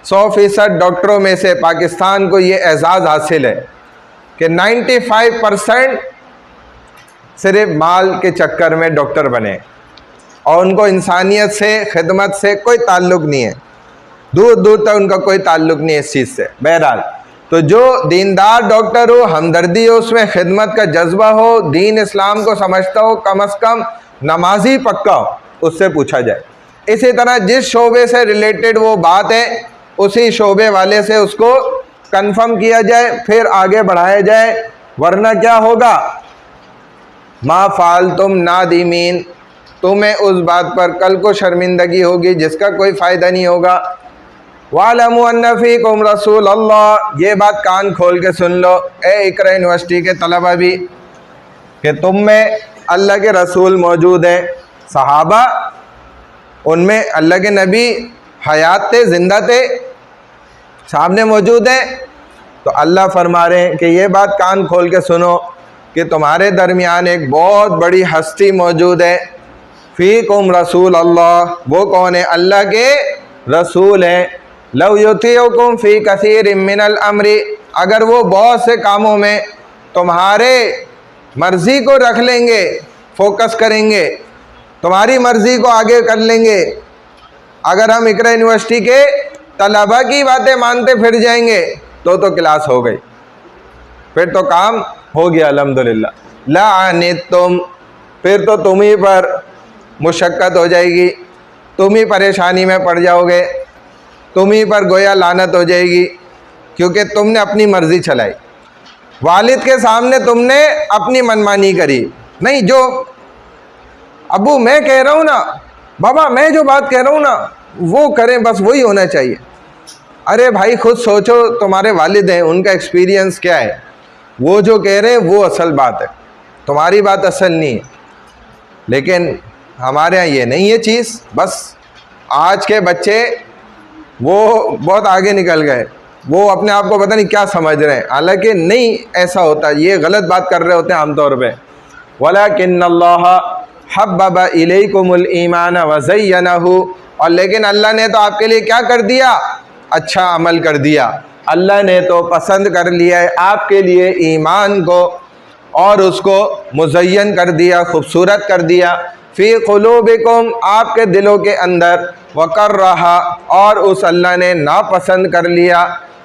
100% डॉक्टरों में से पाकिस्तान को ये एजाज़ हासिल है कि 95% सिर्फ माल के चक्कर में डॉक्टर बने और उनको इंसानियत से, खिदमत से कोई ताल्लुक़ नहीं है, दूर दूर तक उनका कोई ताल्लुक़ नहीं है इस चीज़ से। बहरहाल, तो जो दीनदार डॉक्टर हो, हमदर्दी हो, उसमें खिदमत का जज्बा हो, दीन इस्लाम को समझता हो, कम अज़ कम नमाजी पक्का हो, उससे पूछा जाए। इसी तरह जिस शोबे से रिलेटेड वो बात है, उसी शोबे वाले से उसको कंफर्म किया जाए, फिर आगे बढ़ाया जाए। वरना क्या होगा? मा फाल तुम नादिमीन, तुम्हें उस बात पर कल को शर्मिंदगी होगी जिसका कोई फ़ायदा नहीं होगा। वालमु अन्ना फ़ीकुम रसूल अल्लाह, ये बात कान खोल के सुन लो ए इकरा यूनिवर्सिटी के तलबा भी, कि तुम में अल्लाह के रसूल मौजूद हैं। सहाबा, उनमें अल्लाह के नबी हयात थे, ज़िंदा थे, सामने मौजूद हैं। तो अल्लाह फरमा रहे हैं कि ये बात कान खोल के सुनो कि तुम्हारे दरमियान एक बहुत बड़ी हस्ती मौजूद है। फ़ीकुम रसूल अल्लाह, वो कौन है? अल्लाह के रसूल हैं। लव युतीउकुम फ़ी कसीरिम मिनल अम्री, अगर वो बहुत से कामों में तुम्हारे मर्ज़ी को रख लेंगे, फोकस करेंगे, तुम्हारी मर्ज़ी को आगे कर लेंगे। अगर हम इकरा यूनिवर्सिटी के तलबा की बातें मानते फिर जाएंगे तो क्लास हो गई, फिर तो काम हो गया अल्हम्दुलिल्लाह। ला अनितुम, फिर तो तुम ही पर मुशक्क़त हो जाएगी, तुम ही परेशानी में पड़ जाओगे, तुम ही पर गोया लानत हो जाएगी, क्योंकि तुमने अपनी मर्ज़ी चलाई। वालिद के सामने तुमने अपनी मनमानी करी। नहीं, जो अबू मैं कह रहा हूँ ना, बाबा मैं जो बात कह रहा हूँ ना, वो करें, बस वही होना चाहिए। अरे भाई खुद सोचो, तुम्हारे वालिद हैं, उनका एक्सपीरियंस क्या है, वो जो कह रहे हैं वो असल बात है, तुम्हारी बात असल नहीं है। लेकिन हमारे यहाँ ये नहीं है चीज़। बस आज के बच्चे वो बहुत आगे निकल गए, वो अपने आप को पता नहीं क्या समझ रहे हैं, हालांकि नहीं ऐसा होता, ये गलत बात कर रहे होते हैं आमतौर पे। वलाकिन्नल्लाह हब्बबा इलैकुमुल ईमान व ज़य्यनहु, और लेकिन अल्लाह ने तो आपके लिए क्या कर दिया? अच्छा अमल कर दिया। अल्लाह ने तो पसंद कर लिया है आपके लिए ईमान को और उसको मुज़य्यन कर दिया, खूबसूरत कर दिया। फ़ी क़ुलूबिकुम, आपके दिलों के अंदर, वकर्रहा, और उस अल्लाह ने नापसंद कर लिया,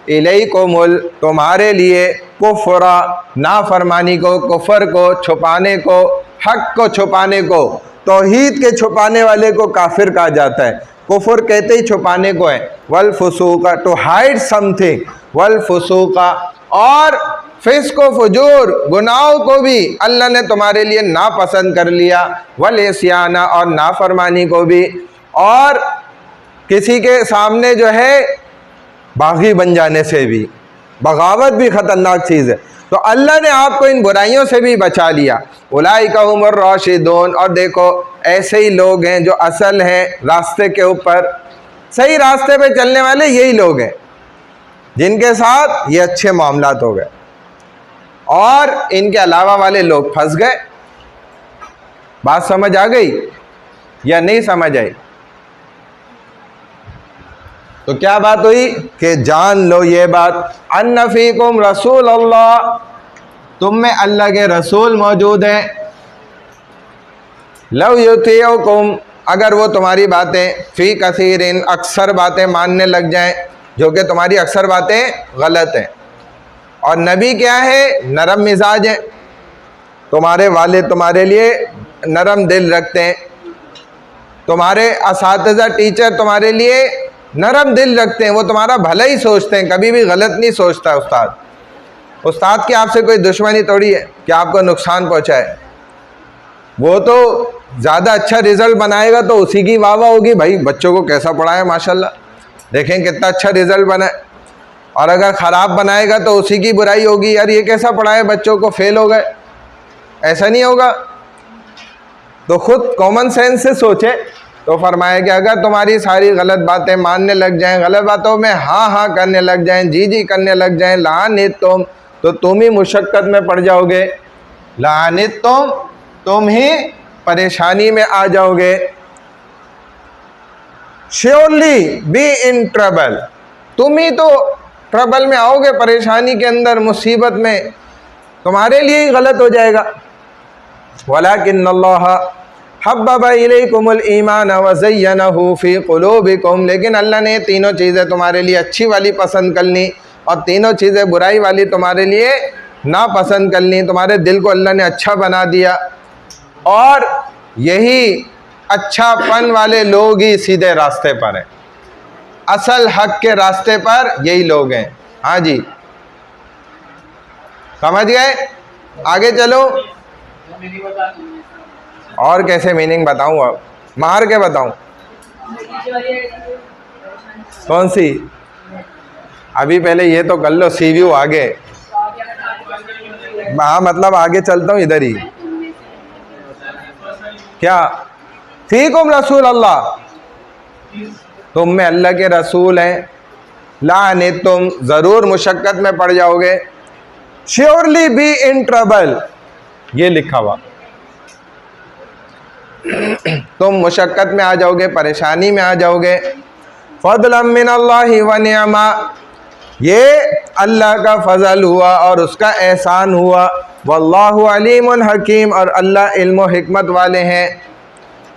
इलैकुमुल, तुम्हारे लिए, कुफ्रा, नाफरमानी को, कुफर को छुपाने को, हक को छुपाने को। तौहीद के छुपाने वाले को काफिर कहा जाता है, कुफर कहते ही छुपाने को है। वल फुसूका, टू हाइड समथिंग, वल फुसूका, और फिस्क व फुजूर, गुनाहों को भी अल्लाह ने तुम्हारे लिए नापसंद कर लिया। वल इस्याना, और नाफरमानी को भी, और किसी के सामने जो है बागी बन जाने से भी। बगावत भी ख़तरनाक चीज़ है। तो अल्लाह ने आपको इन बुराइयों से भी बचा लिया। उलाइका हुमुर राशिदून, और देखो ऐसे ही लोग हैं जो असल हैं रास्ते के ऊपर, सही रास्ते पे चलने वाले यही लोग हैं जिनके साथ ये अच्छे मामलात हो गए, और इनके अलावा वाले लोग फंस गए। बात समझ आ गई या नहीं समझ आई? तो क्या बात हुई कि जान लो ये बात, अन्ना फीकुम रसूल अल्लाह, तुम में अल्लाह के रसूल मौजूद हैं। लव युतियुकुम, अगर वो तुम्हारी बातें, फ़ी कसीरिन, अक्सर बातें मानने लग जाएं, जो कि तुम्हारी अक्सर बातें गलत हैं। और नबी क्या है? नरम मिजाज है, तुम्हारे वाले तुम्हारे लिए नरम दिल रखते हैं, तुम्हारे असातिज़ा टीचर तुम्हारे लिए नरम दिल रखते हैं, वो तुम्हारा भला ही सोचते हैं, कभी भी गलत नहीं सोचता। उस्ताद की आपसे कोई दुश्मनी थोड़ी है कि आपको नुकसान पहुंचाए। वो तो ज़्यादा अच्छा रिज़ल्ट बनाएगा तो उसी की वाह वाह होगी, भाई बच्चों को कैसा पढ़ाया माशाल्लाह, देखें कितना अच्छा रिज़ल्ट बनाए। और अगर ख़राब बनाएगा तो उसी की बुराई होगी, यार ये कैसा पढ़ाए, बच्चों को फेल हो गए। ऐसा नहीं होगा। तो खुद कॉमन सेंस से सोचे तो फरमाया कि अगर तुम्हारी सारी गलत बातें मानने लग जाएं, गलत बातों में हाँ हाँ करने लग जाएं, जी जी करने लग जाएं, लानित तुम ही मुशक्क़त में पड़ जाओगे, लानित तुम ही परेशानी में आ जाओगे। श्योरली बी इन ट्रबल, तुम ही तो ट्रबल में आओगे, परेशानी के अंदर, मुसीबत में, तुम्हारे लिए ही गलत हो जाएगा। वलाकिन्नल्लाह हब्बबा इलैकुमुल ईमान व ज़य्यनहु फ़ी क़ुलूबिकुम, लेकिन अल्लाह ने तीनों चीज़ें तुम्हारे लिए अच्छी वाली पसंद कर ली और तीनों चीज़ें बुराई वाली तुम्हारे लिए नापसंद कर ली। तुम्हारे दिल को अल्लाह ने अच्छा बना दिया, और यही अच्छापन वाले लोग ही सीधे रास्ते पर हैं, असल हक के रास्ते पर यही लोग हैं। हाँ जी, समझ गए? आगे चलो। और कैसे मीनिंग बताऊं? अब मार के बताऊं? कौन सी? अभी पहले ये तो कर लो, सी व्यू आगे। हाँ मतलब आगे चलता हूँ इधर ही। क्या? फीकुम रसूल अल्लाह, तुम में अल्लाह के रसूल हैं। लाने तुम, ज़रूर मुशक्क़त में पड़ जाओगे। श्योरली बी इन ट्रबल, ये लिखा हुआ, तुम मुशक्क़त में आ जाओगे, परेशानी में आ जाओगे। फ़ज़लन मिनल्लाहि व निअमा, ये अल्लाह का फ़ज़ल हुआ और उसका एहसान हुआ। वल्लाहु अलीमुन हकीम, और अल्लाह इल्म व हिकमत वाले हैं।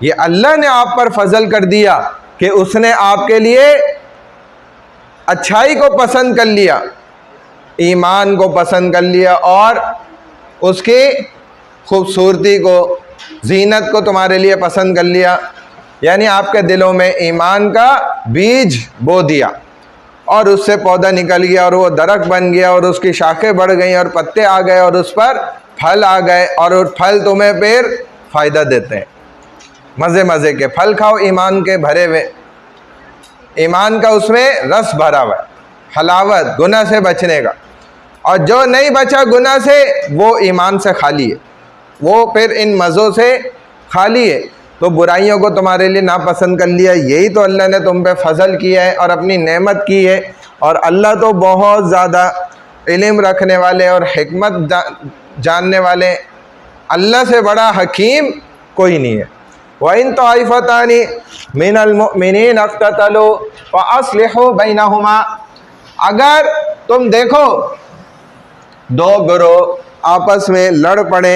ये अल्लाह ने आप पर फजल कर दिया कि उसने आपके लिए अच्छाई को पसंद कर लिया, ईमान को पसंद कर लिया, और उसकी खूबसूरती को, जीनत को तुम्हारे लिए पसंद कर लिया। यानी आपके दिलों में ईमान का बीज बो दिया और उससे पौधा निकल गया और वो दरख्त बन गया और उसकी शाखें बढ़ गई और पत्ते आ गए और उस पर फल आ गए, और वो फल तुम्हें फिर फ़ायदा देते हैं। मज़े मज़े के फल खाओ, ईमान के भरे हुए, ईमान का उसमें रस भरा हुआ है, हलावत, गुनाह से बचने का। और जो नहीं बचा गुनाह से, वो ईमान से खाली है, वो फिर इन मज़ों से खाली है। तो बुराइयों को तुम्हारे लिए नापसंद कर लिया, यही तो अल्लाह ने तुम पे फजल किया है और अपनी नेमत की है। और अल्लाह तो बहुत ज़्यादा इल्म रखने वाले और हिकमत जानने वाले, अल्लाह से बड़ा हकीम कोई नहीं है। वइन ताइफतानी मिनल मुमिनीन अक़ततलू फ़अस्लिहू बैनहुमा, अगर तुम देखो दो ग्रोह आपस में लड़ पड़े,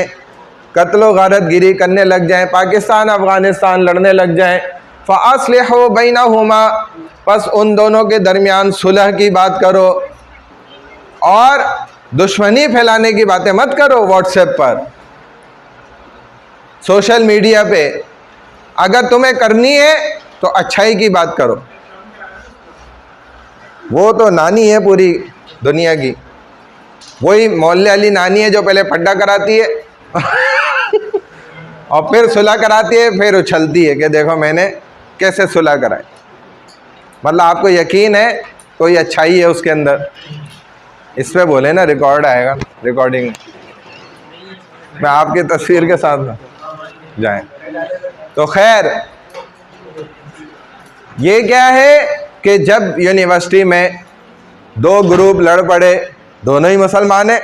कत्लो गारत गिरी करने लग जाएं, पाकिस्तान अफ़गानिस्तान लड़ने लग जाएं, फ़अस्लिहू बैनहुमा, बस उन दोनों के दरमियान सुलह की बात करो और दुश्मनी फैलाने की बातें मत करो व्हाट्सएप पर, सोशल मीडिया पे। अगर तुम्हें करनी है तो अच्छाई की बात करो। वो तो नानी है पूरी दुनिया की, वही मोहल्ले वाली नानी है जो पहले पड्डा कराती है और फिर सुलह कराती है, फिर उछलती है कि देखो मैंने कैसे सुलह कराई। मतलब आपको यकीन है कोई अच्छाई है उसके अंदर? इस पे बोले ना, रिकॉर्ड आएगा, रिकॉर्डिंग में आपकी तस्वीर के साथ ना जाए। तो खैर ये क्या है कि जब यूनिवर्सिटी में दो ग्रुप लड़ पड़े, दोनों ही मुसलमान हैं,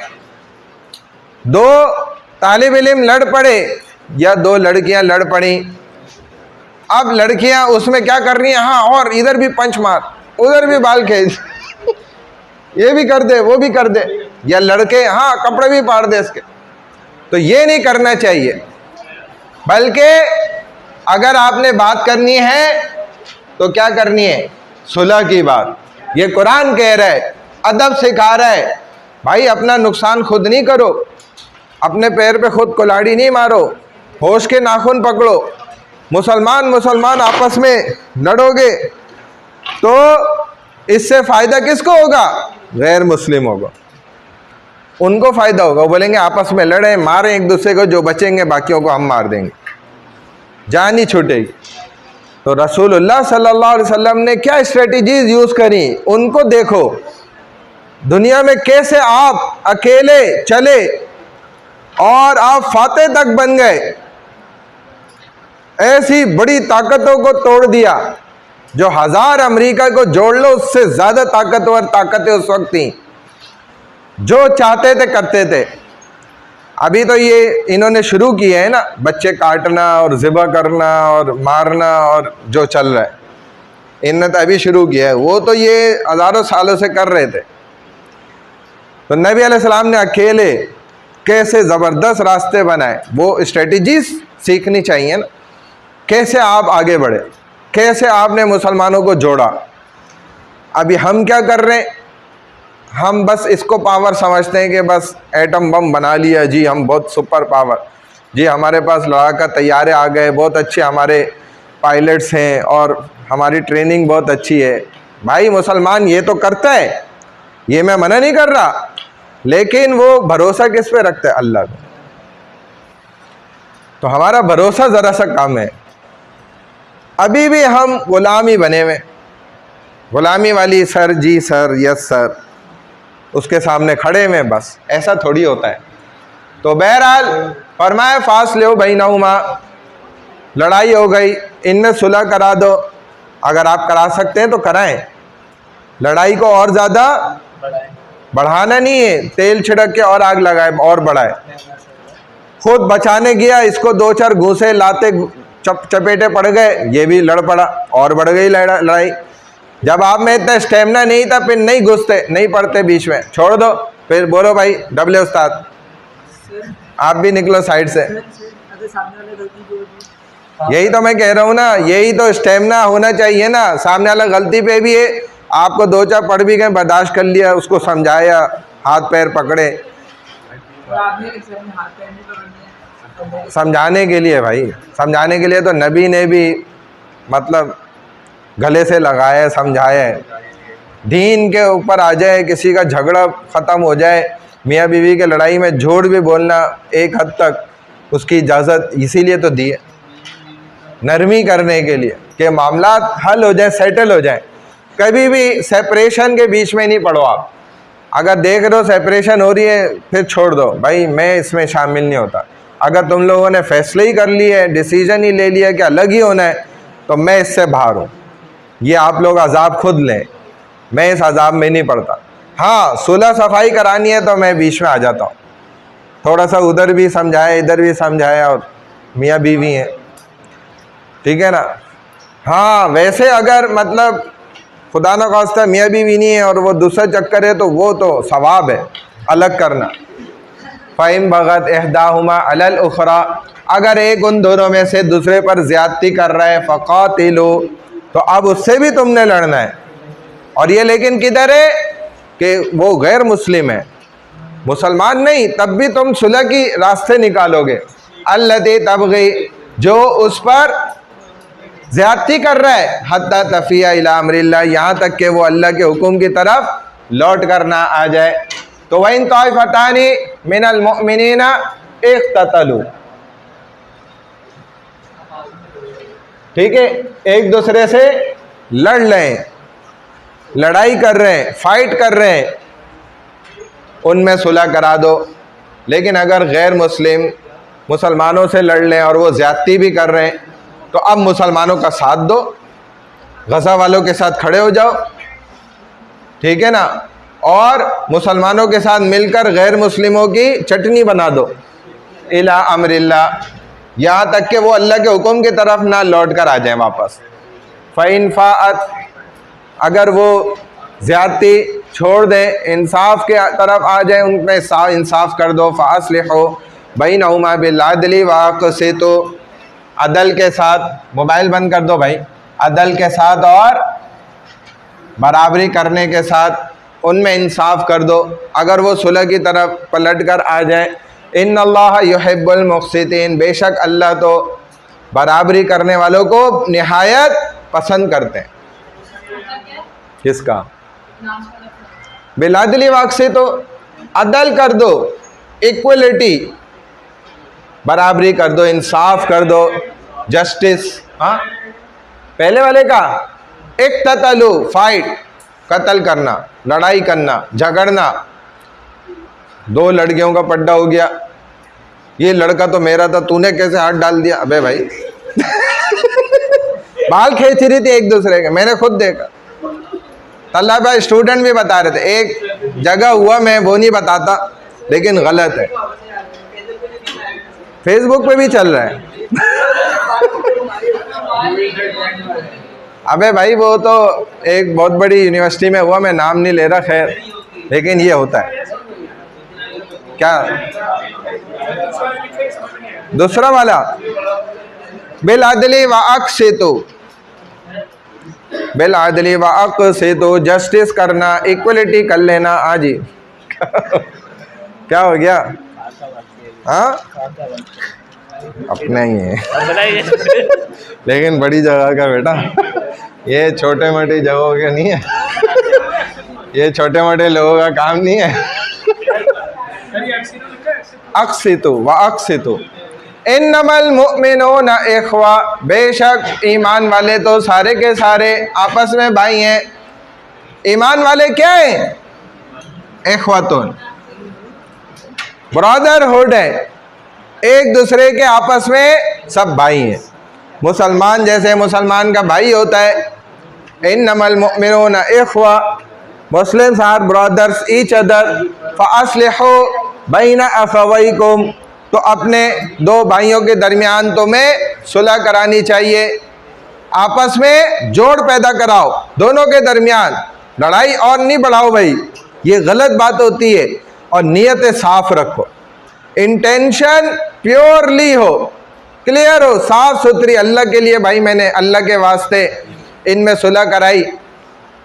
दो तालिब इल्म लड़ पड़े या दो लड़कियां लड़ पड़ी, अब लड़कियां उसमें क्या कर रही हैं, हाँ और इधर भी पंच मार, उधर भी बाल खींच, ये भी कर दे वो भी कर दे, या लड़के हाँ कपड़े भी फाड़ दे इसके। तो ये नहीं करना चाहिए, बल्कि अगर आपने बात करनी है तो क्या करनी है, सुलह की बात। ये कुरान कह रहा है, अदब सिखा रहा है, भाई अपना नुकसान खुद नहीं करो, अपने पैर पे खुद कुल्हाड़ी नहीं मारो, होश के नाखून पकड़ो। मुसलमान आपस में लड़ोगे तो इससे फ़ायदा किसको होगा? गैर मुस्लिम होगा, उनको फ़ायदा होगा। वो बोलेंगे आपस में लड़ें मारें एक दूसरे को, जो बचेंगे बाकियों को हम मार देंगे, जान ही छूटेगी। तो रसूलुल्लाह सल्लल्लाहु अलैहि वसल्लम ने क्या स्ट्रेटजीज यूज़ करी, उनको देखो। दुनिया में कैसे आप अकेले चले और आप फातेह तक बन गए, ऐसी बड़ी ताकतों को तोड़ दिया जो 1000 अमेरिका को जोड़ लो उससे ज़्यादा ताकतवर ताकतें उस वक्त थी, जो चाहते थे करते थे। अभी तो ये इन्होंने शुरू किए हैं ना, बच्चे काटना और ज़िबा करना और मारना और जो चल रहा है, इन्होंने तो अभी शुरू किया है, वो तो ये हज़ारों सालों से कर रहे थे। तो नबी अलैहिस्सलाम ने अकेले कैसे ज़बरदस्त रास्ते बनाए, वो स्ट्रेटजीज सीखनी चाहिए ना, कैसे आप आगे बढ़े, कैसे आपने मुसलमानों को जोड़ा। अभी हम क्या कर रहे हैं, हम बस इसको पावर समझते हैं कि बस एटम बम बना लिया जी, हम बहुत सुपर पावर जी, हमारे पास लड़ाका तैयारे आ गए, बहुत अच्छे हमारे पायलट्स हैं और हमारी ट्रेनिंग बहुत अच्छी है। भाई मुसलमान ये तो करता है, ये मैं मना नहीं कर रहा, लेकिन वो भरोसा किस पे रखता है? अल्लाह पे। तो हमारा भरोसा ज़रा सा कम है, अभी भी हम गुलामी बने हुए, गुलामी वाली सर जी सर यस सर उसके सामने खड़े में, बस ऐसा थोड़ी होता है। तो बहरहाल फरमाए फासले बैनहुमा, लड़ाई हो गई, इनमें सुलह करा दो, अगर आप करा सकते हैं तो कराएं। लड़ाई को और ज़्यादा बढ़ाना नहीं है, तेल छिड़क के और आग लगाए और बढ़ाए। खुद बचाने गया, इसको 2-4 घूंसे लाते चपेटे पड़ गए, ये भी लड़ पड़ा और बढ़ गई लड़ाई। जब आप में इतना स्टेमिना नहीं था फिर नहीं घुसते, नहीं पड़ते बीच में, छोड़ दो, फिर बोलो भाई डबले उस्ताद आप भी निकलो साइड से। यही तो मैं कह रहा हूँ ना, यही तो स्टेमिना होना चाहिए ना। सामने वाला गलती पे भी है, आपको 2-4 पड़ भी गए, बर्दाश्त कर लिया, उसको समझाया, हाथ पैर पकड़े, समझाने के लिए। भाई समझाने के लिए तो नबी ने भी मतलब गले से लगाया, समझाया। दीन के ऊपर आ जाए, किसी का झगड़ा ख़त्म हो जाए, मियाँ बीवी के लड़ाई में झूठ भी बोलना एक हद तक उसकी इजाज़त इसीलिए तो दी है, नरमी करने के लिए, कि मामला हल हो जाए, सेटल हो जाए। कभी भी सेपरेशन के बीच में नहीं पड़ो आप। अगर देख रहे हो सेपरेशन हो रही है फिर छोड़ दो, भाई मैं इसमें शामिल नहीं होता। अगर तुम लोगों ने फैसले ही कर लिए है, डिसीजन ही ले लिया कि अलग ही होना है, तो मैं इससे बाहर हूँ। ये आप लोग अजाब खुद लें, मैं इस अजाब में नहीं पड़ता। हाँ सुलह सफाई करानी है तो मैं बीच में आ जाता हूँ, थोड़ा सा उधर भी समझाया इधर भी समझाया, और मियाँ बीवी हैं, ठीक है ना। हाँ वैसे अगर मतलब खुदा न खास्ता मियाँ बीवी नहीं है और वो दूसरा चक्कर है तो वो तो सवाब है अलग करना, फ़इम बगत इहदाहुमा अलल उखरा, अगर एक उन दोनों में से दूसरे पर ज़्यादती कर रहा है फ़क़ातिलू, तो अब उससे भी तुमने लड़ना है। और ये लेकिन किधर है कि वो गैर मुस्लिम है, मुसलमान नहीं, तब भी तुम सुलह की रास्ते निकालोगे। अल्लती तबग़ी, जो उस पर ज़्यादती कर रहा है, हत्ता तफ़िया इला अम्रिल्लाह, यहाँ तक कि वो अल्लाह के हुक्म की तरफ लौट करना आ जाए। तो वइन ताइफ़तानी मिनल मुअमिनीना इक़्ततलू, ठीक है, एक दूसरे से लड़ लें, लड़ाई कर रहे हैं, फाइट कर रहे हैं, उनमें सुलह करा दो। लेकिन अगर गैर मुस्लिम मुसलमानों से लड़ लें और वो ज़्यादती भी कर रहे हैं, तो अब मुसलमानों का साथ दो, गज़ा वालों के साथ खड़े हो जाओ, ठीक है ना, और मुसलमानों के साथ मिलकर गैर मुस्लिमों की चटनी बना दो। इला अम्रिल्लाह, यहाँ तक कि वो अल्लाह के हुक्म की तरफ ना लौट कर आ जाएं वापस। फ़इन फ़ाअत, अगर वो ज़्यादती छोड़ दें, इंसाफ के तरफ आ जाए, उनमें इंसाफ कर दो। फ़अस्लिहू बैनहुमा बिल-अदली वअक़सितू, अदल के साथ, मोबाइल बंद कर दो भाई, अदल के साथ और बराबरी करने के साथ उनमें इंसाफ कर दो। अगर वो सुलह की तरफ पलट कर आ जाए, इन्नल्लाह युहिब्बुल मुक़सितीन, बेशक अल्लाह तो बराबरी करने वालों को निहायत पसंद करते हैं। किसका? बिल-अदली वअक़सितू, अदल कर दो, इक्वलिटी, बराबरी कर दो, इंसाफ कर दो, जस्टिस। हाँ, पहले वाले का इक़्ततलू, फाइट, कत्ल करना, लड़ाई करना, झगड़ना। दो लड़कियों का पड्डा हो गया, ये लड़का तो मेरा था, तूने कैसे हाथ डाल दिया? अबे भाई बाल खींच रही थी एक दूसरे के, मैंने खुद देखा। तलबा स्टूडेंट भी बता रहे थे, एक जगह हुआ, मैं वो नहीं बताता, लेकिन गलत है, फेसबुक पे भी चल रहा है। अबे भाई वो तो एक बहुत बड़ी यूनिवर्सिटी में हुआ, मैं नाम नहीं ले रहा, खैर, लेकिन ये होता है क्या? दूसरा वाला बिल-अदली वअक़सितू, बिल-अदली वअक़सितू, जस्टिस करना, इक्वलिटी कर लेना। आज ही क्या हो गया? हाँ, अपना ही है लेकिन बड़ी जगह का बेटा, ये छोटे मोटी जगहों के नहीं है, ये छोटे मोटे लोगों का काम नहीं है। अक़सितू व अक़सितू, इन्नमल मुअमिनूना इख़वा, बेशक ईमान वाले तो सारे के सारे आपस में भाई हैं। ईमान वाले क्या हैं? इख़वतुन, ब्रदरहुड है, एक दूसरे के आपस में सब भाई हैं। मुसलमान जैसे मुसलमान का भाई होता है, इन्नमल मुअमिनूना इख़वा, Muslims are brothers each other, फ़अस्लिहू बैना अख़वैकुम, तो अपने दो भाइयों के दरमियान तुम्हें सुलह करानी चाहिए, आपस में जोड़ पैदा कराओ दोनों के दरमियान, लड़ाई और नहीं बढ़ाओ भाई, ये गलत बात होती है। और नीयत साफ रखो, इंटेंशन प्योरली हो, क्लियर हो, साफ सुथरी, अल्लाह के लिए भाई, मैंने अल्लाह के वास्ते इनमें सुलह कराई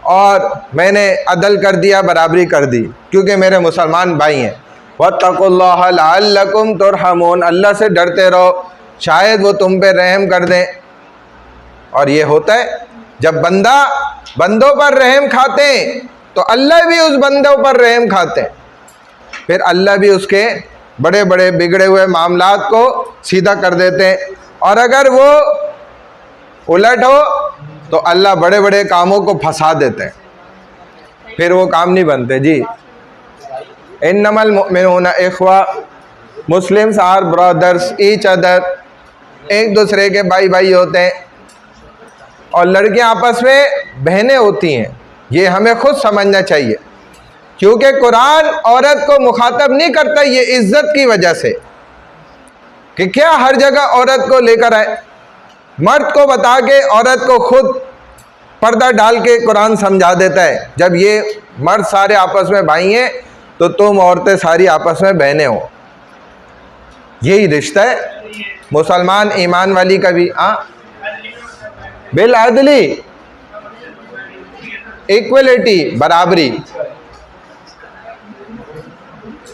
और मैंने अदल कर दिया, बराबरी कर दी, क्योंकि मेरे मुसलमान भाई हैं। वत्तकुल्लाह लअल्लकुम तुरहमून, अल्लाह से डरते रहो, शायद वो तुम पे रहम कर दें। और ये होता है जब बंदा बंदों पर रहम खाते हैं, तो अल्लाह भी उस बंदों पर रहम खाते हैं, फिर अल्लाह भी उसके बड़े बड़े बिगड़े हुए मामलात को सीधा कर देते हैं। और अगर वो उलट हो तो अल्लाह बड़े बड़े कामों को फंसा देते हैं, फिर वो काम नहीं बनते। जी, इन्नमल मुअमिनूना इख़वा, Muslims are brothers each other, एक दूसरे के भाई भाई होते हैं। और लड़कियां आपस में बहनें होती हैं, ये हमें खुद समझना चाहिए, क्योंकि कुरान औरत को मुखातब नहीं करता ये इज्जत की वजह से कि क्या हर जगह औरत को लेकर आए, मर्द को बता के औरत को खुद पर्दा डाल के कुरान समझा देता है। जब ये मर्द सारे आपस में भाई हैं तो तुम औरतें सारी आपस में बहनें हो, यही रिश्ता है मुसलमान ईमान वाली का भी। हाँ, बिल आदली, इक्वलिटी, बराबरी।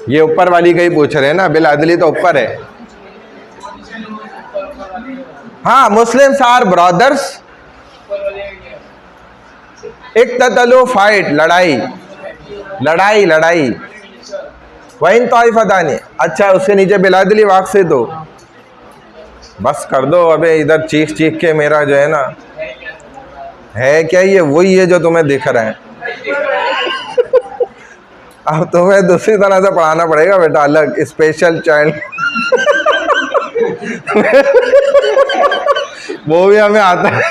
ये ऊपर वाली का ही पूछ रहे हैं ना, बिल आदली तो ऊपर है। हाँ, मुस्लिम्स आर ब्रदर्स, इक्ततलु फाइट, लड़ाई लड़ाई लड़ाई, वहीं तौइफतानी। अच्छा, उसके नीचे बिलादली वाक से तो बस कर दो। अबे इधर चीख चीख के मेरा जो है ना, है क्या ये वही है जो तुम्हें दिख रहा है। अब तुम्हें दूसरी तरह से पढ़ाना पड़ेगा बेटा, अलग स्पेशल चाइल्ड। वो भी हमें आता है।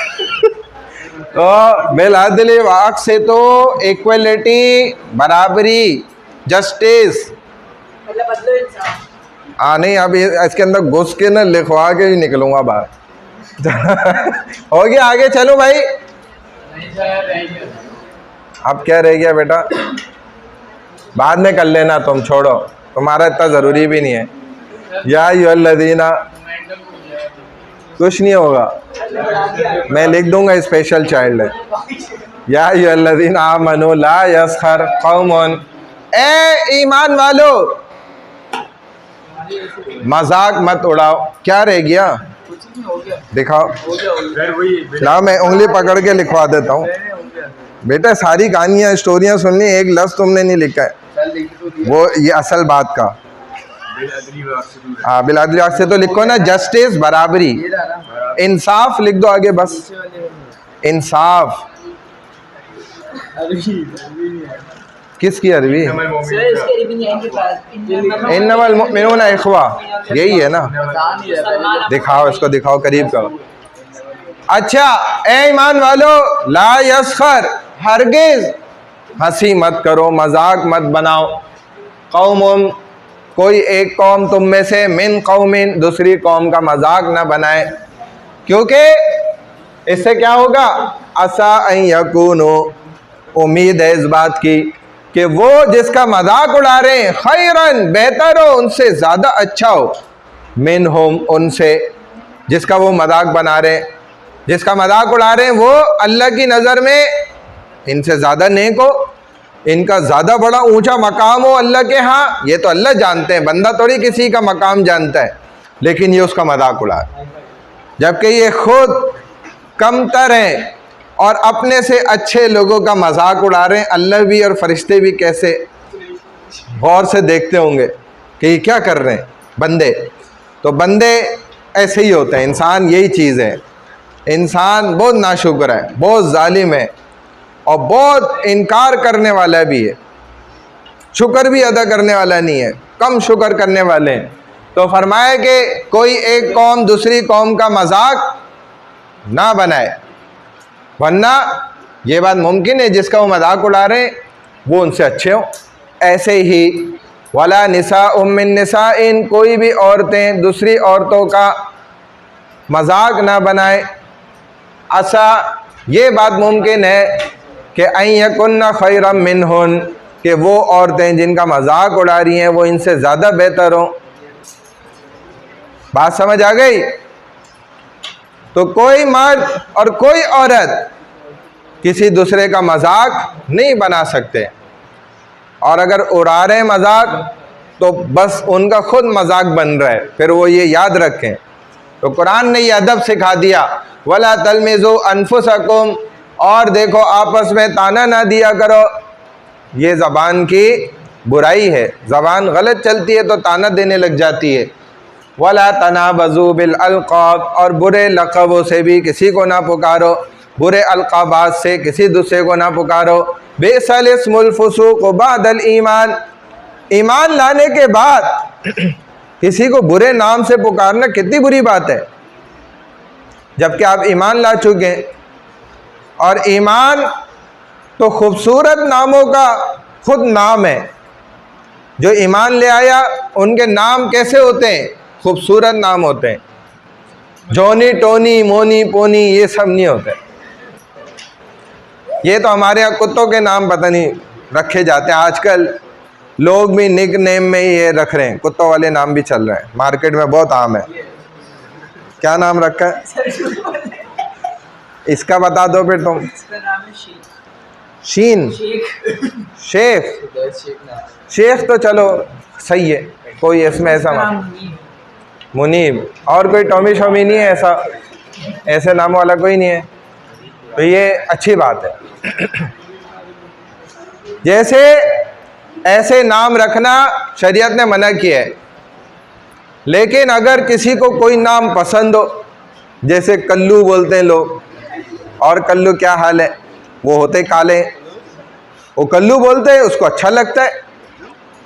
तो बिलादली वाक से तो इक्वलिटी, बराबरी, जस्टिस। हाँ नहीं, अब इसके अंदर घुस के ना लिखवा के ही निकलूंगा बाहर। हो गया, आगे चलो भाई। अब क्या रह गया बेटा, बाद में कर लेना, तुम छोड़ो, तुम्हारा इतना ज़रूरी भी नहीं है। या अय्युहल्लज़ीना, कुछ नहीं होगा, मैं लिख दूंगा, स्पेशल चाइल्ड है। या अय्युहल्लज़ीना आमनू ला यस्खर कौमुन, ए ईमान वालो मजाक मत उड़ाओ। क्या रह गया, दिखाओ। ना मैं उंगली पकड़ के लिखवा देता हूँ बेटा, सारी कहानियाँ स्टोरियाँ सुन ली, एक लफ्ज़ तुमने नहीं लिखा है। वो ये असल बात का। हाँ, बिलादली वाक से तो लिखो ना, जस्टिस, बराबरी, इंसाफ लिख दो आगे, बस इंसाफ। किसकी अरबी? इन्नमल मुमिनूना इख्वा, यही है ना। दिखाओ इसको, दिखाओ, करीब करो। अच्छा, ए ईमान वालो, ला यस्खर, हरगिज हंसी मत करो, मजाक मत बनाओ। कौमुन, कोई एक कौम तुम में से, मिन कौमिन, दूसरी कौम का मजाक ना बनाए, क्योंकि इससे क्या होगा, असा अन यकूनो, उम्मीद है इस बात की कि वो जिसका मजाक उड़ा रहे हैं, खैरन, बेहतर हो, उनसे ज़्यादा अच्छा हो, मिन होम, उनसे जिसका वो मजाक बना रहे हैं, जिसका मजाक उड़ा रहे हैं, वो अल्लाह की नज़र में इनसे ज़्यादा नेक हो, इनका ज़्यादा बड़ा ऊंचा मकाम हो अल्लाह के यहाँ। ये तो अल्लाह जानते हैं, बंदा थोड़ी किसी का मकाम जानता है, लेकिन ये उसका मजाक उड़ा है, जबकि ये खुद कमतर हैं और अपने से अच्छे लोगों का मजाक उड़ा रहे हैं। अल्लाह भी और फरिश्ते भी कैसे गौर से देखते होंगे कि ये क्या कर रहे हैं बंदे। तो बंदे ऐसे ही होते हैं, इंसान यही चीज़ है। इंसान बहुत नाशुक्र है, बहुत जालिम है और बहुत इनकार करने वाला भी है, शुक्र भी अदा करने वाला नहीं है, कम शुक्र करने वाले हैं। तो फरमाया कि कोई एक कौम दूसरी कौम का मजाक ना बनाए, वरना ये बात मुमकिन है जिसका वो मजाक उड़ा रहे हैं वो उनसे अच्छे हो। ऐसे ही वला निसा उम्मिन निसा इन, कोई भी औरतें दूसरी औरतों का मजाक ना बनाए। ऐसा ये बात मुमकिन है कि अन यकुन्ना खैरम मिनहुन, कि वो औरतें जिनका मजाक उड़ा रही हैं वो इनसे ज़्यादा बेहतर हों। बात समझ आ गई? तो कोई मर्द और कोई औरत किसी दूसरे का मजाक नहीं बना सकते, और अगर उड़ा रहे मजाक तो बस उनका खुद मजाक बन रहा है, फिर वो ये याद रखें। तो कुरान ने ये अदब सिखा दिया, वला तलमिज़ू अनफुसकुम, और देखो आपस में ताना ना दिया करो, ये ज़बान की बुराई है, ज़बान गलत चलती है तो ताना देने लग जाती है। वला तनाबज़ू बिल अलक़ाब, और बुरे लक़बों से भी किसी को ना पुकारो, बुरे अलक़ाबात से किसी दूसरे को ना पुकारो। बेसल इस्मुल फुसूक़ बअदल ईमान, ईमान लाने के बाद किसी को बुरे नाम से पुकारना कितनी बुरी बात है, जबकि आप ईमान ला चुके हैं। और ईमान तो खूबसूरत नामों का खुद नाम है। जो ईमान ले आया उनके नाम कैसे होते हैं? खूबसूरत नाम होते हैं। जोनी टोनी मोनी पोनी ये सब नहीं होते। ये तो हमारे यहाँ कुत्तों के नाम पता नहीं रखे जाते हैं आजकल। लोग भी निक नेम में ही ये रख रहे हैं, कुत्तों वाले नाम भी चल रहे हैं, मार्केट में बहुत आम है। क्या नाम रखा है इसका बता दो फिर तुम। इसका नाम है शीन, शेख, शेख तो चलो सही है, कोई इसमें ऐसा नाम, मुनीब, और कोई टॉमी शॉमी नहीं है ऐसा, ऐसे नाम वाला कोई नहीं है, तो ये अच्छी बात है। जैसे ऐसे नाम रखना शरीयत ने मना किया है, लेकिन अगर किसी को कोई नाम पसंद हो, जैसे कल्लू बोलते हैं लोग, और कल्लू क्या हाल है, वो होते काले, वो कल्लू बोलते हैं, उसको अच्छा लगता है।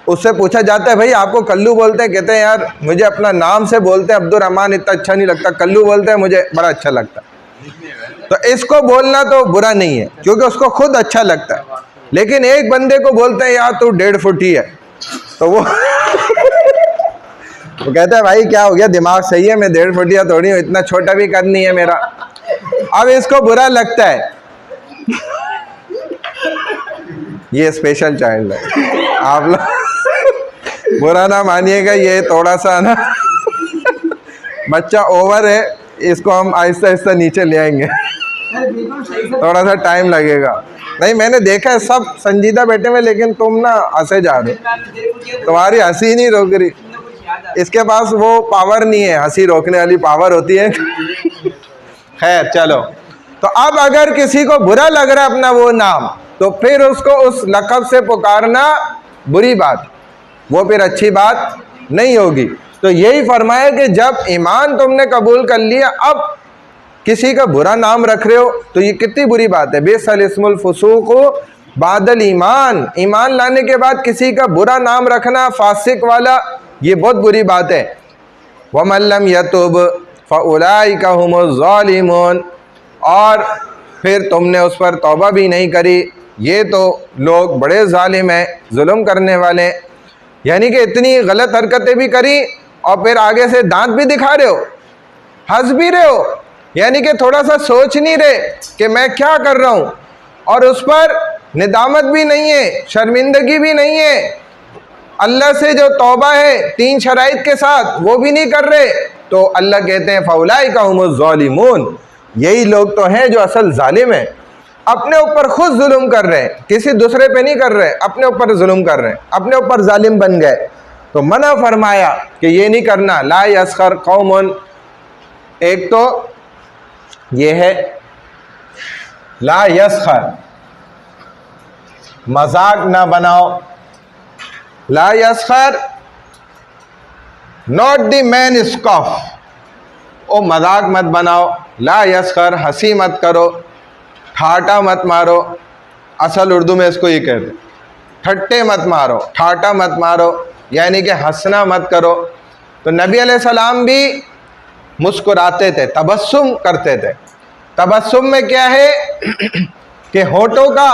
उससे पूछा जाता है भाई आपको कल्लू बोलते हैं, कहते हैं यार मुझे अपना नाम से बोलते हैं अब्दुल रहमान इतना अच्छा नहीं लगता, कल्लू बोलते हैं मुझे बड़ा अच्छा लगता है। तो इसको बोलना तो बुरा नहीं है क्योंकि उसको खुद अच्छा लगता है, लेकिन एक बंदे को बोलते हैं यार तू 1.5 फुट ही है, तो वो वो कहता है भाई क्या हो गया, दिमाग सही है, मैं 1.5 फुटिया थोड़ी हूँ, इतना छोटा भी कद नहीं है मेरा। अब इसको बुरा लगता है, ये स्पेशल चाइल्ड है, आप लोग बुरा ना मानिएगा, ये थोड़ा सा ना बच्चा ओवर है, इसको हम आहिस्ता आहिस्ता नीचे ले आएंगे, थोड़ा सा टाइम लगेगा। नहीं मैंने देखा है सब संजीदा बैठे हुए, लेकिन तुम ना हंसे जा रहे हो, तुम्हारी हंसी नहीं रोक रही, इसके पास वो पावर नहीं है, हंसी रोकने वाली पावर होती है। खैर चलो, तो अब अगर किसी को बुरा लग रहा है अपना वो नाम, तो फिर उसको उस लक़ब से पुकारना बुरी बात, वो फिर अच्छी बात नहीं होगी। तो यही फरमाया कि जब ईमान तुमने कबूल कर लिया, अब किसी का बुरा नाम रख रहे हो तो ये कितनी बुरी बात है। बिसल इस्मुल फुसूक बादल ईमान, ईमान लाने के बाद किसी का बुरा नाम रखना, फासिक वाला, ये बहुत बुरी बात है। वमन लम यतुब फउलाइका हुमुज़ ज़ालिमून, और फिर तुमने उस पर तौबा भी नहीं करी, ये तो लोग बड़े जालिम हैं, जुल्म करने वाले। यानी कि इतनी गलत हरकतें भी करी और फिर आगे से दांत भी दिखा रहे हो, हंस भी रहे हो, यानी कि थोड़ा सा सोच नहीं रहे कि मैं क्या कर रहा हूँ, और उस पर निदामत भी नहीं है, शर्मिंदगी भी नहीं है, अल्लाह से जो तौबा है 3 शराइत के साथ वो भी नहीं कर रहे, तो अल्लाह कहते हैं फउलाइका हुमुज़ ज़ालिमून, यही लोग तो हैं जो असल जालिम हैं, अपने ऊपर खुद जुल्म कर रहे हैं, किसी दूसरे पे नहीं कर रहे, अपने ऊपर जुल्म कर रहे हैं, अपने ऊपर जालिम बन गए। तो मना फरमाया कि ये नहीं करना। ला यस्खर कौमुन, एक तो ये है ला यस्खर, मजाक ना बनाओ, ला यस्खर नॉट द मैन स्कॉफ, ओ मजाक मत बनाओ, ला यस्खर हंसी मत करो, ठाटा मत मारो, असल उर्दू में इसको ये कहते हैं, ठट्टे मत मारो, ठाटा मत मारो, यानी कि हंसना मत करो। तो नबी अलैहिस्सलाम भी मुस्कुराते थे, तबस्सुम करते थे। तबस्सुम में क्या है कि होठों का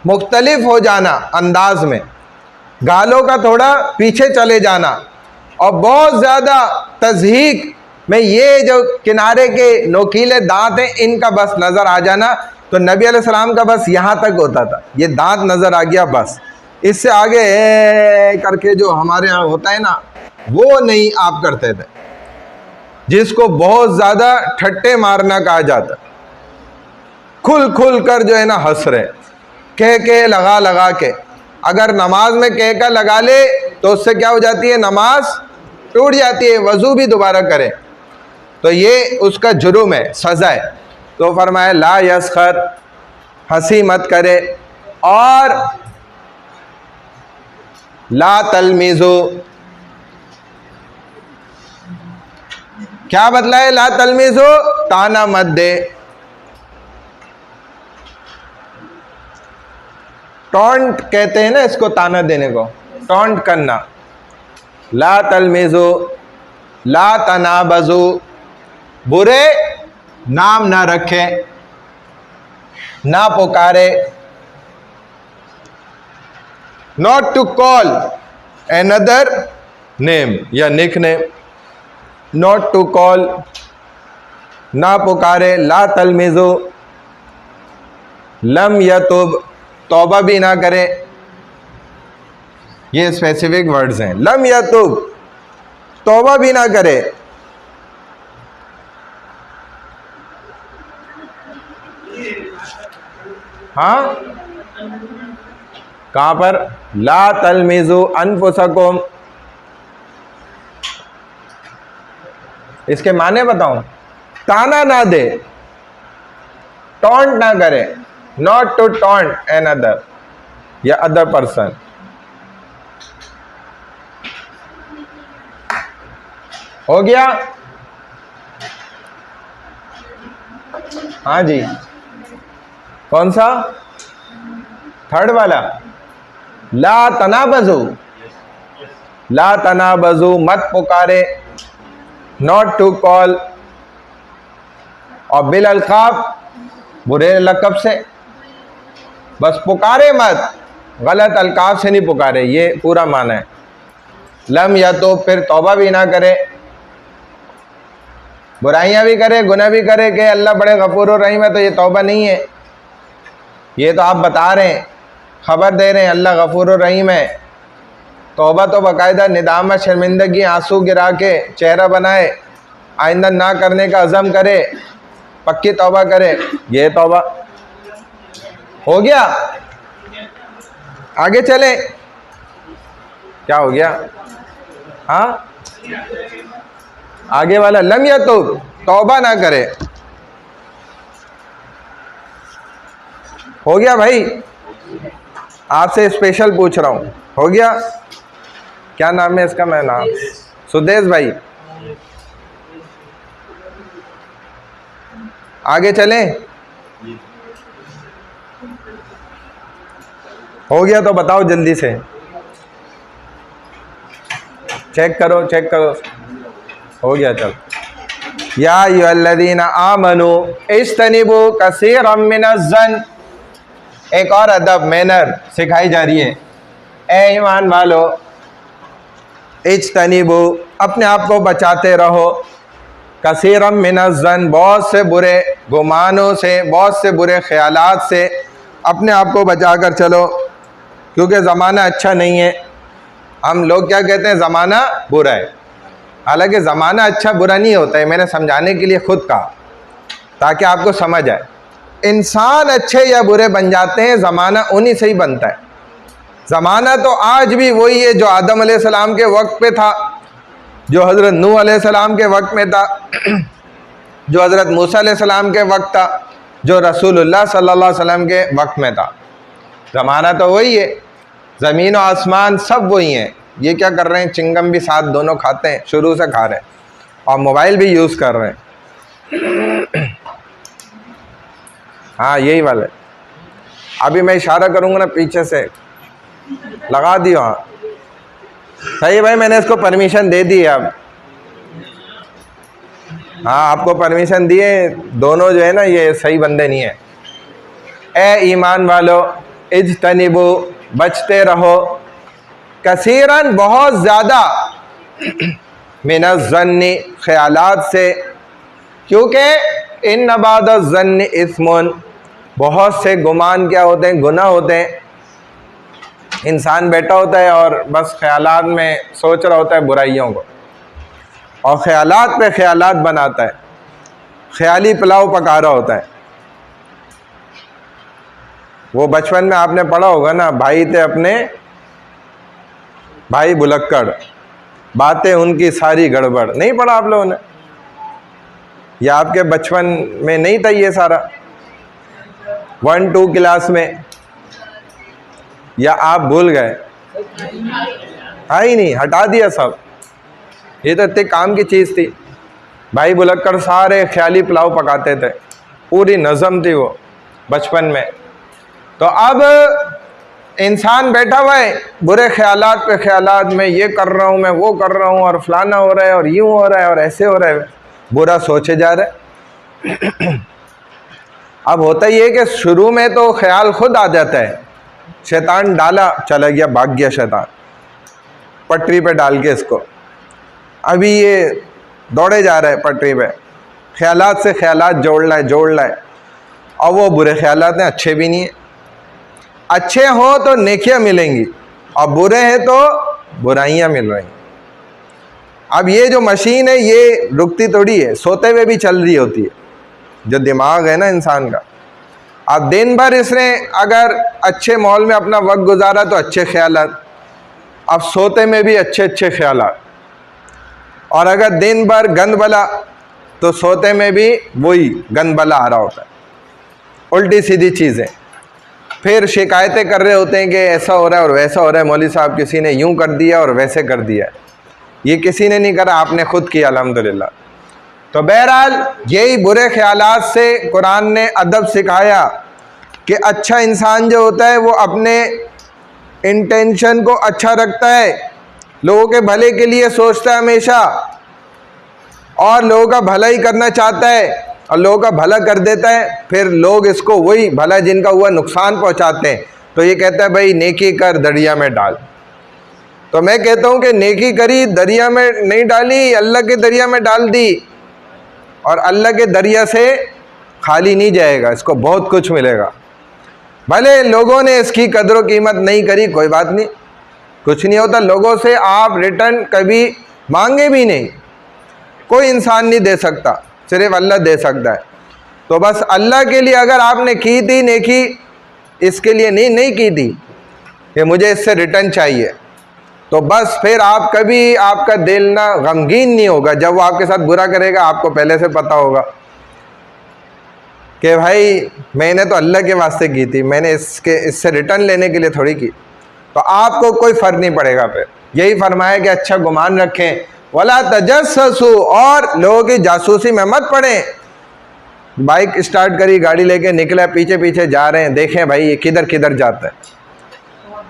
मुख्तलिफ हो जाना अंदाज में, गालों का थोड़ा पीछे चले जाना, और बहुत ज़्यादा तज़हीक में ये जो किनारे के नोकीले दांत हैं इनका बस नज़र आ जाना। तो नबी अलैहिस्सलाम का बस यहाँ तक होता था, ये दांत नज़र आ गया बस, इससे आगे करके जो हमारे यहाँ होता है ना, वो नहीं आप करते थे, जिसको बहुत ज़्यादा ठट्टे मारना कहा जाता। खुल खुल कर जो है ना हंस रहे, कह के लगा लगा के, अगर नमाज में कह का लगा ले तो उससे क्या हो जाती है, नमाज टूट जाती है, वज़ू भी दोबारा करे, तो ये उसका जुर्म है, सज़ा है। तो फरमाया ला यस्खर, हंसी मत करे, और ला तलमीज़ो, क्या बदला है, ला तलमीज़ो, ताना मत दे, टॉन्ट कहते हैं ना इसको, ताना देने को टॉन्ट करना। ला तलमीज़ो, ला तनाबज़ो, बुरे नाम ना रखे, ना पुकारे, not to call another name या nick name, not to call, ना पुकारे, ला तलमीज़ो, लम यतुब, तौबा भी ना करे, ये स्पेसिफिक वर्ड्स हैं। लम यतूब, तौबा भी ना करे। हाँ, कहाँ पर? ला तलमिजु अनफुसकुम, इसके माने बताऊं? ताना ना दे, टॉन्ट ना करे, not to taunt another या अदर पर्सन। हो गया? हाँ जी, कौन सा? थर्ड वाला, ला तनाबजू, ला तनाबजू, मत पुकारे, नॉट टू कॉल, और बिल अलकाब, बुरे लक़ब से, बस पुकारे मत, गलत अलकाब से नहीं पुकारे, ये पूरा माना है। लम या तो फिर तौबा भी ना करे, बुराइयां भी करे, गुनाह भी करे कि अल्लाह बड़े गफूर और रहीम है, तो ये तौबा नहीं है। ये तो आप बता रहे हैं, खबर दे रहे हैं अल्लाह गफूर और रहीम है। तौबा तो बाकायदा निदामत, शर्मिंदगी, आंसू गिरा के चेहरा बनाए, आइंदा ना करने का अज़म करे, पक्की तौबा करे, ये तौबा हो गया। आगे चले, क्या हो गया? हाँ, आगे वाला लम या तो तौबा ना करे, हो गया भाई? आपसे स्पेशल पूछ रहा हूं, हो गया? क्या नाम है इसका? मैं नाम सुदेश भाई। आगे चलें? हो गया तो बताओ जल्दी से, चेक करो, चेक करो। हो गया, चल। या अय्युहल्लज़ीना आमनू इज्तनिबू कसीरम मिनज़्ज़न, एक और अदब, मैनर सिखाई जा रही है। ए ईमान वालो, इज्तनिबू, अपने आप को बचाते रहो, कसीरम मिनज़्ज़न, बहुत से बुरे गुमानों से, बहुत से बुरे ख्यालात से अपने आप को बचा कर चलो, क्योंकि ज़माना अच्छा नहीं है। हम लोग क्या कहते हैं? ज़माना बुरा है। हालांकि ज़माना अच्छा बुरा नहीं होता है, मैंने समझाने के लिए खुद कहा ताकि आपको समझ आए। इंसान अच्छे या बुरे बन जाते हैं, ज़माना उन्हीं से ही बनता है। ज़माना तो आज भी वही है जो आदम अलैहिस्सलाम के वक्त पे था, जो हज़रत नूह अलैहिस्सलाम के वक्त में था, जो हज़रत मूसा अलैहिस्सलाम के वक्त था, जो रसूलुल्लाह सल्लल्लाहु अलैहि वसल्लम के वक्त में था। ज़माना तो वही है, ज़मीन और आसमान सब वही हैं। ये क्या कर रहे हैं? चिंगम भी साथ दोनों खाते हैं, शुरू से खा रहे हैं, और मोबाइल भी यूज़ कर रहे हैं। हाँ, यही वाला है। अभी मैं इशारा करूँगा ना पीछे से, लगा दियो। हाँ सही भाई, मैंने इसको परमिशन दे दी है अब। हाँ, आपको परमिशन दिए, दोनों जो है ना ये सही बंदे नहीं है। ए ईमान वालो, इज्तनिबू, बचते रहो, कसीरन, बहुत ज़्यादा, मिनज़्ज़न्नि, ख्यालात से, क्योंकि इन नबादज़्ज़न्नि इस्मुन, बहुत से गुमान क्या होते हैं? गुनाह होते हैं। इंसान बैठा होता है और बस ख्यालात में सोच रहा होता है बुराइयों को, और ख्यालात पे ख्यालात बनाता है, ख्याली पुलाव पका रहा होता है। वो बचपन में आपने पढ़ा होगा ना, भाई थे अपने भाई भुलक्कड़, बातें उनकी सारी गड़बड़। नहीं पढ़ा आप लोगों ने? या आपके बचपन में नहीं था ये सारा? 1-2 क्लास में? या आप भूल गए? हाँ ही नहीं, हटा दिया सब। ये तो इतने काम की चीज़ थी। भाई भुलक्कड़ सारे ख्याली पुलाव पकाते थे, पूरी नज़म थी वो बचपन में। तो अब इंसान बैठा हुआ है बुरे ख्यालात पे ख्यालात में, ये कर रहा हूँ मैं, वो कर रहा हूँ, और फलाना हो रहा है, और यूँ हो रहा है, और ऐसे हो रहा है, बुरा सोचे जा रहा है। अब होता ये है कि शुरू में तो ख्याल खुद आ जाता है, शैतान डाला, चला गया, भाग गया शैतान पटरी पे डाल के इसको। अभी ये दौड़े जा रहा है पटरी पे, ख्यालात से ख्यालात जोड़ रहा है, और वो बुरे ख्यालात हैं, अच्छे भी नहीं है। अच्छे हों तो नेकियां मिलेंगी, और बुरे हैं तो बुराइयां मिल रही। अब ये जो मशीन है ये रुकती थोड़ी है, सोते हुए भी चल रही होती है, जो दिमाग है ना इंसान का। अब दिन भर इसने अगर अच्छे माहौल में अपना वक्त गुजारा तो अच्छे ख्यालात, अब सोते में भी अच्छे अच्छे ख्यालात, और अगर दिन भर गंद बला तो सोते में भी वही गंद बला आ रहा होता है, उल्टी सीधी चीज़ें। फिर शिकायतें कर रहे होते हैं कि ऐसा हो रहा है और वैसा हो रहा है, मौलवी साहब किसी ने यूं कर दिया और वैसे कर दिया। ये किसी ने नहीं करा, आपने खुद किया अल्हम्दुलिल्लाह। तो बहरहाल यही बुरे ख्यालात से कुरान ने अदब सिखाया कि अच्छा इंसान जो होता है वो अपने इंटेंशन को अच्छा रखता है, लोगों के भले के लिए सोचता है हमेशा, और लोगों का भला ही करना चाहता है और लोगों का भला कर देता है। फिर लोग इसको वही भला जिनका हुआ नुकसान पहुंचाते हैं, तो ये कहता है भाई नेकी कर दरिया में डाल। तो मैं कहता हूँ कि नेकी करी दरिया में नहीं डाली, अल्लाह के दरिया में डाल दी, और अल्लाह के दरिया से खाली नहीं जाएगा, इसको बहुत कुछ मिलेगा। भले लोगों ने इसकी कदर कीमत नहीं करी, कोई बात नहीं, कुछ नहीं होता। लोगों से आप रिटर्न कभी मांगे भी नहीं, कोई इंसान नहीं दे सकता, सिर्फ अल्लाह दे सकता है। तो बस अल्लाह के लिए अगर आपने की थी नेकी, इसके लिए नहीं की थी कि मुझे इससे रिटर्न चाहिए, तो बस फिर आप कभी आपका दिल ना गमगीन नहीं होगा। जब वो आपके साथ बुरा करेगा आपको पहले से पता होगा कि भाई मैंने तो अल्लाह के वास्ते की थी, मैंने इससे रिटर्न लेने के लिए थोड़ी की, तो आपको कोई फ़र्क नहीं पड़ेगा। फिर यही फरमाया कि अच्छा गुमान रखें, वला तजस्ससु, और लोगों की जासूसी में मत पड़ें। बाइक स्टार्ट करी, गाड़ी लेके निकला, पीछे पीछे जा रहे हैं, देखें भाई ये किधर किधर जाता है,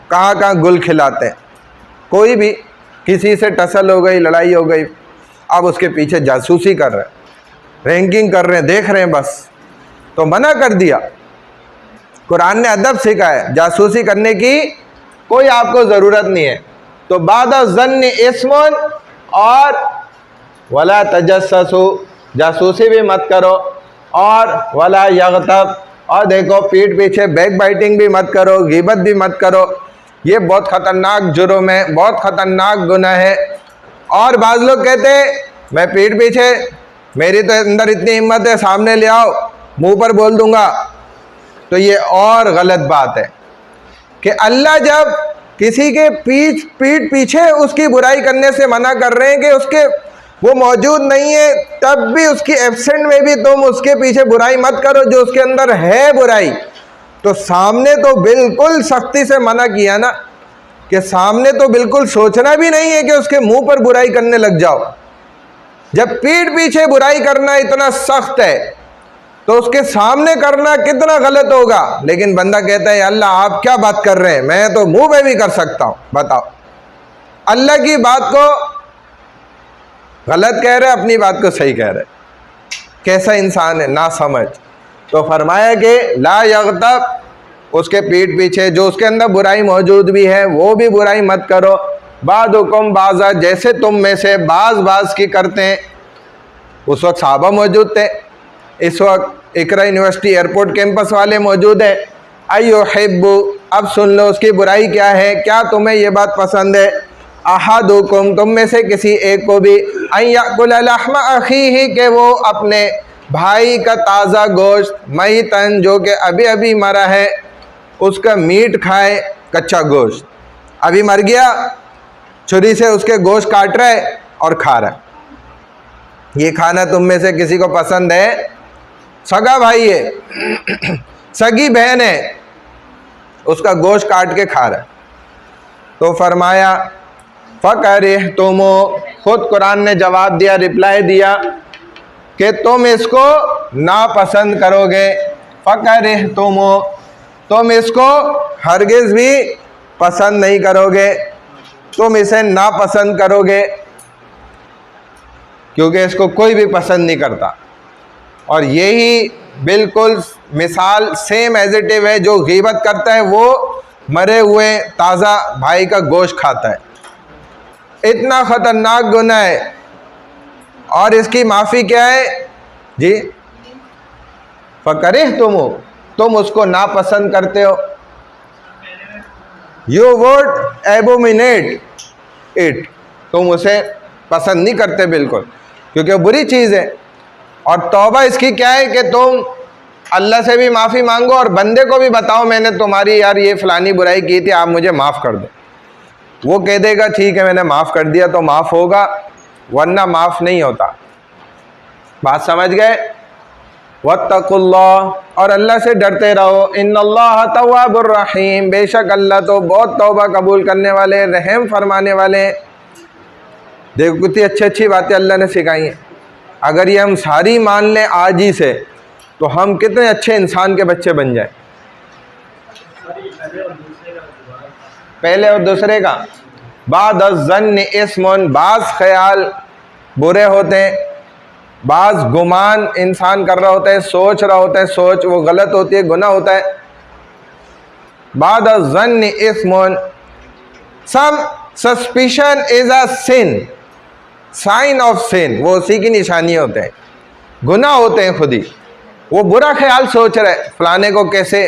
कहाँ कहाँ गुल खिलाते हैं। कोई भी किसी से टसल हो गई, लड़ाई हो गई, अब उसके पीछे जासूसी कर रहे हैं, रैंकिंग कर रहे हैं, देख रहे हैं, बस। तो मना कर दिया, कुरान ने अदब सिखाया, जासूसी करने की कोई आपको ज़रूरत नहीं है। तो बादा ज़न्नि इस्मुन, और वला तजस्ससु, जासूसी भी मत करो, और वला यग़तब, और देखो पीठ पीछे बैक बाइटिंग भी मत करो, ग़ीबत भी मत करो। ये बहुत ख़तरनाक जुर्म है, बहुत ख़तरनाक गुनाह है। और बाज़ लोग कहते हैं मैं पीठ पीछे, मेरी तो अंदर इतनी हिम्मत है, सामने ले आओ मुंह पर बोल दूंगा। तो ये और गलत बात है कि अल्लाह जब किसी के पीठ पीछे उसकी बुराई करने से मना कर रहे हैं कि उसके वो मौजूद नहीं है, तब भी उसकी एब्सेंट में भी तुम उसके पीछे बुराई मत करो जो उसके अंदर है बुराई। तो सामने तो बिल्कुल सख्ती से मना किया ना, कि सामने तो बिल्कुल सोचना भी नहीं है कि उसके मुंह पर बुराई करने लग जाओ। जब पीठ पीछे बुराई करना इतना सख्त है तो उसके सामने करना कितना गलत होगा। लेकिन बंदा कहता है अल्लाह आप क्या बात कर रहे हैं, मैं तो मुंह पे भी कर सकता हूं। बताओ, अल्लाह की बात को गलत कह रहे, अपनी बात को सही कह रहे। कैसा इंसान है, ना समझ। तो फरमाया कि ला यग़तब, उसके पीठ पीछे जो उसके अंदर बुराई मौजूद भी है वो भी बुराई मत करो। बादुकुम बाज़ा, जैसे तुम में से बाज़ की करते हैं। उस वक्त सहाबा मौजूद थे, इस वक्त इकरा यूनिवर्सिटी एयरपोर्ट कैंपस वाले मौजूद हैं। अय्युहिब्बु, अब सुन लो उसकी बुराई क्या है। क्या तुम्हें ये बात पसंद है, अहादुकुम, तुम में से किसी एक को भी, अय्याकुल लहमा अखीही, के वो अपने भाई का ताज़ा गोश्त, मईतन, जो कि अभी अभी मरा है, उसका मीट खाए, कच्चा गोश्त अभी मर गया, छुरी से उसके गोश्त काट रहा है और खा रहा है। ये खाना तुम में से किसी को पसंद है? सगा भाई है, सगी बहन है, उसका गोश्त काट के खा रहा है। तो फरमाया फ़करिहतुमू, खुद कुरान ने जवाब दिया, रिप्लाई दिया कि तुम इसको नापसंद करोगे। फ़करिहतुमू, तुम इसको हरगिज़ भी पसंद नहीं करोगे, तुम इसे नापसंद करोगे, क्योंकि इसको कोई भी पसंद नहीं करता। और यही बिल्कुल मिसाल सेम एज इट इज़ है, जो गीबत करता है वो मरे हुए ताज़ा भाई का गोश्त खाता है। इतना ख़तरनाक गुनाह है। और इसकी माफ़ी क्या है जी? फ़करिहतुमू, तुम उसको नापसंद करते हो। यू वुड एबोमिनेट इट, तुम उसे पसंद नहीं करते बिल्कुल, क्योंकि वो बुरी चीज़ है। और तौबा इसकी क्या है कि तुम अल्लाह से भी माफ़ी मांगो और बंदे को भी बताओ मैंने तुम्हारी यार ये फ़लानी बुराई की थी, आप मुझे माफ़ कर दो। वो कह देगा ठीक है मैंने माफ़ कर दिया तो माफ़ होगा, वरना माफ़ नहीं होता। बात समझ गए? वत्तकुल्लाह, और अल्लाह से डरते रहो। इन्नल्लाह तव्वाबुर रहीम, बेशक अल्लाह तो बहुत तौबा कबूल करने वाले, रहम फरमाने वाले। देखो कितनी अच्छी अच्छी बातें अल्लाह ने सिखाई हैं। अगर ये हम सारी मान लें आज ही से, तो हम कितने अच्छे इंसान के बच्चे बन जाए। पहले और दूसरे का बाद ज़न्न इस्मुन, बाज़ ख्याल बुरे होते हैं, बाज़ गुमान इंसान कर रहा होता है, सोच रहा होता है, सोच वो गलत होती है, गुनाह होता है। बाद ज़न्न इस्मुन, some suspicion is a sin, sign of sin, वो उसी की निशानी होते हैं, गुनाह होते हैं खुद ही। वो बुरा ख्याल सोच रहे फलाने को कैसे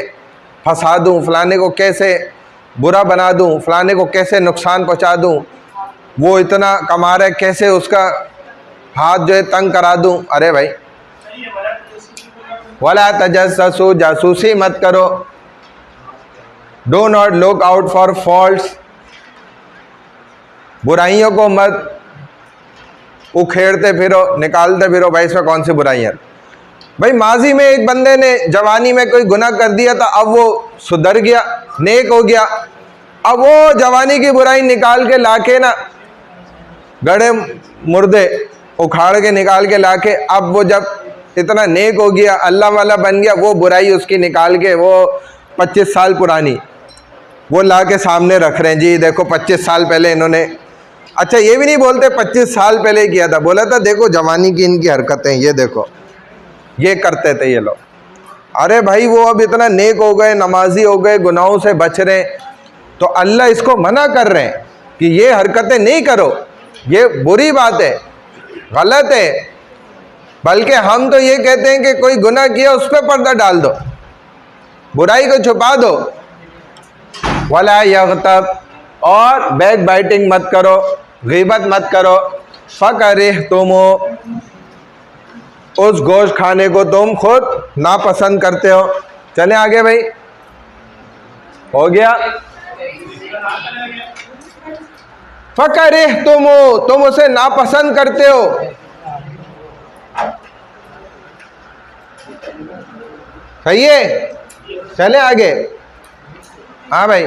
फंसा दूँ, फलाने को कैसे बुरा बना दूँ, फलाने को कैसे नुकसान पहुँचा दूँ, वो इतना कमा रहा है कैसे उसका हाथ जो है तंग करा दूँ। अरे भाई वला तजस्ससू, जासूसी मत करो। Do not look out for faults, बुराइयों को मत उखेड़ते फिरो, निकालते फिरो भाई इसमें कौन सी बुराइयाँ। भाई माजी में एक बंदे ने जवानी में कोई गुनाह कर दिया था, अब वो सुधर गया, नेक हो गया, अब वो जवानी की बुराई निकाल के लाके ना गड़े मुर्दे उखाड़ के निकाल के लाके, अब वो जब इतना नेक हो गया, अल्लाह वाला बन गया, वो बुराई उसकी निकाल के वो 25 साल पुरानी वो ला के सामने रख रहे हैं। जी देखो 25 साल पहले इन्होंने, अच्छा ये भी नहीं बोलते 25 साल पहले किया था, बोला था देखो जवानी की इनकी हरकतें, ये देखो ये करते थे ये लोग। अरे भाई वो अब इतना नेक हो गए, नमाजी हो गए, गुनाहों से बच रहे, तो अल्लाह इसको मना कर रहे हैं कि ये हरकतें नहीं करो, ये बुरी बात है, गलत है। बल्कि हम तो ये कहते हैं कि कोई गुनाह किया उस पर पर्दा डाल दो, बुराई को छुपा दो। वला यग़्तब, और बैक बाइटिंग मत करो, गीबत मत करो। फ़करिहतुमू, उस गोश्त खाने को तुम खुद नापसंद करते हो। चले आगे भाई, हो गया। फ़करिहतुमू, तुम उसे नापसंद करते हो। सही है, चले आगे। हाँ भाई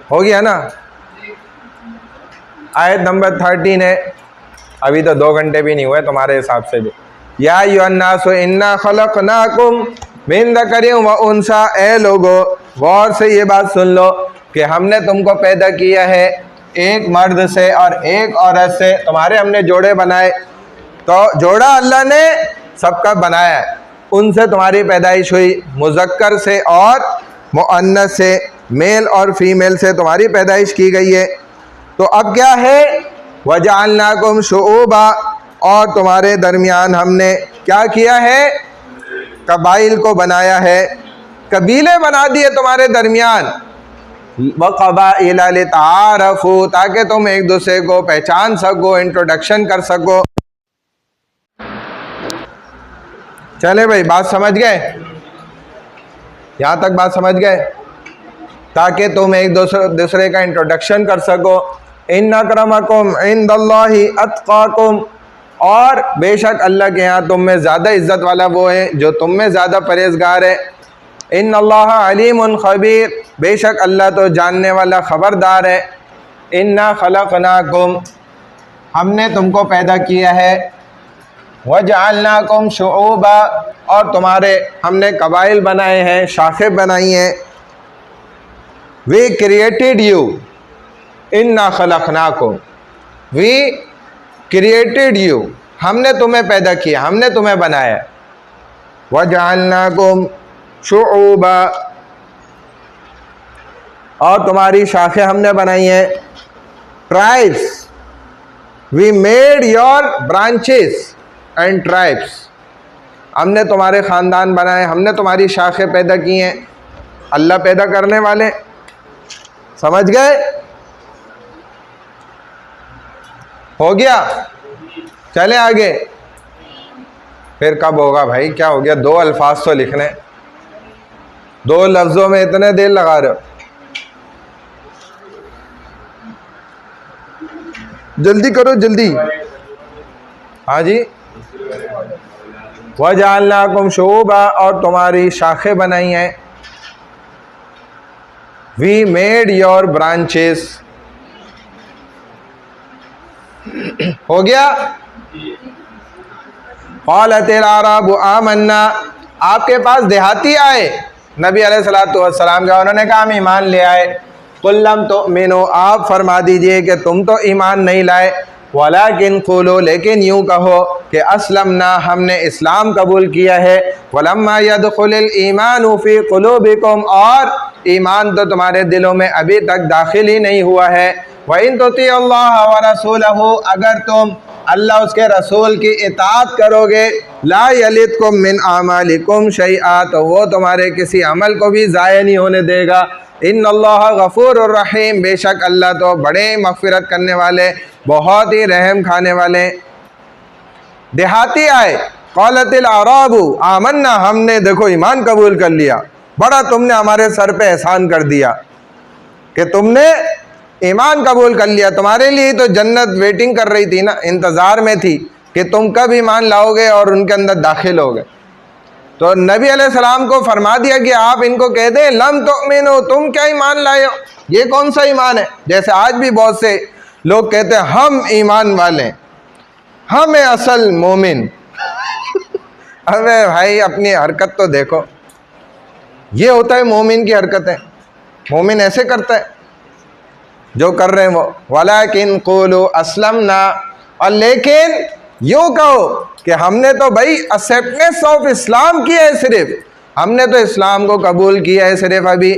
हो गया ना। आयत नंबर 13 है, अभी तो 2 घंटे भी नहीं हुए तुम्हारे हिसाब से भी। या अय्युहन्नासु इन्ना खलक़नाकुम मिन ज़करिन व उन्सा, ए लोगो गौर से ये बात सुन लो कि हमने तुमको पैदा किया है एक मर्द से और एक औरत से, तुम्हारे हमने जोड़े बनाए। तो जोड़ा अल्लाह ने सबका बनाया है, उनसे तुम्हारी पैदाइश हुई, मुज़क्कर से और मुअन्नस से, मेल और फीमेल से तुम्हारी पैदाइश की गई है। तो अब क्या है, वजअलनाकुम शुऊबा, और तुम्हारे दरमियान हमने क्या किया है, कबाइल को बनाया है, कबीले बना दिए तुम्हारे दरमियान। वक़बाइल लिताअरफ़ू, ताकि तुम एक दूसरे को पहचान सको, इंट्रोडक्शन कर सको। चले भाई बात समझ गए, यहाँ तक बात समझ गए, ताकि तुम एक दूसरे का इंट्रोडक्शन कर सको। इन्न अक्रमकुम इंदल्लाहि अत्क़ाकुम, और बेशक अल्लाह के यहाँ तुम में ज़्यादा इज़्ज़त वाला वो है जो तुम में ज़्यादा परहेज़गार है। इन्नल्लाह अलीमुन ख़बीर, बेशक अल्लाह तो जानने वाला ख़बरदार है। इन्ना खलक़नाकुम, हमने तुमको पैदा किया है, वजअलनाकुम शुऊबा, और तुम्हारे हमने कबाइल बनाए हैं, शाखें बनाई हैं। वी क्रिएटेड यू, इन्ना खलक़नाकुम, वी क्रिएटेड यू, हमने तुम्हें पैदा किया, हमने तुम्हें बनाया। वजअलनाकुम शुऊबा, और तुम्हारी शाखें हमने बनाई हैं। Tribes, we made your branches and tribes, हमने तुम्हारे ख़ानदान बनाए, हमने तुम्हारी शाखें पैदा की हैं। अल्लाह पैदा करने वाले, समझ गए? हो गया? चले आगे। फिर कब होगा भाई? क्या हो गया? 2 अल्फाज तो लिखने, 2 लफ्जों में इतने देर लगा रहे हो। जल्दी करो जल्दी। हाँ जी। वजअलनाकुम शुऊबा, और तुम्हारी शाखें बनाई हैं। We made your branches. हो गया? क़ालतिल अरबु आमन्ना, आपके पास देहाती आए नबी अलैहिस्सलातु वस्सलाम का, उन्होंने कहा हम ईमान ले आए। कुल लम तुमिनु, आप फरमा दीजिए कि तुम तो ईमान नहीं लाए। वलाकिन क़ुलू, लेकिन यूँ कहो कि अस्लमना, हमने इस्लाम कबूल किया है। वलम्मा यदखुलिल ईमानु फ़ी क़ुलूबिकुम, और ईमान तो तुम्हारे दिलों में अभी तक दाखिल ही नहीं हुआ है। व इन तुतिअल्लाह व रसूलहु, अगर तुम अल्लाह उसके रसूल की इताअत करोगे, ला यलिदकुम मिन आमालिकुम शैआ, तो वो तुम्हारे किसी अमल को भी ज़ाया नहीं होने देगा। इन्नल्लाह गफूरुर रहीम, बेशक अल्लाह तो बड़े मग़फ़िरत करने वाले, बहुत ही रहम खाने वाले। देहाती आए, क़ालतिल अराबु आमन्ना, हमने देखो ईमान कबूल कर लिया, बड़ा तुमने हमारे सर पे एहसान कर दिया कि तुमने ईमान कबूल कर लिया। तुम्हारे लिए तो जन्नत वेटिंग कर रही थी ना, इंतज़ार में थी कि तुम कब ईमान लाओगे और उनके अंदर दाखिल होगे। तो नबी अलैहिस्सलाम को फरमा दिया कि आप इनको कह दें लम तुमिनु, तुम क्या ईमान लाए हो? ये कौन सा ईमान है? जैसे आज भी बहुत से लोग कहते हैं हम ईमान वाले, हम हैं असल मोमिन। अबे भाई अपनी हरकत तो देखो, ये होता है मोमिन की हरकतें। मोमिन ऐसे करता है जो कर रहे हैं वो। वलाकिन क़ुलू अस्लमना, और लेकिन यूँ कहो कि हमने तो भाई एक्सेप्टेंस ऑफ इस्लाम किया है, सिर्फ हमने तो इस्लाम को कबूल किया है सिर्फ अभी।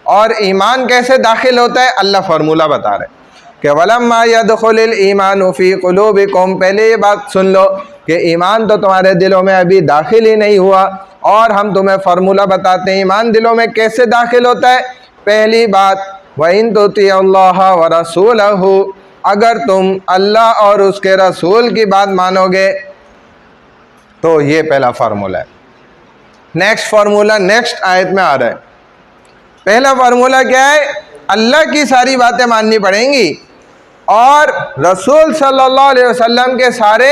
और ईमान कैसे दाखिल होता है? अल्लाह फार्मूला बता रहे कि वलम्मा यदखुलिल ईमानु फ़ी क़ुलूबिकुम, पहले ये बात सुन लो कि ईमान तो तुम्हारे दिलों में अभी दाखिल ही नहीं हुआ, और हम तुम्हें फार्मूला बताते हैं ईमान दिलों में कैसे दाखिल होता है। पहली बात, व इन तुतिअल्लाह व रसूलहु, अगर तुम अल्लाह और उसके रसूल की बात मानोगे, तो ये पहला फार्मूला है। नेक्स्ट फार्मूला नेक्स्ट आयत में आ रहा है। पहला फार्मूला क्या है? अल्लाह की सारी बातें माननी पड़ेंगी और रसूल सल्लल्लाहु अलैहि वसल्लम के सारे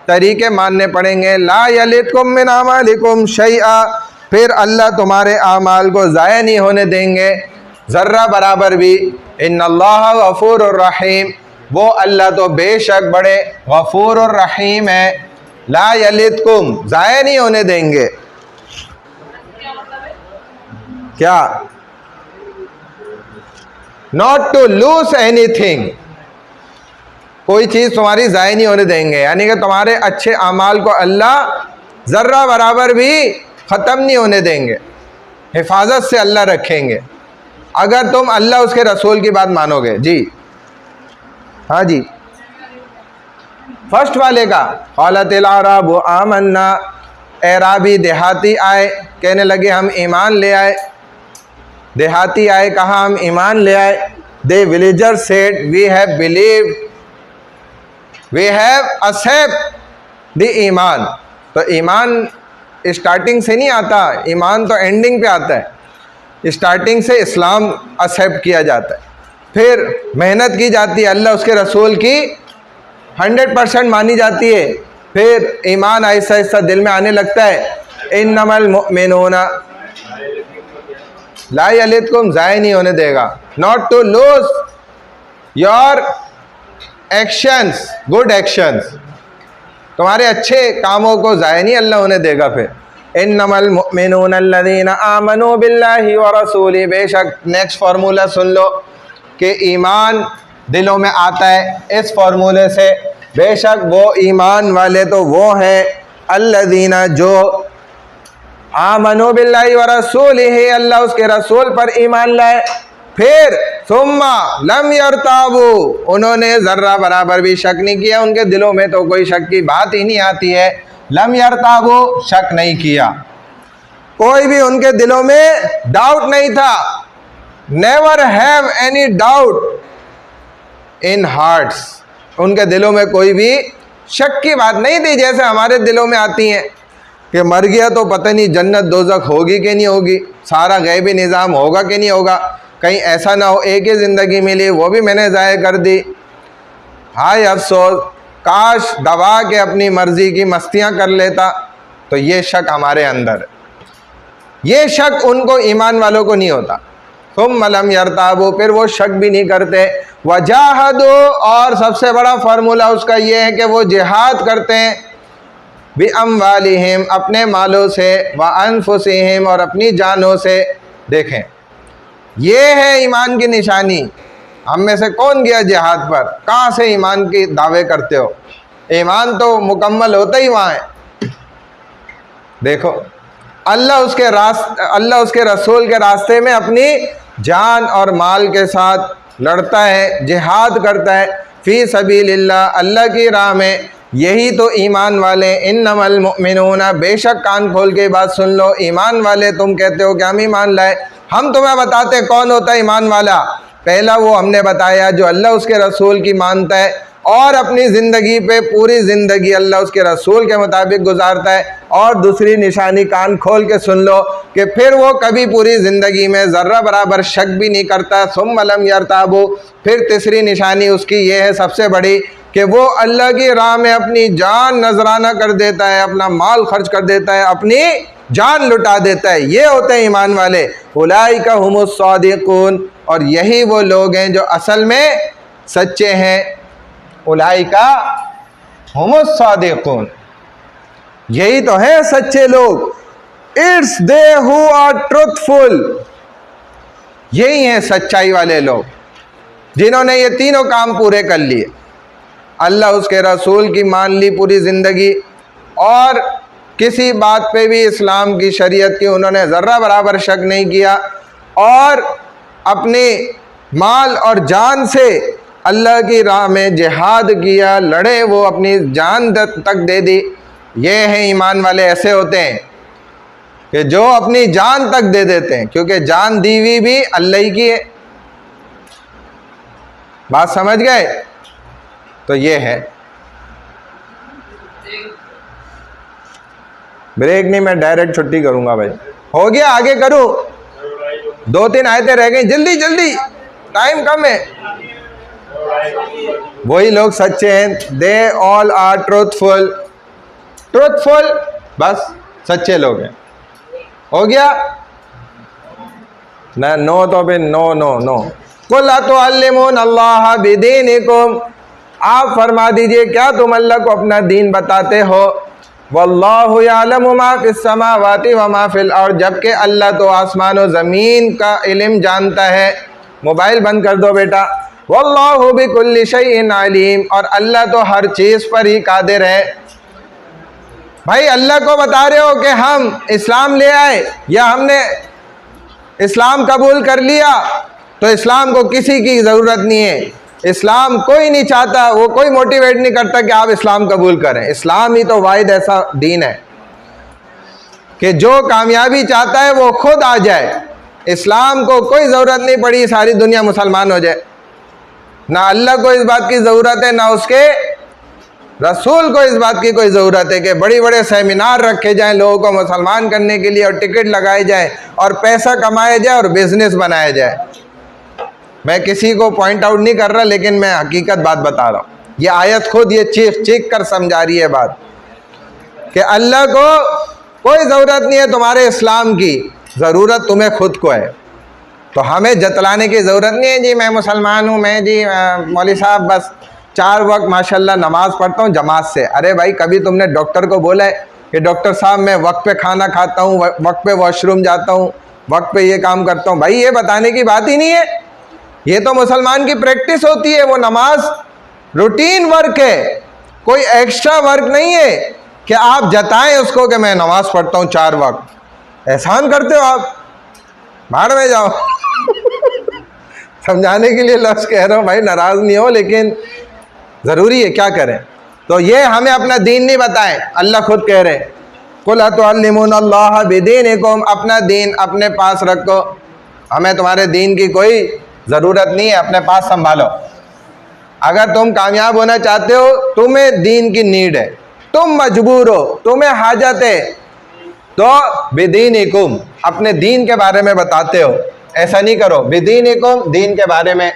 तरीके मानने पड़ेंगे। ला यलिदकुम मिन अमालिकुम शैआ, फिर अल्लाह तुम्हारे आमाल को ज़ाया नहीं होने देंगे ज़र्रा बराबर भी। इन्नल्लाह गफूरुर रहीम, वो अल्लाह तो बेशक बड़े गफूरुर रहीम है। ला यलिदकुम, ज़ाया नहीं होने देंगे। क्या? नॉट टू लूज एनीथिंग, कोई चीज़ तुम्हारी ज़ाया नहीं होने देंगे, यानी कि तुम्हारे अच्छे अमाल को अल्लाह ज़र्रा बराबर भी ख़त्म नहीं होने देंगे, हिफाजत से अल्लाह रखेंगे अगर तुम अल्लाह उसके रसूल की बात मानोगे। जी हाँ जी, फर्स्ट वाले का क़ालतिल अरबु आमन्ना, एराबी देहाती आए, कहने लगे हम ईमान ले आए। देहाती आए, कहा हम ईमान ले आए। The villager said we have believe, we have accept the ईमान। तो ईमान स्टार्टिंग से नहीं आता, ईमान तो एंडिंग पे आता है। स्टार्टिंग से इस्लाम एक्सेप्ट किया जाता है, फिर मेहनत की जाती है, अल्लाह उसके रसूल की 100% मानी जाती है, फिर ईमान आहिस्ता आहिस्ता दिल में आने लगता है। इन्नमल मुमिनूना, ला यलिदकुम, ज़ाया नहीं होने देगा। Not to lose your actions, good actions, तुम्हारे अच्छे कामों को ज़ाया नहीं अल्लाह होने देगा। फिर इन्नमल मुमिनूना अल्लज़ीना आमनू बिल्लाहि व रसूलिही, बेशक नेक्स्ट फार्मूला सुन लो कि ईमान दिलों में आता है इस फार्मूले से। बेशक वो ईमान वाले तो वो हैं अल्लज़ीना जो आमनू बिल्लाहि व रसूलिही, अल्लाह उसके रसूल पर ईमान लाए। फिर सुम्मा लम यरताबू, उन्होंने ज़र्रा बराबर भी शक नहीं किया, उनके दिलों में तो कोई शक की बात ही नहीं आती है। लम यरताबू, शक नहीं किया, कोई भी उनके दिलों में डाउट नहीं था never have any doubt in hearts, उनके दिलों में कोई भी शक की बात नहीं थी, जैसे हमारे दिलों में आती हैं कि मर गया तो पता नहीं जन्नत दोज़ख होगी कि नहीं होगी, सारा गैबी निज़ाम होगा कि नहीं होगा, कहीं ऐसा ना हो एक ही ज़िंदगी मिली वो भी मैंने ज़ाया कर दी। हाय अफसोस, काश दबा के अपनी मर्ज़ी की मस्तियाँ कर लेता। तो ये शक हमारे अंदर, ये शक उनको ईमान वालों को नहीं होता। तुम मलम यरताबो, फिर वो शक भी नहीं करते। वजाहदो, और सबसे बड़ा फार्मूला उसका ये है कि वो जिहाद करते हैं, बि अम्वालिहिम, अपने मालों से, व अनफुसिहिम, और अपनी जानों से। देखें, ये है ईमान की निशानी। हम में से कौन गया जिहाद पर? कहाँ से ईमान के दावे करते हो? ईमान तो मुकम्मल होता ही वहाँ है। देखो, अल्लाह उसके रसूल के रास्ते में अपनी जान और माल के साथ लड़ता है, जिहाद करता है फ़ी सबीलिल्लाह, अल्लाह की राह में। यही तो ईमान वाले। इन्नमल मुमिनूना, बेशक कान खोल के बात सुन लो, ईमान वाले तुम कहते हो कि हम ईमान लाए, हम तुम्हें बताते कौन होता है ईमान वाला। पहला वो हमने बताया जो अल्लाह उसके रसूल की मानता है और अपनी ज़िंदगी पे पूरी ज़िंदगी अल्लाह उसके रसूल के मुताबिक गुजारता है। और दूसरी निशानी कान खोल के सुन लो कि फिर वो कभी पूरी ज़िंदगी में ज़र्रा बराबर शक भी नहीं करता। सुम्मा लम यरताबू, फिर तीसरी निशानी उसकी ये है सबसे बड़ी कि वो अल्लाह की राह में अपनी जान नजराना कर देता है, अपना माल खर्च कर देता है, अपनी जान लुटा देता है। ये होते हैं ईमान वाले। उलाइका हुमुस सादिकून, और यही वो लोग हैं जो असल में सच्चे हैं। उलाइका हुमुस सादिकून, यही तो है सच्चे लोग। It's they who are truthful, यही हैं सच्चाई वाले लोग जिन्होंने ये तीनों काम पूरे कर लिए। अल्लाह उसके रसूल की मान ली पूरी ज़िंदगी, और किसी बात पे भी इस्लाम की शरीयत की उन्होंने ज़र्रा बराबर शक नहीं किया, और अपने माल और जान से अल्लाह की राह में जिहाद किया, लड़े, वो अपनी जान तक दे दी। ये हैं ईमान वाले। ऐसे होते हैं कि जो अपनी जान तक दे देते हैं, क्योंकि जान दी हुई भी अल्लाह ही की है। बात समझ गए? तो ये है। ब्रेक नहीं, मैं डायरेक्ट छुट्टी करूंगा भाई। हो गया, आगे करूं? 2-3 आयतें रह गई, जल्दी जल्दी, टाइम कम है। वही लोग सच्चे हैं। They all are truthful, truthful, बस सच्चे लोग हैं। हो गया ना? नो तो फिर नो नो नो। कुल अतुअल्लिमून अल्लाह बिदीनिकुम, आप फरमा दीजिए क्या तुम अल्लाह को अपना दीन बताते हो? वल्लाहु यअलमु मा फिस समावाति व मा फिल अर्द, जबकि अल्लाह तो आसमान और ज़मीन का इल्म जानता है। मोबाइल बंद कर दो बेटा। वल्लाहु बिकुल्लि शैइन अलीम, और अल्लाह तो हर चीज़ पर ही कादिर है। भाई अल्लाह को बता रहे हो कि हम इस्लाम ले आए या हमने इस्लाम कबूल कर लिया, तो इस्लाम को किसी की ज़रूरत नहीं है। इस्लाम कोई नहीं चाहता, वो कोई मोटिवेट नहीं करता कि आप इस्लाम कबूल करें। इस्लाम ही तो वाहिद ऐसा दीन है कि जो कामयाबी चाहता है वो खुद आ जाए। इस्लाम को कोई ज़रूरत नहीं पड़ी सारी दुनिया मुसलमान हो जाए। ना अल्लाह को इस बात की ज़रूरत है, ना उसके रसूल को इस बात की कोई ज़रूरत है कि बड़ी बड़े सेमिनार रखे जाएं लोगों को मुसलमान करने के लिए, और टिकट लगाए जाए, और पैसा कमाया जाए, और बिज़नेस बनाया जाए। मैं किसी को पॉइंट आउट नहीं कर रहा, लेकिन मैं हकीकत बात बता रहा हूँ। ये आयत खुद ये चीख चीख कर समझा रही है बात कि अल्लाह को कोई ज़रूरत नहीं है तुम्हारे इस्लाम की, ज़रूरत तुम्हें खुद को है। तो हमें जतलाने की ज़रूरत नहीं है जी मैं मुसलमान हूँ, मैं जी मौलवी साहब बस 4 वक्त माशाल्लाह नमाज़ पढ़ता हूँ जमात से। अरे भाई, कभी तुमने डॉक्टर को बोला है कि डॉक्टर साहब मैं वक्त पे खाना खाता हूँ, वक्त पे वॉशरूम जाता हूँ, वक्त पे ये काम करता हूँ? भाई ये बताने की बात ही नहीं है। ये तो मुसलमान की प्रैक्टिस होती है। वो नमाज रूटीन वर्क है, कोई एक्स्ट्रा वर्क नहीं है कि आप जताएं उसको कि मैं नमाज पढ़ता हूँ 4 वक्त। एहसान करते हो आप, भाड़ में जाओ। समझाने के लिए लफ्ज़ कह रहा हूँ भाई, नाराज़ नहीं हो, लेकिन ज़रूरी है, क्या करें। तो ये हमें अपना दीन नहीं बताएं, अल्लाह खुद कह रहे हैं कुल अतुअल्लिमून अल्लाह बिदीनिकुम, अपना दीन अपने पास रखो। हमें तुम्हारे दीन की कोई ज़रूरत नहीं है, अपने पास संभालो। अगर तुम कामयाब होना चाहते हो, तुम्हें दीन की नीड है, तुम मजबूर हो, तुम्हें हाजत है, तो बिदीनिकुम, अपने दीन के बारे में बताते हो। ऐसा नहीं करो, बिदीनिकुम, दीन के बारे में।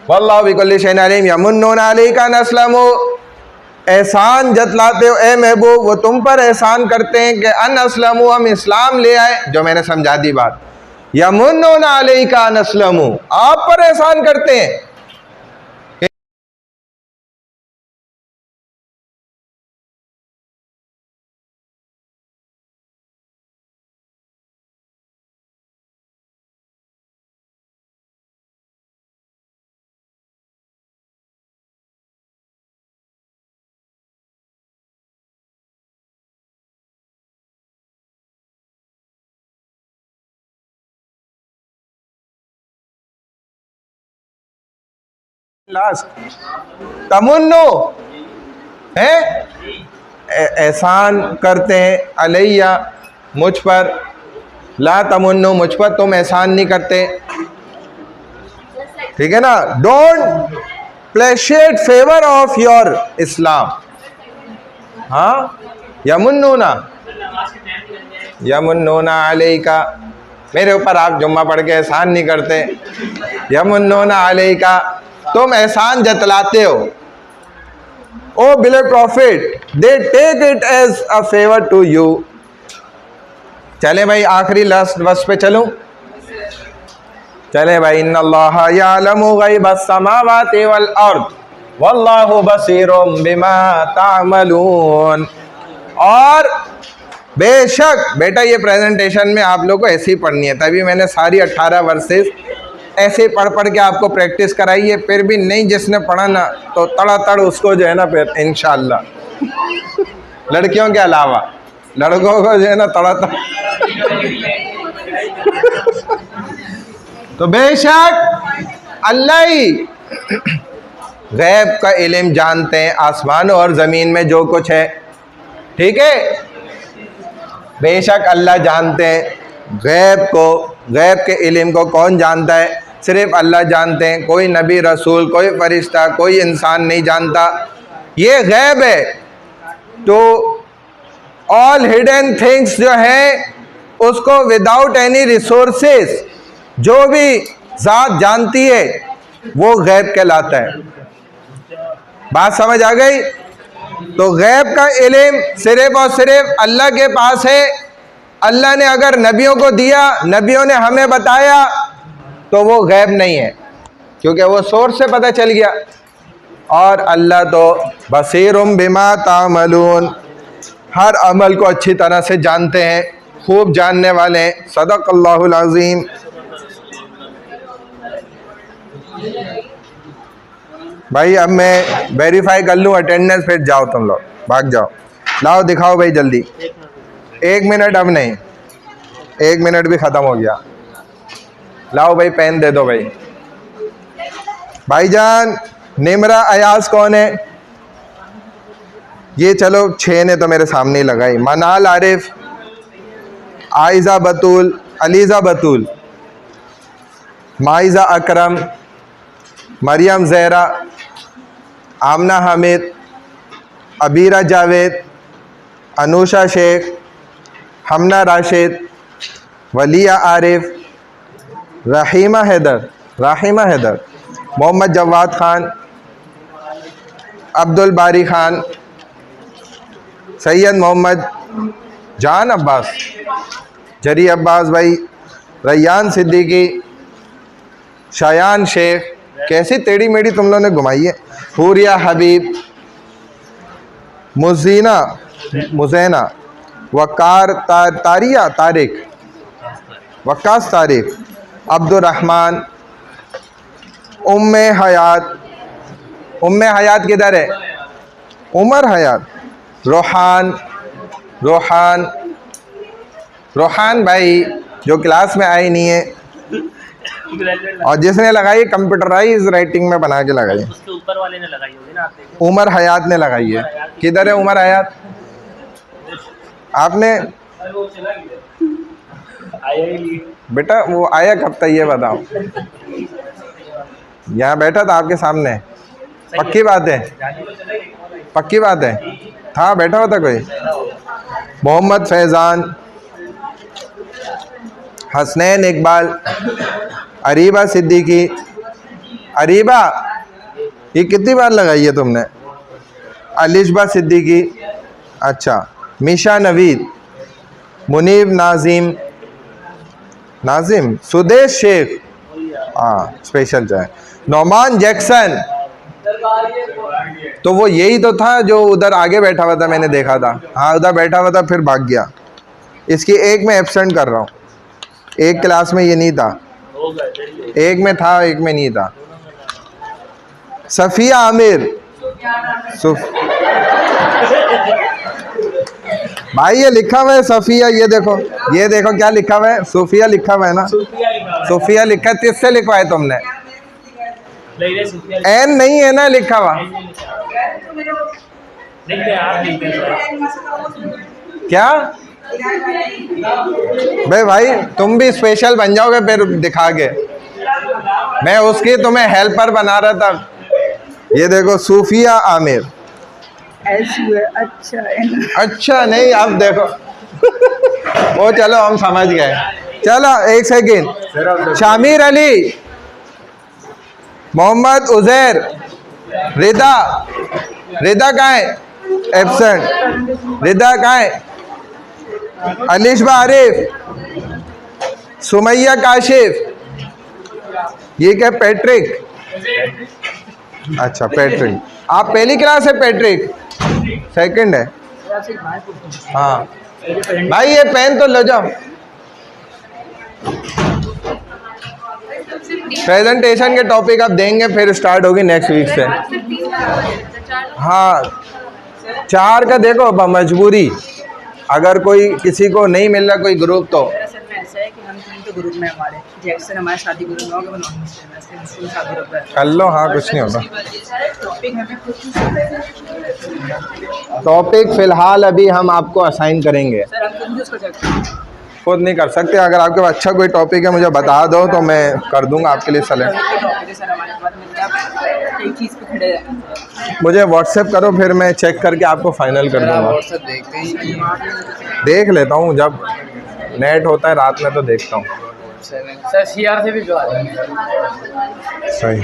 वल्लाहु बिकुल्लि शैइन अलीम। यमुन्नूना अलैका अन अस्लमू, एहसान जतलाते हो ए महबूब, वो तुम पर एहसान करते हैं कि अन अस्लमू, हम इस्लाम ले आए। जो मैंने समझा दी बात, यमुन्नूना अलैका अन अस्लमू, आप पर एहसान करते हैं। लास्ट तमुन्नो है, एहसान करते हैं, अलैया, मुझ पर, ला तमुन्नो, मुझ पर तुम एहसान नहीं करते, ठीक है ना। डोंट प्लेशिएट फेवर ऑफ योर इस्लाम। हाँ, यमुन्नूना, यमुन्नूना अलैका, मेरे ऊपर आप जुम्मा पढ़ के एहसान नहीं करते। यमुन्नूना अलैका, तुम एहसान जतलाते हो। O believed prophet, they take it as a favour to you. चले भाई, आखिरी लास्ट वर्स पे चलूं? चले भाई, इन्नल्लाहा यअलमु गैबस समावाति वल अर्द वल्लाहु बसीरुम बिमा तामलून। और बेशक बेटा, ये प्रेजेंटेशन में आप लोग को ऐसे ही पढ़नी है, तभी मैंने सारी 18 वर्सेस ऐसे पढ़ पढ़ के आपको प्रैक्टिस कराई है। फिर भी नहीं जिसने पढ़ा ना, तो तड़ातड़ उसको जो है ना, फिर इंशाअल्लाह लड़कियों के अलावा लड़कों को जो है ना तड़ातड़ तो बेशक अल्लाह ही गैब का इल्म जानते हैं, आसमान और ज़मीन में जो कुछ है, ठीक है। बेशक अल्लाह जानते हैं गैब को, गैब के इल्म को कौन जानता है? सिर्फ अल्लाह जानते हैं। कोई नबी, रसूल, कोई फरिश्ता, कोई इंसान नहीं जानता। ये गैब है। तो ऑल हिडन थिंग्स जो है, उसको विदाउट एनी रिसोर्सेस जो भी ज़ात जानती है, वो गैब कहलाता है। बात समझ आ गई? तो गैब का इल्म सिर्फ और सिर्फ अल्लाह के पास है। अल्लाह ने अगर नबियों को दिया, नबियों ने हमें बताया, तो वो गैब नहीं है, क्योंकि वो सोर्स से पता चल गया। और अल्लाह तो बसीरुम बिमा तामलून, हर अमल को अच्छी तरह से जानते हैं, खूब जानने वाले हैं। सदक़ल्लाहुल अज़ीम। भाई अब मैं वेरीफाई कर लूँ अटेंडेंस, फिर जाओ तुम लोग, भाग जाओ। लाओ दिखाओ भाई जल्दी। 1 मिनट, अब नहीं, 1 मिनट भी ख़त्म हो गया। लाओ भाई, पेन दे दो भाई। भाईजान, निमरा अयाज कौन है? ये चलो 6 ने तो मेरे सामने ही लगाई। मनाल आरिफ, आयज़ा बतूल, अलीज़ा बतूल, माइज़ा अकरम, मरियम ज़हरा, आमना हामिद, अबीरा जावेद, अनुषा शेख, हमना राशिद, वलिया आरिफ, रहीमा हैदर, मोहम्मद जवाद खान, अब्दुल बारी खान, सैयद मोहम्मद जान अब्बास, जरी अब्बास भाई, रैयान सिद्दीकी, शायान शेख, कैसी टेढ़ी मेढ़ी तुम लोगों ने घुमाई है। हुरिया हबीब, मुज़ैना, वकार तारिया तारिक, वक्कास तारिक, अब्दुर्रहमान, उम्मे हयात किधर है? उमर हयात, रोहान भाई जो क्लास में आए नहीं है, और जिसने लगाई कंप्यूटराइज राइटिंग में बना के लगाई, उसके ऊपर वाले ने लगाई होगी ना, आप देखो। उमर हयात ने लगाई है। किधर है उमर हयात? आपने आया ही नहीं। बेटा वो आया कब तक ये बताओ। यहाँ बैठा था आपके सामने, पक्की बात है, पक्की बात है, था बैठा हुआ था कोई। मोहम्मद फैज़ान, हसनैन इकबाल, अरीबा सिद्दीकी। अरीबा ये कितनी बार लगाई है तुमने? अलिशबा सिद्दीकी, अच्छा। मिशा नवीद, मुनीब नाजिम, नाजिम, सुदेश शेख, हाँ स्पेशल चाय। नौमान जैक्सन, तो वो यही तो था जो उधर आगे बैठा हुआ था, मैंने देखा था। हाँ उधर बैठा हुआ था फिर भाग गया। इसकी एक में एब्सेंट कर रहा हूँ, एक क्लास में ये नहीं था, एक में था एक में नहीं था। सफ़िया आमिर, भाई ये लिखा हुआ है सफ़िया, ये देखो, ये देखो क्या लिखा हुआ है, सूफिया लिखा हुआ है ना, सूफिया लिखा है। किससे लिखवाया तुमने? एन नहीं है ना लिखा हुआ, क्या भाई तुम भी स्पेशल बन जाओगे फिर दिखा के। मैं उसकी तुम्हें हेल्पर बना रहा था। ये देखो सूफिया आमिर, अच्छा है ना। अच्छा नहीं अब देखो वो चलो हम समझ गए। चलो एक सेकेंड। शामिर अली, मोहम्मद उजैर, रिदा, रिदा कहाँ है? एब्सेंट। रिदा कहाँ है? अलिशबा आरिफ, सुमैया काशिफ, ये क्या पैट्रिक? अच्छा पैट्रिक, आप पहली क्लास है? पैट्रिक सेकंड है। हाँ भाई ये पेन तो ले जाओ। प्रेजेंटेशन के टॉपिक आप देंगे फिर स्टार्ट होगी नेक्स्ट वीक से। हाँ 4 का देखो मजबूरी, अगर कोई किसी को नहीं मिल रहा कोई ग्रुप तो ऐसा है कि हम तीन तो ग्रुप में हमारे जैक्सन हमारे शादी ग्रुप में होगा, शादी ग्रुप है कर लो। हाँ कुछ नहीं होगा। टॉपिक में टॉपिक फिलहाल अभी हम आपको असाइन करेंगे, सर हम खुद उसको चेक करेंगे। खुद नहीं कर सकते। अगर आपके पास अच्छा कोई टॉपिक है मुझे बता दो तो मैं कर दूंगा आपके लिए सेलेक्ट। सर हमारे पास मतलब एक चीज़ पे खड़े रहना। मुझे व्हाट्सएप करो फिर मैं चेक करके आपको फाइनल कर दूंगा। व्हाट्सएप देखते ही देख लेता हूँ, जब नेट होता है रात में तो देखता हूँ। सर CR से भी जो आ जाए। सही।